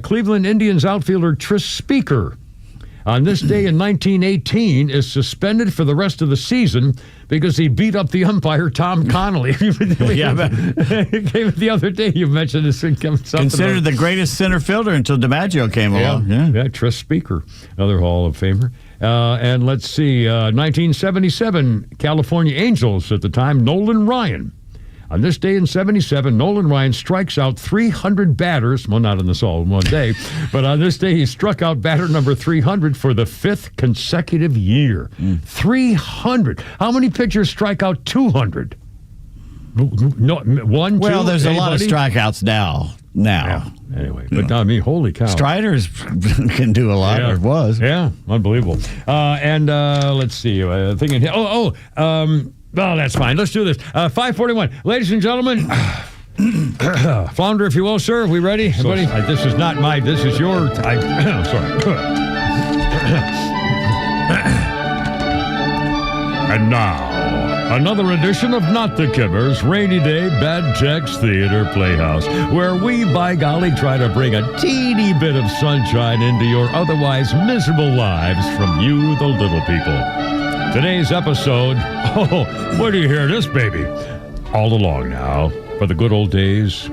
Cleveland Indians outfielder Tris Speaker, on this day in 1918, is suspended for the rest of the season because he beat up the umpire, Tom Connolly. Yeah, the other day you mentioned this. Considered the greatest center fielder until DiMaggio came along. Yeah, Tris Speaker, another Hall of Famer. And let's see, 1977, California Angels at the time, Nolan Ryan. On this day in 77, Nolan Ryan strikes out 300 batters. Well, not in this all in one day, but on this day he struck out batter number 300 for the 5th consecutive year. 300. How many pitchers strike out 200? No, one, well, two, there's anybody? a lot of strikeouts now. Yeah. Anyway, but I mean, holy cow. Strider's can do a lot, or was. Yeah, unbelievable. And let's see. Thinking. Well, that's fine. Let's do this. 5:41. Ladies and gentlemen, flounder, if you will, sir. Are we ready? Everybody? This is not my, this is your, sorry. And now, another edition of Not the Kibbers, Rainy Day Bad Text Theater Playhouse, where we, by golly, try to bring a teeny bit of sunshine into your otherwise miserable lives from you, the little people. Today's episode, where do you hear this, baby? All along now, for the good old days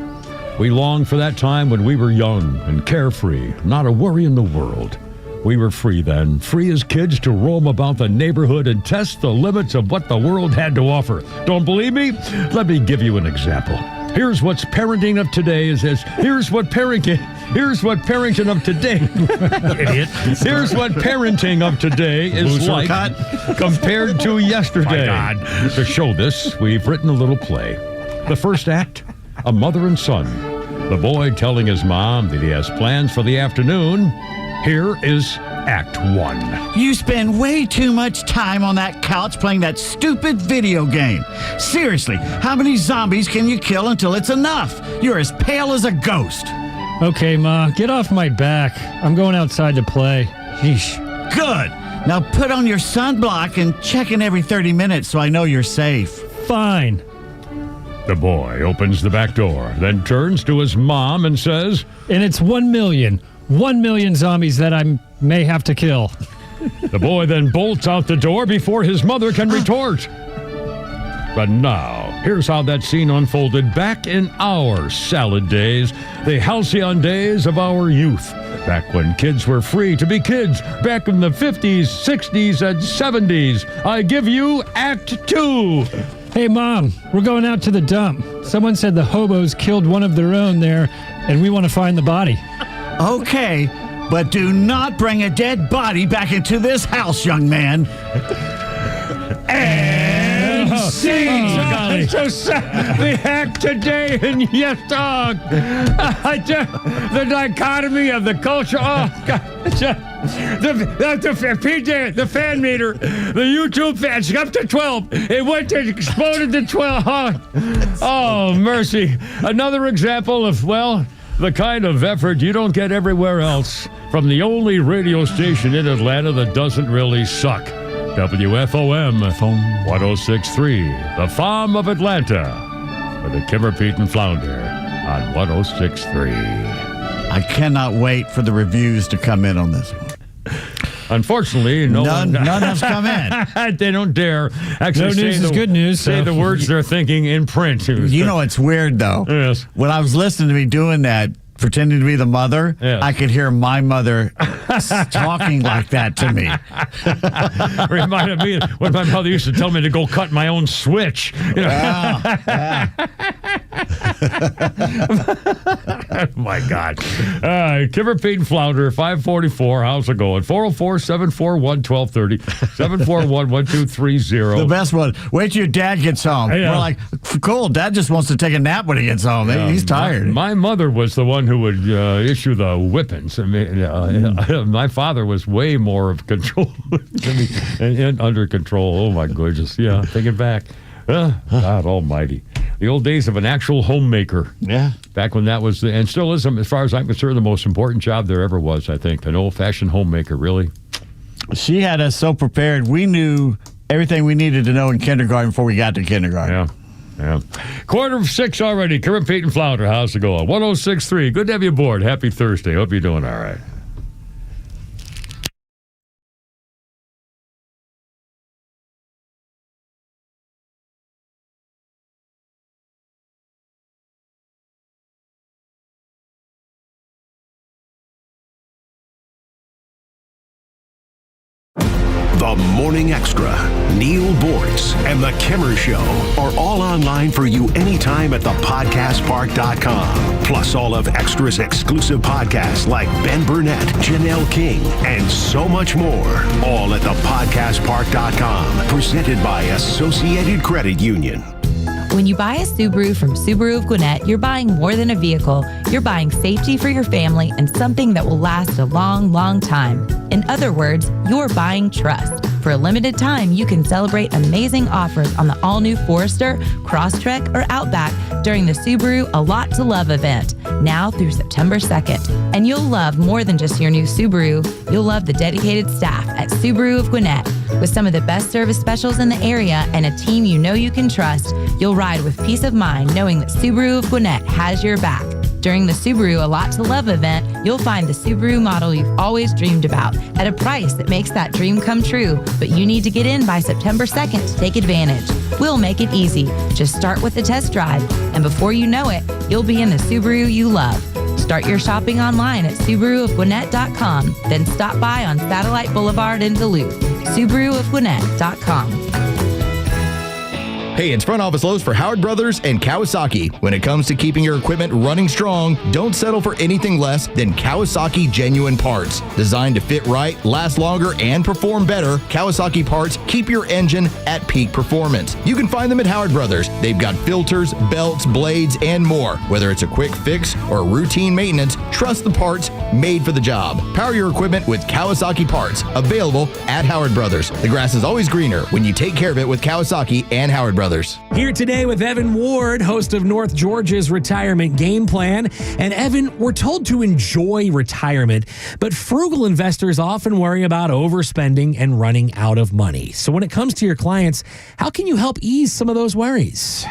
We long for that time when we were young and carefree, not a worry in the world. We were free then, free as kids to roam about the neighborhood and test the limits of what the world had to offer. Don't believe me? Let me give you an example. Here's what's parenting of today here's what parenting of today idiot. Here's what parenting of today is like compared to yesterday. My God. To show this, we've written a little play. The first act, a mother and son. The boy telling his mom that he has plans for the afternoon. Here is Act 1. You spend way too much time on that couch playing that stupid video game. Seriously, how many zombies can you kill until it's enough? You're as pale as a ghost. Okay, Ma, get off my back. I'm going outside to play. Yeesh. Good. Now put on your sunblock and check in every 30 minutes so I know you're safe. Fine. The boy opens the back door, then turns to his mom and says, And it's 1 million. 1 million zombies that I may have to kill. The boy then bolts out the door before his mother can retort. But now, here's how that scene unfolded back in our salad days, the halcyon days of our youth. Back when kids were free to be kids, back in the 50s, 60s, and 70s. I give you Act 2. Hey, Mom, we're going out to the dump. Someone said the hobos killed one of their own there, and we want to find the body. Okay, but do not bring a dead body back into this house, young man. And scene. So sad. The act today, and yes, dog. The dichotomy of the culture. Oh, God. The fan meter, the YouTube fans up to 12. It went to exploded to 12. Oh, mercy. Another example of, well, the kind of effort you don't get everywhere else from the only radio station in Atlanta that doesn't really suck. WFOM 106.3, the Farm of Atlanta, for the Kimmer, Pete, and Flounder on 106.3. I cannot wait for the reviews to come in on this one. Unfortunately, none has come in. They don't dare actually no news is good news. Say the words they're thinking in print. You know, it's weird, though. Yes. When I was listening to me doing that, pretending to be the mother, yes. I could hear my mother talking like that to me. Reminded me of when my mother used to tell me to go cut my own switch. You know? Oh, my God. Kimmer, Pete, and Flounder, 544. How's it going? 404-741-1230, 741-1230. The best one. Wait till your dad gets home. Yeah. We're like, cool, Dad just wants to take a nap when he gets home. He's tired. My mother was the one who would issue the whippings. I mean, my father was way more of control and under control. Oh, my goodness. Yeah, take it back. God almighty. The old days of an actual homemaker. Yeah. Back when that was, and still is, as far as I'm concerned, the most important job there ever was, I think. An old-fashioned homemaker, really. She had us so prepared. We knew everything we needed to know in kindergarten before we got to kindergarten. Yeah. 5:45 already. Kimmer, Pete, and Flounder. How's it going? 106.3. Good to have you aboard. Happy Thursday. Hope you're doing all right. The Morning Extra, Neil Bortz, and The Kimmer Show are all online for you anytime at thepodcastpark.com. Plus all of Extra's exclusive podcasts like Ben Burnett, Janelle King, and so much more. All at thepodcastpark.com. Presented by Associated Credit Union. When you buy a Subaru from Subaru of Gwinnett, you're buying more than a vehicle. You're buying safety for your family and something that will last a long, long time. In other words, you're buying trust. For a limited time, you can celebrate amazing offers on the all-new Forester, Crosstrek, or Outback during the Subaru A Lot to Love event, now through September 2nd. And you'll love more than just your new Subaru. You'll love the dedicated staff at Subaru of Gwinnett. With some of the best service specials in the area and a team you know you can trust, you'll ride with peace of mind knowing that Subaru of Gwinnett has your back. During the Subaru A Lot to Love event, you'll find the Subaru model you've always dreamed about at a price that makes that dream come true. But you need to get in by September 2nd to take advantage. We'll make it easy. Just start with a test drive, and before you know it, you'll be in the Subaru you love. Start your shopping online at SubaruofGwinnett.com, then stop by on Satellite Boulevard in Duluth. SubaruofGwinnett.com. Hey, it's Front Office Lowe's for Howard Brothers and Kawasaki. When it comes to keeping your equipment running strong, don't settle for anything less than Kawasaki genuine parts. Designed to fit right, last longer, and perform better, Kawasaki parts keep your engine at peak performance. You can find them at Howard Brothers. They've got filters, belts, blades, and more. Whether it's a quick fix or routine maintenance, trust the parts made for the job. Power your equipment with Kawasaki parts. Available at Howard Brothers. The grass is always greener when you take care of it with Kawasaki and Howard Brothers. Here today with Evan Ward, host of North Georgia's Retirement Game Plan. And Evan, we're told to enjoy retirement, but frugal investors often worry about overspending and running out of money. So when it comes to your clients, how can you help ease some of those worries?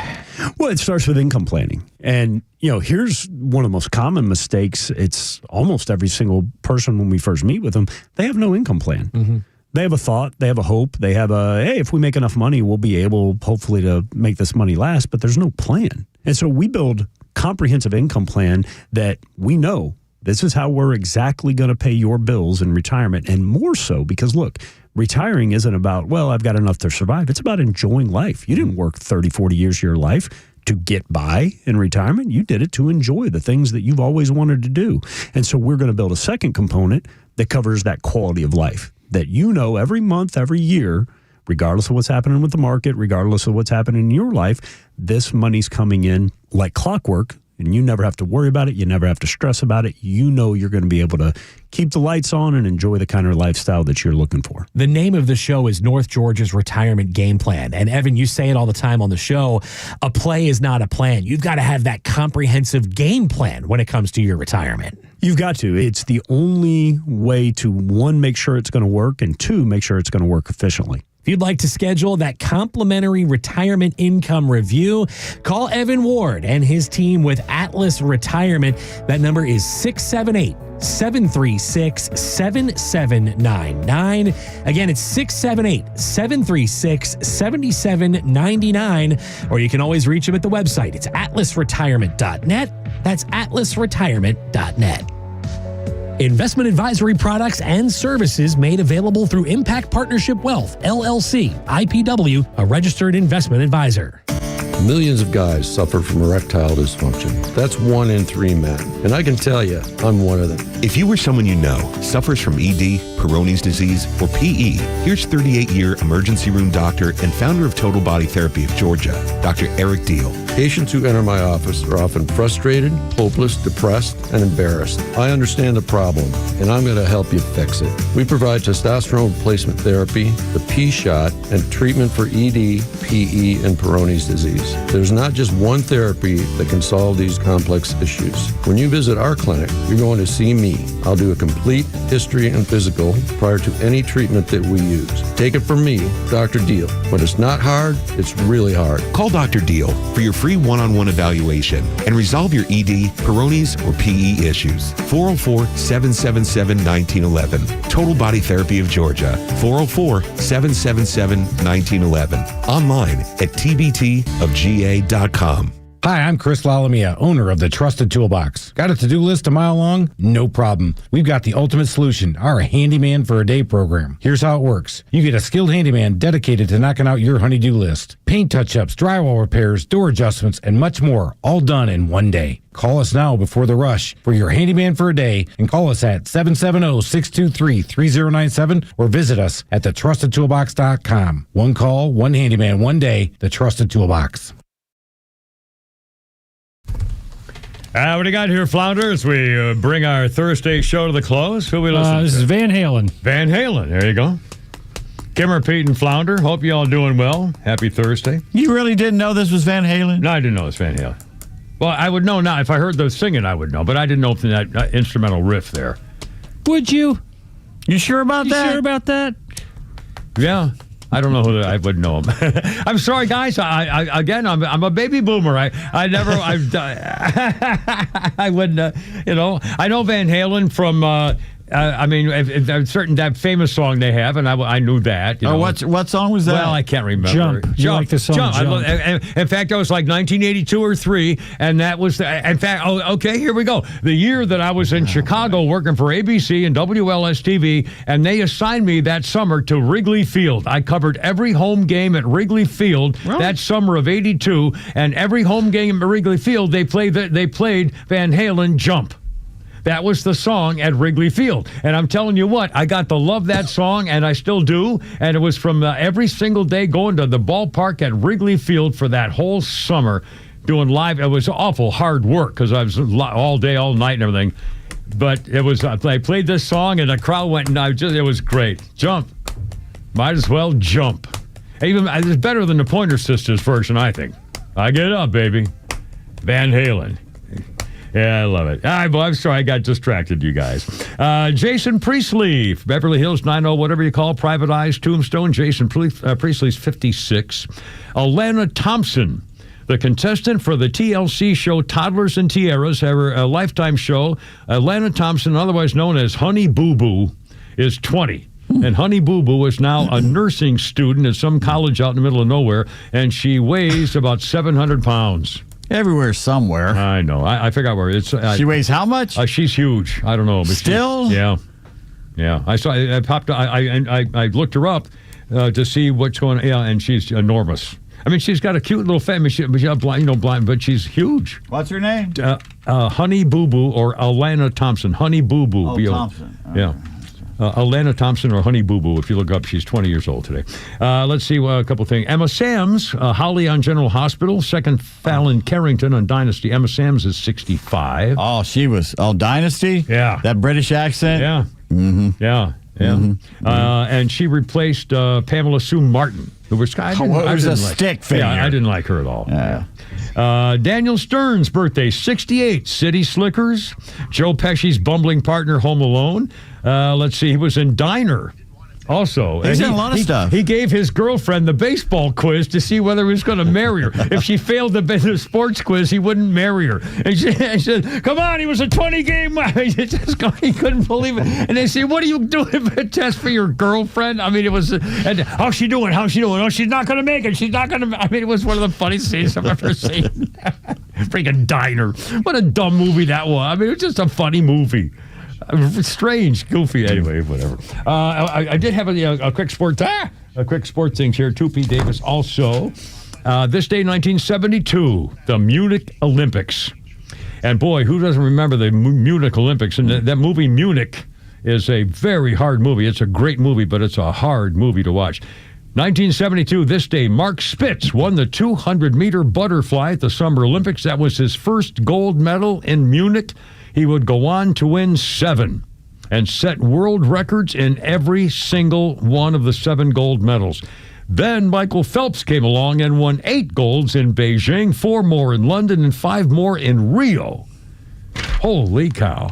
Well, it starts with income planning. And, here's one of the most common mistakes. It's almost every single person when we first meet with them, they have no income plan. Mm-hmm. They have a thought, they have a hope, they have hey, if we make enough money, we'll be able, hopefully, to make this money last, but there's no plan. And so we build comprehensive income plan that we know this is how we're exactly going to pay your bills in retirement, and more so because, look, retiring isn't about, well, I've got enough to survive. It's about enjoying life. You didn't work 30, 40 years of your life to get by in retirement. You did it to enjoy the things that you've always wanted to do. And so we're going to build a second component that covers that quality of life. That every month, every year, regardless of what's happening with the market, regardless of what's happening in your life, this money's coming in like clockwork, and you never have to worry about it. You never have to stress about it. You're going to be able to keep the lights on and enjoy the kind of lifestyle that you're looking for. The name of the show is North Georgia's Retirement Game Plan. And Evan, you say it all the time on the show, a play is not a plan. You've got to have that comprehensive game plan when it comes to your retirement. You've got to. It's the only way to, one, make sure it's going to work, and two, make sure it's going to work efficiently. If you'd like to schedule that complimentary retirement income review, call Evan Ward and his team with Atlas Retirement. That number is 678-736-7799. Again, it's 678-736-7799. Or you can always reach them at the website. It's atlasretirement.net. That's atlasretirement.net. Investment advisory products and services made available through Impact Partnership Wealth, LLC, IPW, a registered investment advisor. Millions of guys suffer from erectile dysfunction. That's 1 in 3 men. And I can tell you, I'm one of them. If you or someone you know suffers from ED, Peyronie's disease, or PE, here's 38-year emergency room doctor and founder of Total Body Therapy of Georgia, Dr. Eric Deal. Patients who enter my office are often frustrated, hopeless, depressed, and embarrassed. I understand the problem, and I'm going to help you fix it. We provide testosterone replacement therapy, the P shot, and treatment for ED, PE, and Peyronie's disease. There's not just one therapy that can solve these complex issues. When you visit our clinic, you're going to see me. I'll do a complete history and physical prior to any treatment that we use. Take it from me, Dr. Deal. When it's not hard, it's really hard. Call Dr. Deal for your free one-on-one evaluation and resolve your ED, Peyronie's, or PE issues. 404-777-1911. Total Body Therapy of Georgia. 404-777-1911. Online at tbtofga.com. Hi, I'm Chris Lalamia, owner of the Trusted Toolbox. Got a to-do list a mile long? No problem. We've got the ultimate solution, our Handyman for a Day program. Here's how it works. You get a skilled handyman dedicated to knocking out your honey-do list. Paint touch-ups, drywall repairs, door adjustments, and much more, all done in one day. Call us now before the rush for your Handyman for a Day, and call us at 770-623-3097 or visit us at thetrustedtoolbox.com. One call, one handyman, one day, the Trusted Toolbox. What do you got here, Flounder, as we bring our Thursday show to the close? Who we listening to? This is Van Halen. Van Halen, there you go. Kimmer, Pete, and Flounder, hope you all doing well. Happy Thursday. You really didn't know this was Van Halen? No, I didn't know it was Van Halen. Well, I would know now. If I heard the singing, I would know, but I didn't know if that instrumental riff there. Would you? You sure about that? You sure about that? Yeah. I don't know who I wouldn't know him. I'm sorry, guys. I'm a baby boomer. I wouldn't. I know Van Halen from. A certain that famous song they have, and I knew that. What song was that? Well, I can't remember. Jump. You like the song Jump. In fact, that was like 1982 or 3, and that was in fact. Okay, here we go. The year that I was in Chicago working for ABC and WLS-TV, and they assigned me that summer to Wrigley Field. I covered every home game at Wrigley Field that summer of '82, and every home game at Wrigley Field they played Van Halen Jump. That was the song at Wrigley Field. And I'm telling you what, I got to love that song, and I still do. And it was from every single day going to the ballpark at Wrigley Field for that whole summer doing live. It was awful hard work because I was all day, all night and everything. But it was, I played this song, and the crowd went, and it was great. Jump. Might as well jump. Even it's better than the Pointer Sisters version, I think. I get up, baby. Van Halen. Yeah, I love it. I'm sorry I got distracted, you guys. Jason Priestley, Beverly Hills 90, whatever you call, Private Eyes, Tombstone. Jason Priestley's 56. Alana Thompson, the contestant for the TLC show Toddlers and Tiaras, a Lifetime show. Alana Thompson, otherwise known as Honey Boo Boo, is 20. And Honey Boo Boo is now a nursing student at some college out in the middle of nowhere, and she weighs about 700 pounds. Everywhere, somewhere. I know. I figure out where it's. She weighs how much? She's huge. I don't know. But still? Yeah. I saw. I popped. I looked her up to see what's going on. Yeah, and she's enormous. I mean, she's got a cute little family. She's blind, but she's huge. What's her name? Honey Boo Boo or Alana Thompson. Honey Boo Boo. Oh, Thompson. Yeah. Alana Thompson or Honey Boo Boo, if you look up, she's 20 years old today. Let's see a couple things. Emma Samms, Holly on General Hospital. Second, Fallon Carrington on Dynasty. Emma Samms is 65. Oh, she was. Oh, Dynasty? Yeah. That British accent? Yeah. Mm-hmm. Yeah. Mm-hmm. And she replaced Pamela Sue Martin, who was a stick figure. Yeah, I didn't like her at all. Yeah. Daniel Stern's birthday, 68. City Slickers. Joe Pesci's bumbling partner, Home Alone. Let's see, he was in Diner. Also, he's in a lot of stuff. He gave his girlfriend the baseball quiz to see whether he was going to marry her. If she failed the sports quiz, he wouldn't marry her. And she said, "Come on, he was a 20-game." He couldn't believe it. And they say, "What are you doing a test for your girlfriend?" I mean, it was. And how's she doing? Oh, she's not going to make it. She's not going to. I mean, it was one of the funniest scenes I've ever seen. Freaking Diner. What a dumb movie that was. I mean, it was just a funny movie. Strange, goofy. Anyway, whatever. I did have a quick sport. A quick sport thing here. 2P Davis also. This day, 1972, the Munich Olympics. And boy, who doesn't remember the Munich Olympics? And that movie Munich is a very hard movie. It's a great movie, but it's a hard movie to watch. 1972, this day, Mark Spitz won the 200-meter butterfly at the Summer Olympics. That was his first gold medal in Munich. He would go on to win 7 and set world records in every single one of the 7 gold medals. Then Michael Phelps came along and won 8 golds in Beijing, 4 more in London, and 5 more in Rio. Holy cow.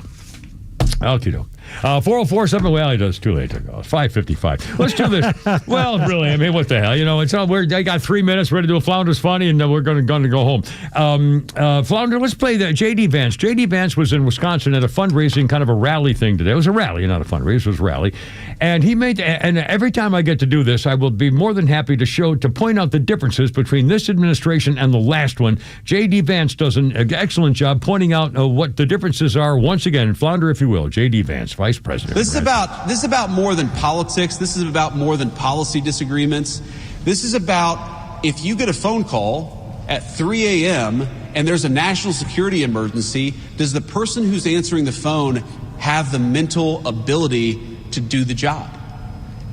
Okie doke. 404-7. Well, it's too late to go. 5:55. Let's do this. Well, really, I mean, what the hell? You know, I got 3 minutes. We're going to do a Flounder's Funny, and we're going to go home. Flounder, let's play the J.D. Vance. J.D. Vance was in Wisconsin at a fundraising, kind of a rally thing today. It was a rally, not a fundraiser. It was a rally. And and every time I get to do this, I will be more than happy to point out the differences between this administration and the last one. J.D. Vance does an excellent job pointing out what the differences are. Once again, Flounder, if you will, J.D. Vance, Vice President. This is about more than politics. This is about more than policy disagreements. This is about if you get a phone call at 3 a.m. and there's a national security emergency, does the person who's answering the phone have the mental ability to do the job?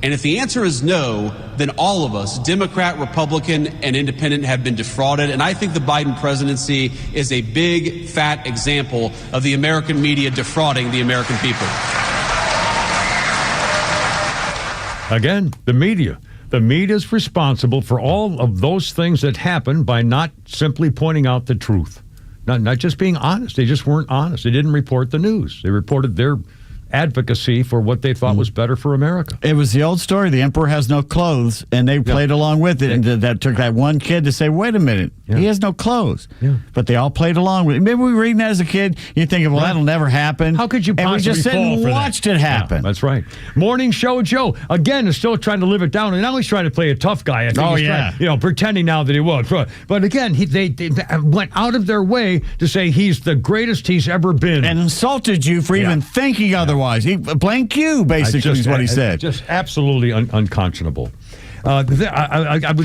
And if the answer is no, then all of us, Democrat, Republican, and Independent, have been defrauded. And I think the Biden presidency is a big, fat example of the American media defrauding the American people. Again, the media. The media is responsible for all of those things that happen by not simply pointing out the truth. Not just being honest. They just weren't honest. They didn't report the news. They reported their advocacy for what they thought was better for America. It was the old story. The emperor has no clothes, and they played along with it. And that took that one kid to say, wait a minute, he has no clothes. Yeah. But they all played along with it. Maybe we were reading that as a kid. You're thinking, well, that'll never happen. How could you possibly And we just sat fall and for watched that? it happen. Yeah, that's right. Morning Show Joe, again, is still trying to live it down. And now he's trying to play a tough guy. I think he's trying, pretending now that he was. But again, they went out of their way to say he's the greatest he's ever been. And insulted you for even thinking otherwise. He blanked you, basically, is what he said. Just absolutely unconscionable. I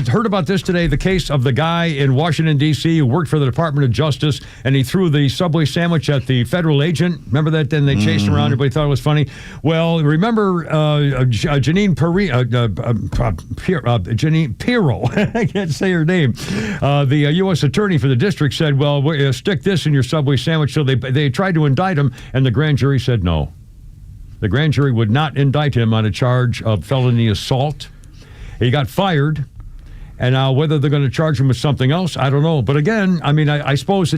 heard about this today, the case of the guy in Washington, D.C. who worked for the Department of Justice, and he threw the Subway sandwich at the federal agent. Remember that? Then they chased him around. Everybody thought it was funny. Well, remember Janine Pirro. I can't say her name. The U.S. attorney for the district said, well, stick this in your Subway sandwich. So they tried to indict him, and the grand jury said no. The grand jury would not indict him on a charge of felony assault. He got fired, and now whether they're going to charge him with something else, I don't know. But again, I mean, I suppose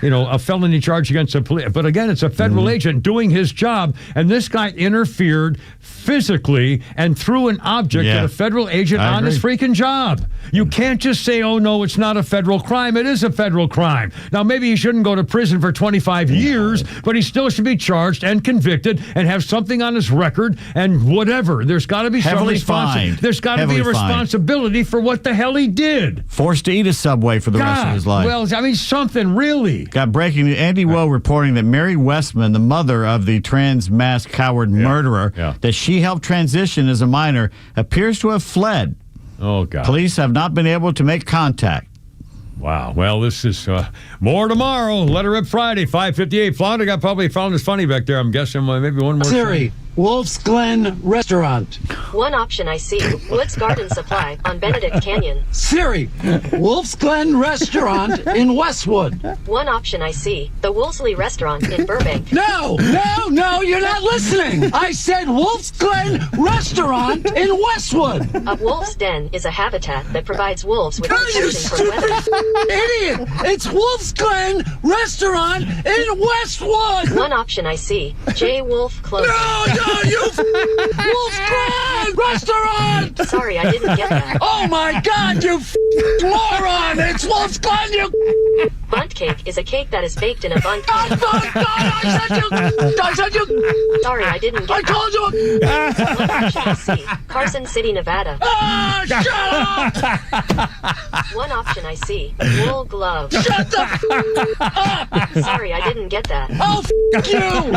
a felony charge against a police. But again, it's a federal agent doing his job, and this guy interfered physically and threw an object at a federal agent on his freaking job. You can't just say, oh, no, it's not a federal crime. It is a federal crime. Now, maybe he shouldn't go to prison for 25 years, but he still should be charged and convicted and have something on his record and whatever. There's got to be some responsibility. There's got to be a responsibility for what the hell he did. Forced to eat a Subway for the rest of his life. Well, I mean, something really. Got breaking. Andy Woe reporting that Mary Westman, the mother of the trans mass coward murderer, that she helped transition as a minor, appears to have fled. Oh, God. Police have not been able to make contact. Wow. Well, this is more tomorrow. Let her rip Friday, 5:58. Flounder got probably found his funny back there. I'm guessing maybe one more. Siri, Wolf's Glen Restaurant. One option I see, Woods Garden Supply on Benedict Canyon. Siri, Wolf's Glen Restaurant in Westwood. One option I see, the Wolseley Restaurant in Burbank. No, you're not listening. I said Wolf's Glen Restaurant in Westwood. A wolf's den is a habitat that provides wolves with protection from weather. Idiot! It's Wolf's Glen Restaurant in Westwood. One option I see, J. Wolf Clothing. No, you Wolf's Glen Restaurant! Sorry, I didn't get that. Oh my God, you moron! It's Wolf's Glen, you... Bunt cake is a cake that is baked in a bunt cake. I said you... Sorry, I didn't get I told you... One option I see, Carson City, Nevada. Shut up! One option I see, wool glove. Shut the up! Sorry, I didn't get that. Oh, you!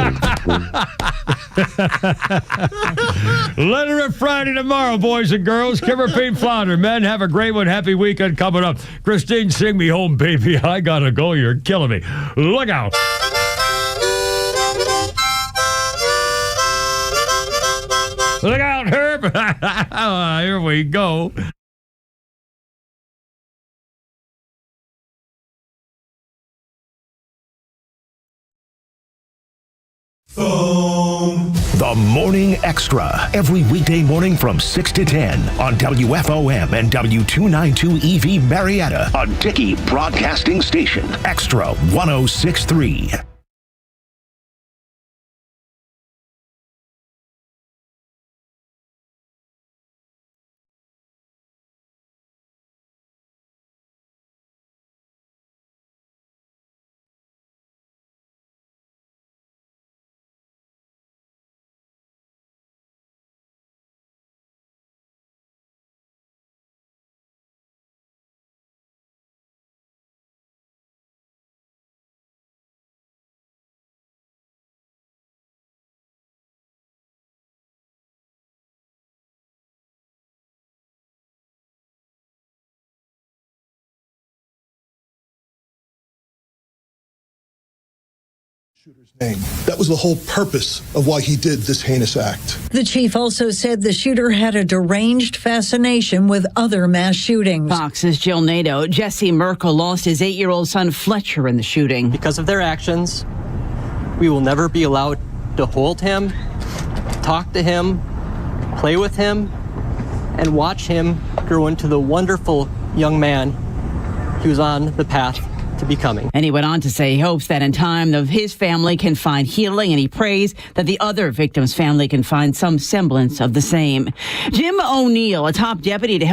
Let her rip Friday tomorrow, boys and girls. Kimmer Pete Flounder. Men, have a great one. Happy weekend coming up. Christine, sing me home, baby. I gotta go. You're killing me. Look out. Look out, Herb. Here we go. The Morning Extra, every weekday morning from 6 to 10 on WFOM and W292 EV Marietta, a Dickey Broadcasting Station. Extra 106.3. Name. That was the whole purpose of why he did this heinous act. The chief also said the shooter had a deranged fascination with other mass shootings. Fox's Jill Nato. Jesse Merkel lost his 8-year-old son Fletcher in the shooting. Because of their actions, we will never be allowed to hold him, talk to him, play with him, and watch him grow into the wonderful young man he was on the path to be coming. And he went on to say he hopes that in time his family can find healing, and he prays that the other victim's family can find some semblance of the same. Jim O'Neill, a top deputy to